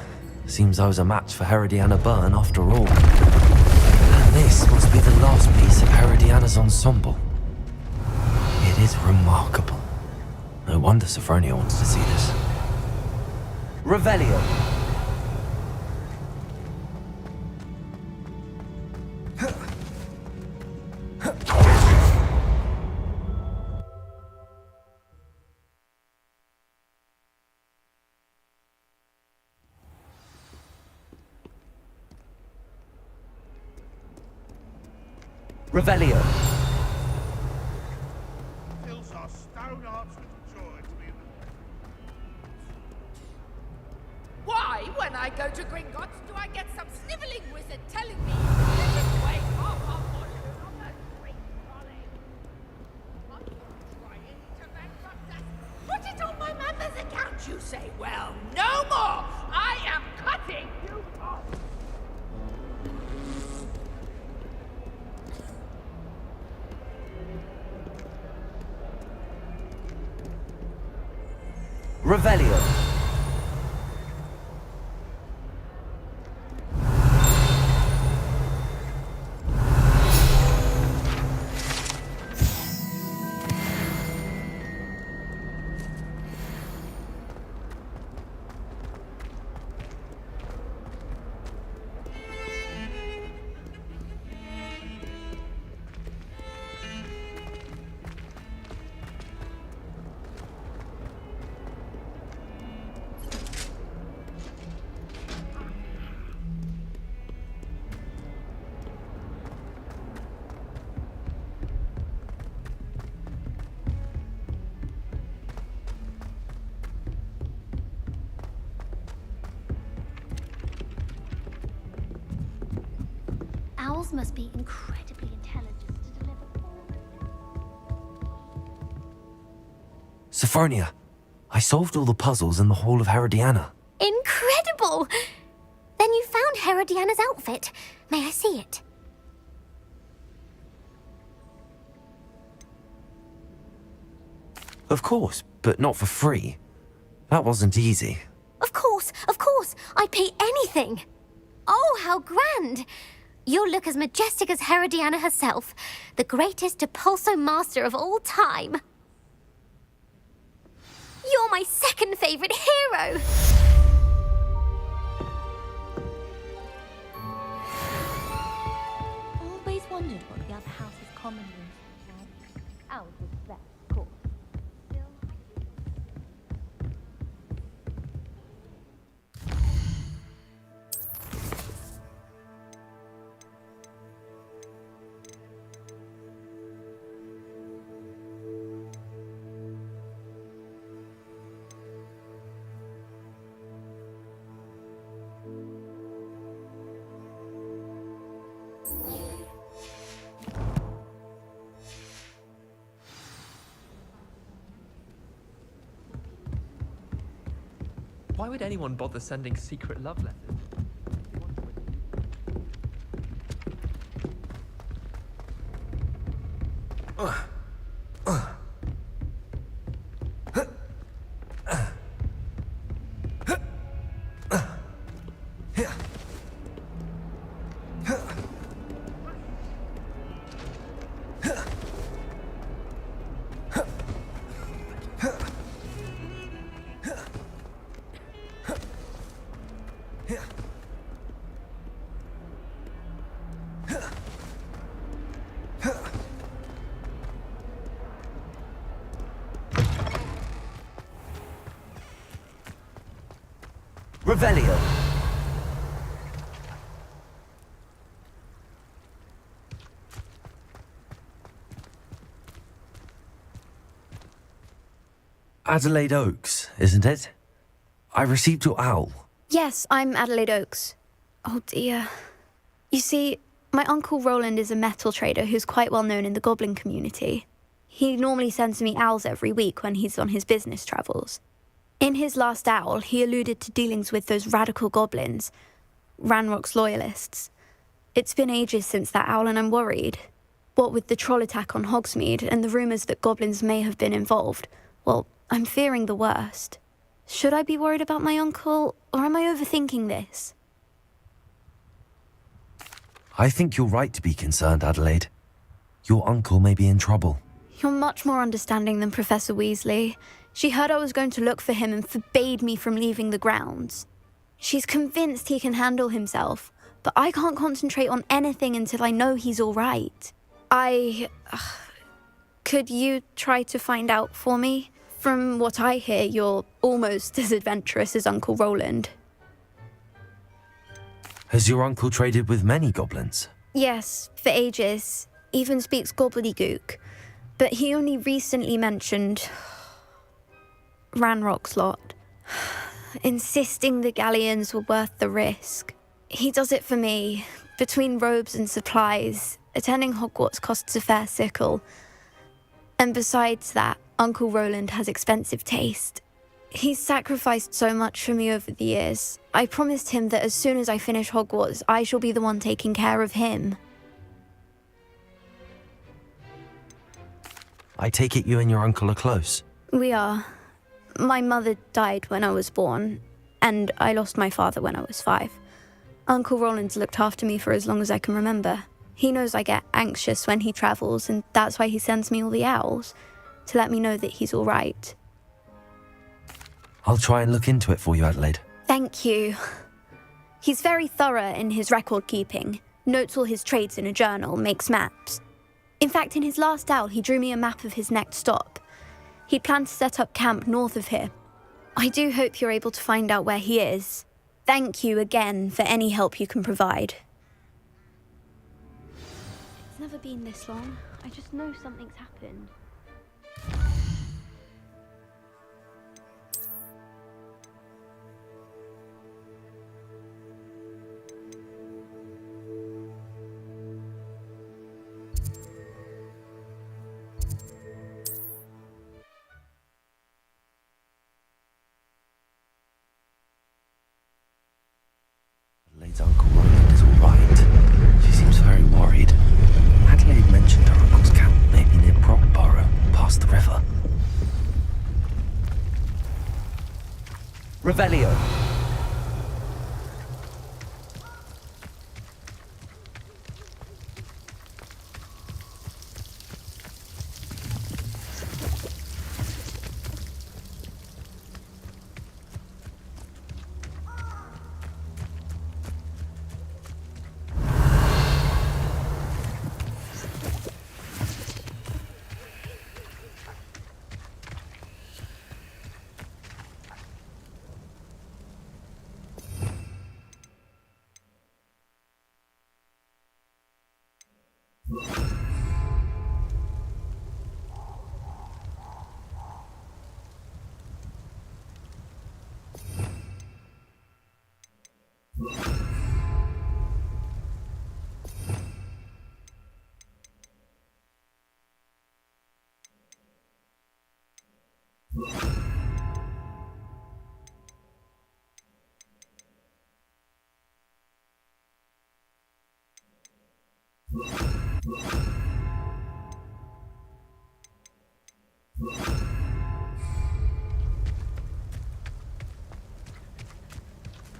Seems I was a match for Herodiana Byrne after all. And this must be the last piece of Herodiana's ensemble. It is remarkable. No wonder Sophronia wants to see this. Revelio. Revelio. Fills our Soundalerts with joy to be in the... Why, when I go to Gringotts, do I get some snivelling wizard telling me this is way off our fortune on the great trolley? Are you trying to bankrupt us? Put it on my mother's account, you say? Well, no more! I am cutting you off! Revelio. Owls must be incredibly intelligent to deliver Sophronia, I solved all the puzzles in the Hall of Herodiana. Incredible! Then you found Herodiana's outfit. May I see it? Of course, but not for free. That wasn't easy. Of course, I'd pay anything. Oh, how grand! You'll look as majestic as Herodiana herself, the greatest Depulso master of all time. You're my second favorite hero! Always wondered what the other house's common room was like. Ours was the best, of course. Why would anyone bother sending secret love letters? Revelio. Adelaide Oaks, isn't it? I received your owl. Yes, I'm Adelaide Oaks. Oh dear. You see, my Uncle Roland is a metal trader who's quite well known in the goblin community. He normally sends me owls every week when he's on his business travels. In his last owl, he alluded to dealings with those radical goblins, Ranrock's loyalists. It's been ages since that owl and I'm worried. What with the troll attack on Hogsmeade and the rumours that goblins may have been involved, well, I'm fearing the worst. Should I be worried about my uncle, or am I overthinking this? I think you're right to be concerned, Adelaide. Your uncle may be in trouble. You're much more understanding than Professor Weasley. She heard I was going to look for him and forbade me from leaving the grounds. She's convinced he can handle himself, but I can't concentrate on anything until I know he's all right. Could you try to find out for me? From what I hear, you're almost as adventurous as Uncle Roland. Has your uncle traded with many goblins? Yes, for ages. Even speaks gobbledygook. But he only recently mentioned Ranrock's lot, insisting the galleons were worth the risk. He does it for me. Between robes and supplies, attending Hogwarts costs a fair sickle. And besides that, Uncle Roland has expensive taste. He's sacrificed so much for me over the years. I promised him that as soon as I finish Hogwarts, I shall be the one taking care of him. I take it you and your uncle are close. We are. My mother died when I was born, and I lost my father when I was 5. Uncle Roland's looked after me for as long as I can remember. He knows I get anxious when he travels, and that's why he sends me all the owls, to let me know that he's all right. I'll try and look into it for you, Adelaide. Thank you. He's very thorough in his record keeping, notes all his trades in a journal, makes maps. In fact, in his last owl, he drew me a map of his next stop. He planned to set up camp north of here. I do hope you're able to find out where he is. Thank you again for any help you can provide. It's never been this long. I just know something's happened. Adelaide's Uncle Roland is all right. She seems very worried. Adelaide mentioned her uncle's camp may be near Brockborough, past the river. Revelio.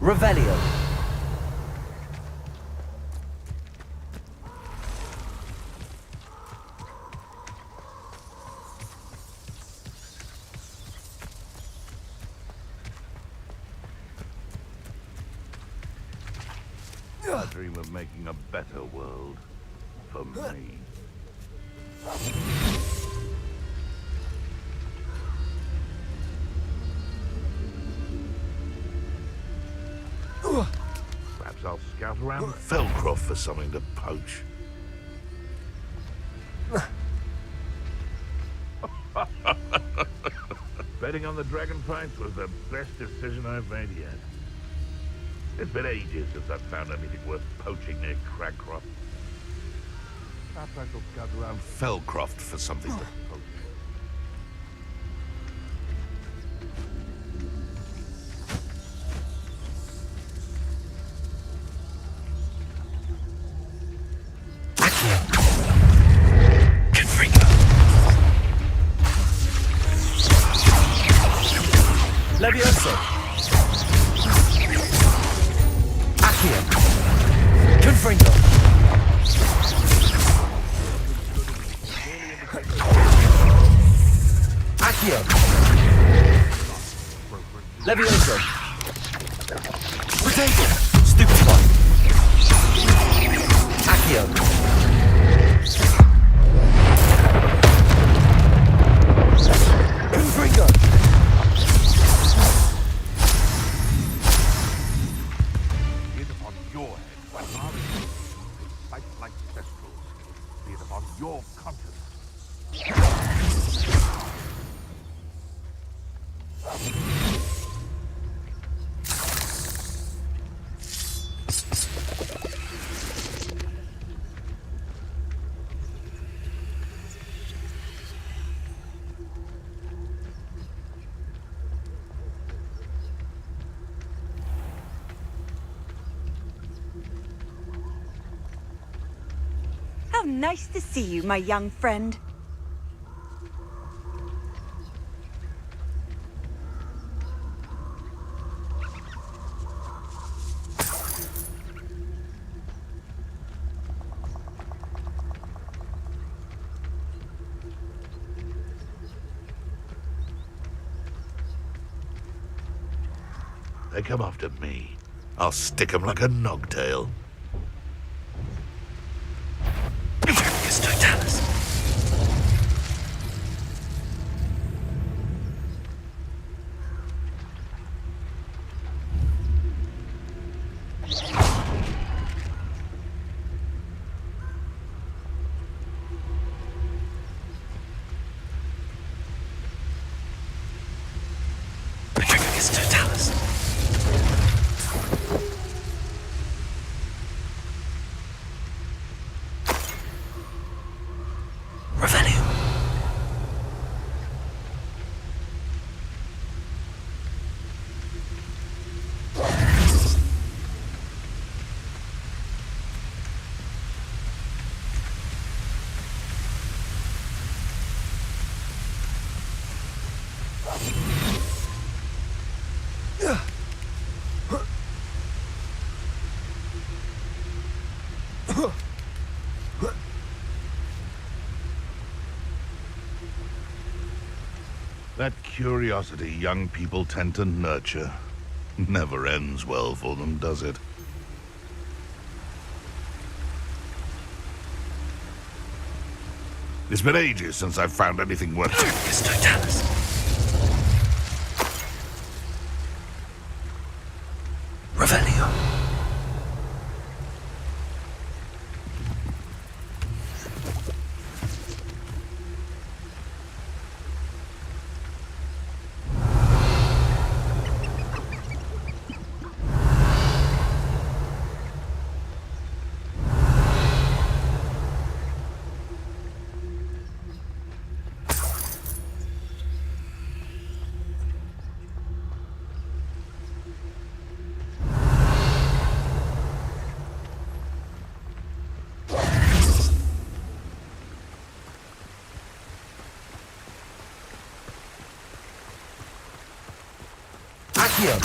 Revelio. I dream of making a better world for me. Perhaps I'll scout around Feldcroft for something to poach. Betting on the dragon fights was the best decision I've made yet. It's been ages since I've found anything worth poaching near Cragcroft. Perhaps I shall scout around Feldcroft for something to poach. Levioso. Accio. Confringo. Accio. Levioso. Potato. Stupefy. Accio. Confringo. Your conscience. How nice to see you, my young friend. They come after me. I'll stick 'em like a nogtail. That curiosity young people tend to nurture never ends well for them, does it? It's been ages since I've found anything worth... Revelio. Accio.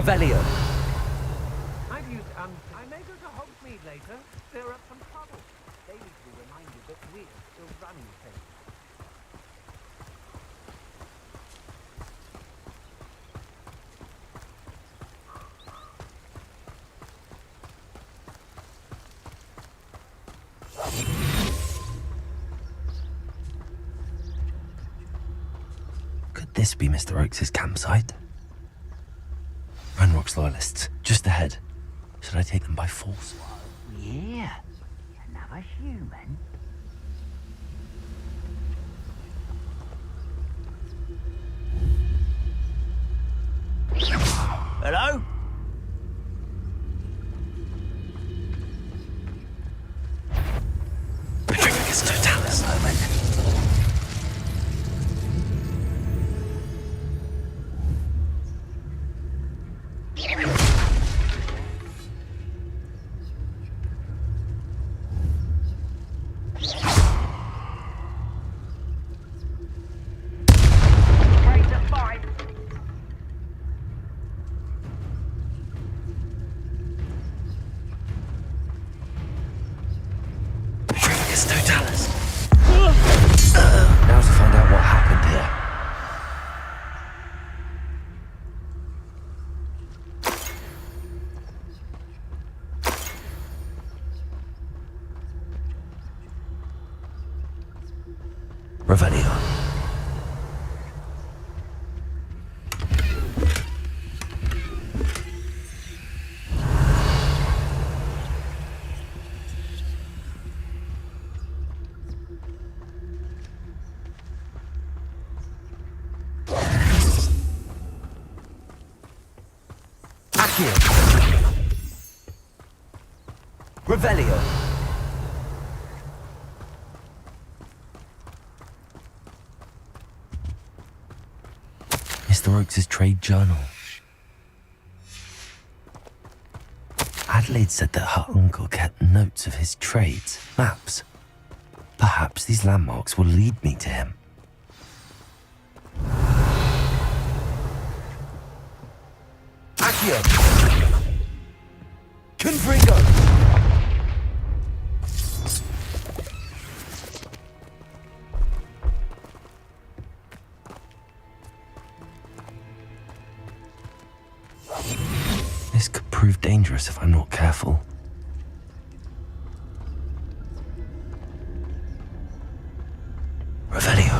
Revelio. I may go to Hogsmeade later. Clear up some trouble. They need to be reminded that we're still running things. Could this be Mr. Oakes' campsite? Ranrock's loyalists, just ahead. Should I take them by force? Yeah, another human. Hello? Patricus Totalis. Patricus Totalis. Now to find out what happened here. Revelio. Accio. Revelio. Mr. Oakes' trade journal. Adelaide said that her uncle kept notes of his trades, maps. Perhaps these landmarks will lead me to him. Accio! Confringo! This could prove dangerous if I'm not careful. Revelio.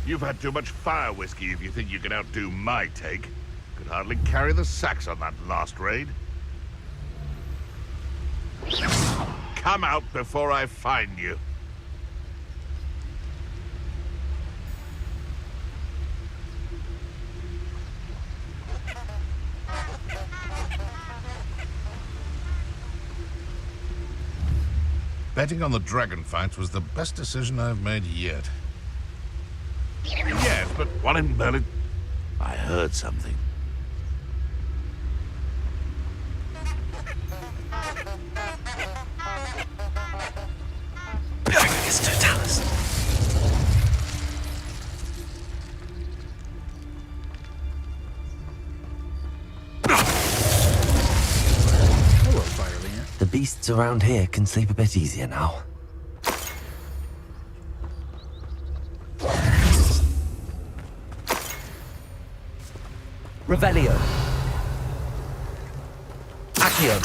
You've had too much fire whiskey if you think you can outdo my take. Could hardly carry the sacks on that last raid. Come out before I find you. Betting on the dragon fights was the best decision I've made yet. Yes, but while in Berlin, I heard something. It's Totalis. Hello, Firelian. The beasts around here can sleep a bit easier now. Revelio. Accio.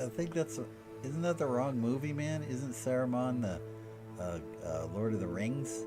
I think isn't that the wrong movie, man? Isn't Saruman the Lord of the Rings?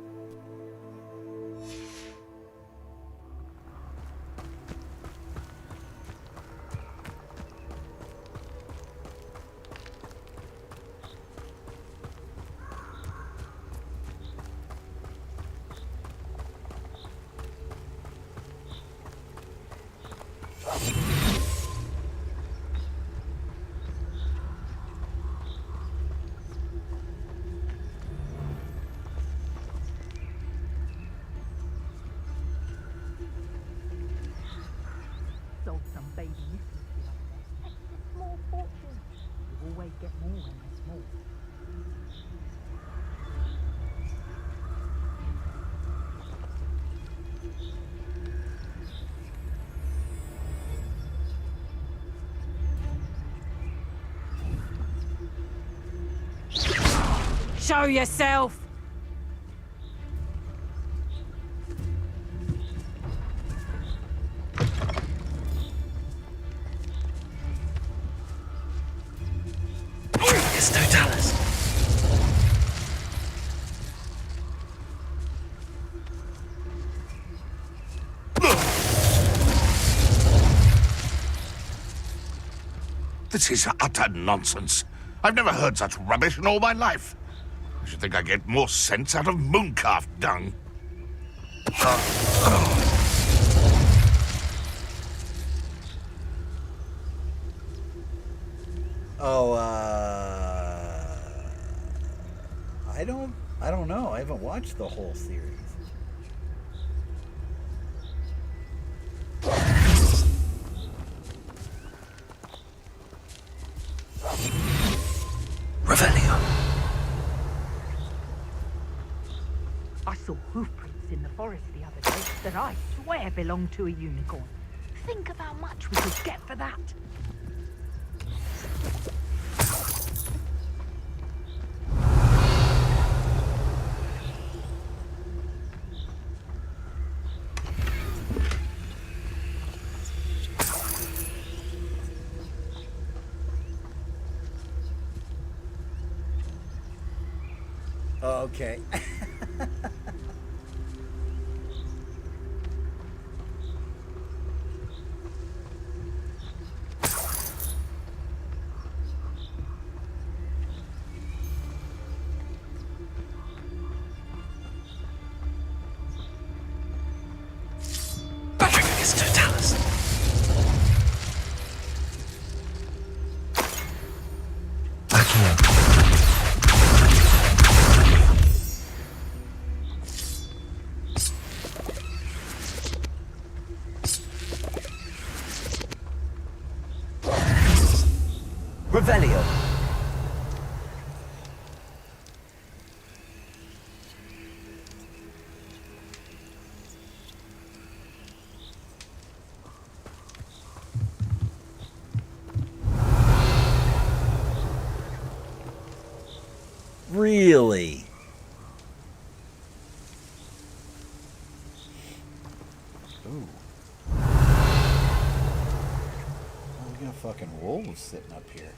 Sold some baby missiles the other day. Small fortune. You always get more when they're small. Show yourself! It's Totalis. This is utter nonsense. I've never heard such rubbish in all my life. I should think I get more sense out of mooncalf dung. I don't know. I haven't watched the whole series. Revelio. I saw hoof prints in the forest the other day that I swear belonged to a unicorn. Think of how much we could get for that. Okay. Patrick against Totalis. Backing up. Revelio. Really? Ooh. Oh, we got fucking wolves sitting up here.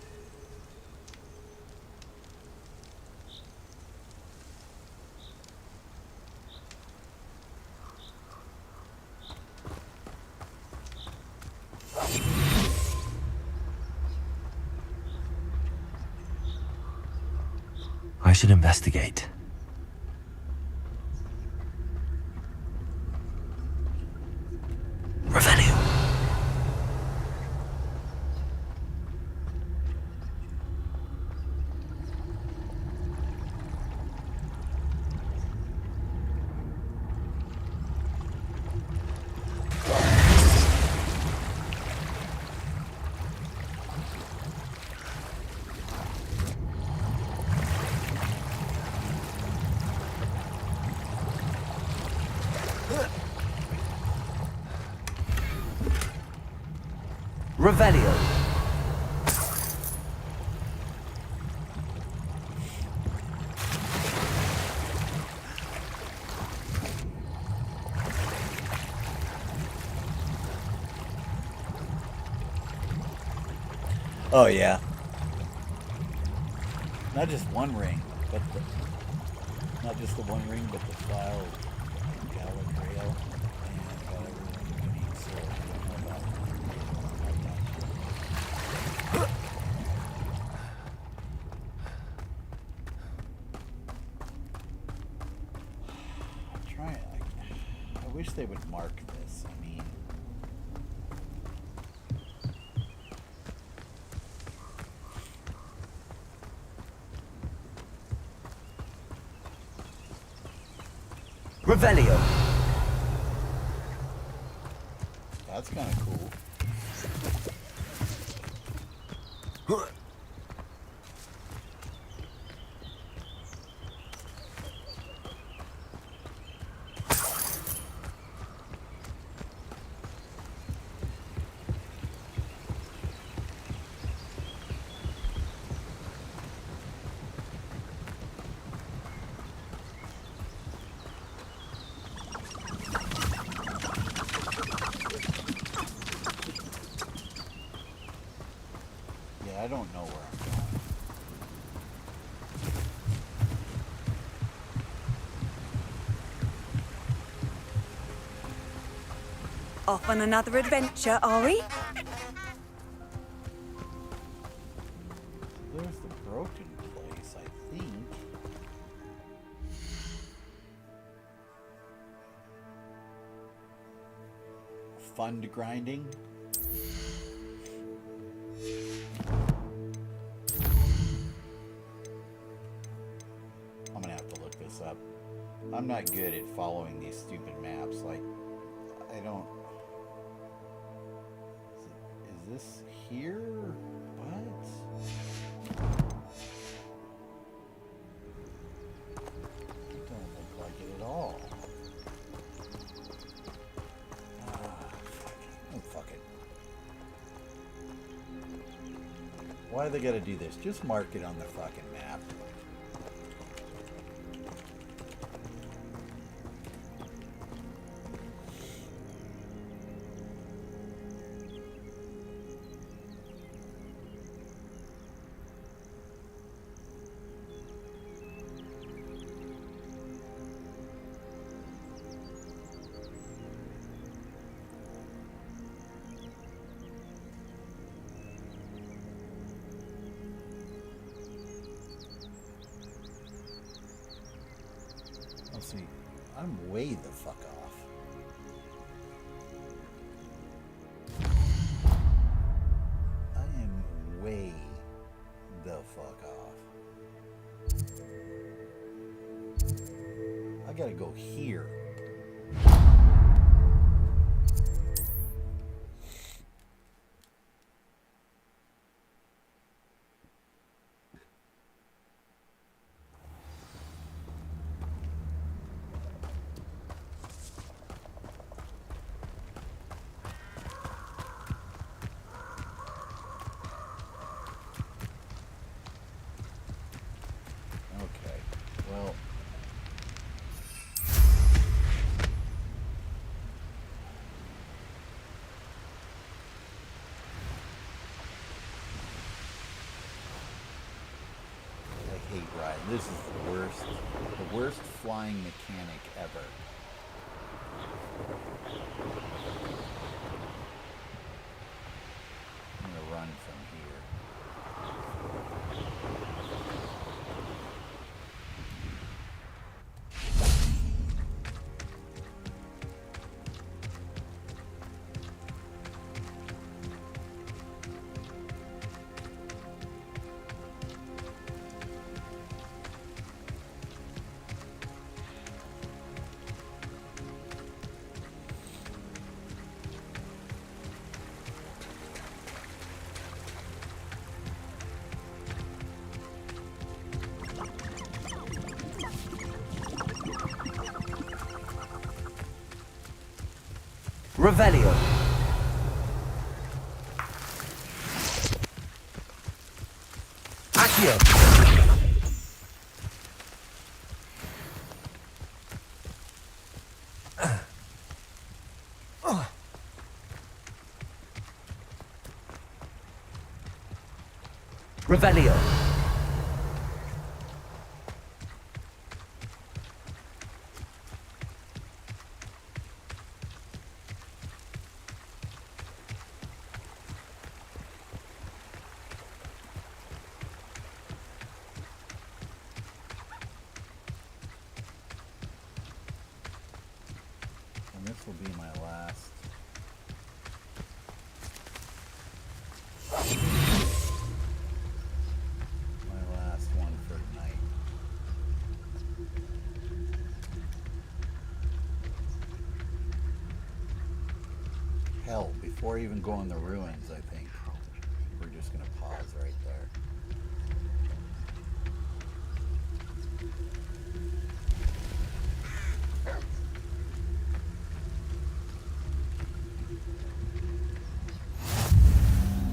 I should investigate. Revelio. Revelio. Oh yeah. Not just one ring, but not just the one ring, but the file Galagrail and whatever ring you need. So I don't know about I wish they would mark this. I mean, Revelio. that's kind of cool. Yeah, I don't know where I'm going. Off on another adventure, are we? fund grinding. I'm gonna have to look this up. I'm not good at following these stupid maps. Like, I don't... Is this here? What? It don't look like it at all. Oh, fuck it. Why do they gotta do this? Just mark it on the fucking map. See, I'm way the fuck off. I am way the fuck off. I gotta go here. Well, I hate riding. This is the worst flying mechanic ever. I'm gonna run from here. Revelio. Accio. Revelio. And this will be my last. My last one for tonight. Hell, before I even go in the ruins, I think we're just gonna pause right there.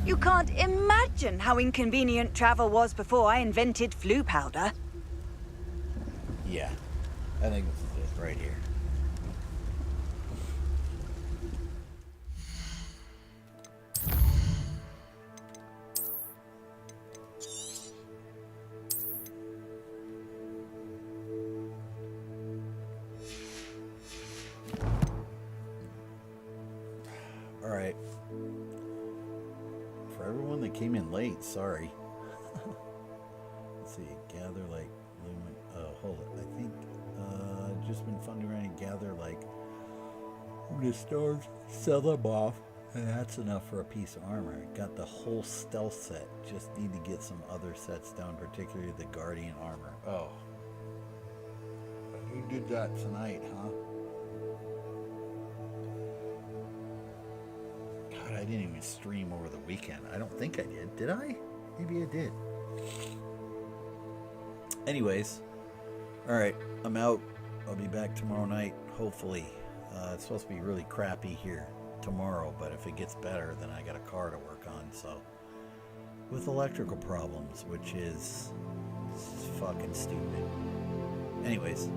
You can't imagine how inconvenient travel was before I invented flu powder. Yeah, I think this is it right here. All right. For everyone that came in late, sorry. Let's see, gather like lumen. Hold it. I think just been fun to gather like from the stores, sell them off, and that's enough for a piece of armor. Got the whole stealth set. Just need to get some other sets down, particularly the Guardian armor. Oh. Who did that tonight, huh? God, I didn't even stream over the weekend. I don't think I did. Did I? Maybe I did. Anyways, alright, I'm out. I'll be back tomorrow night, hopefully. It's supposed to be really crappy here tomorrow, but if it gets better, then I got a car to work on, so. With electrical problems, which is fucking stupid. Anyways,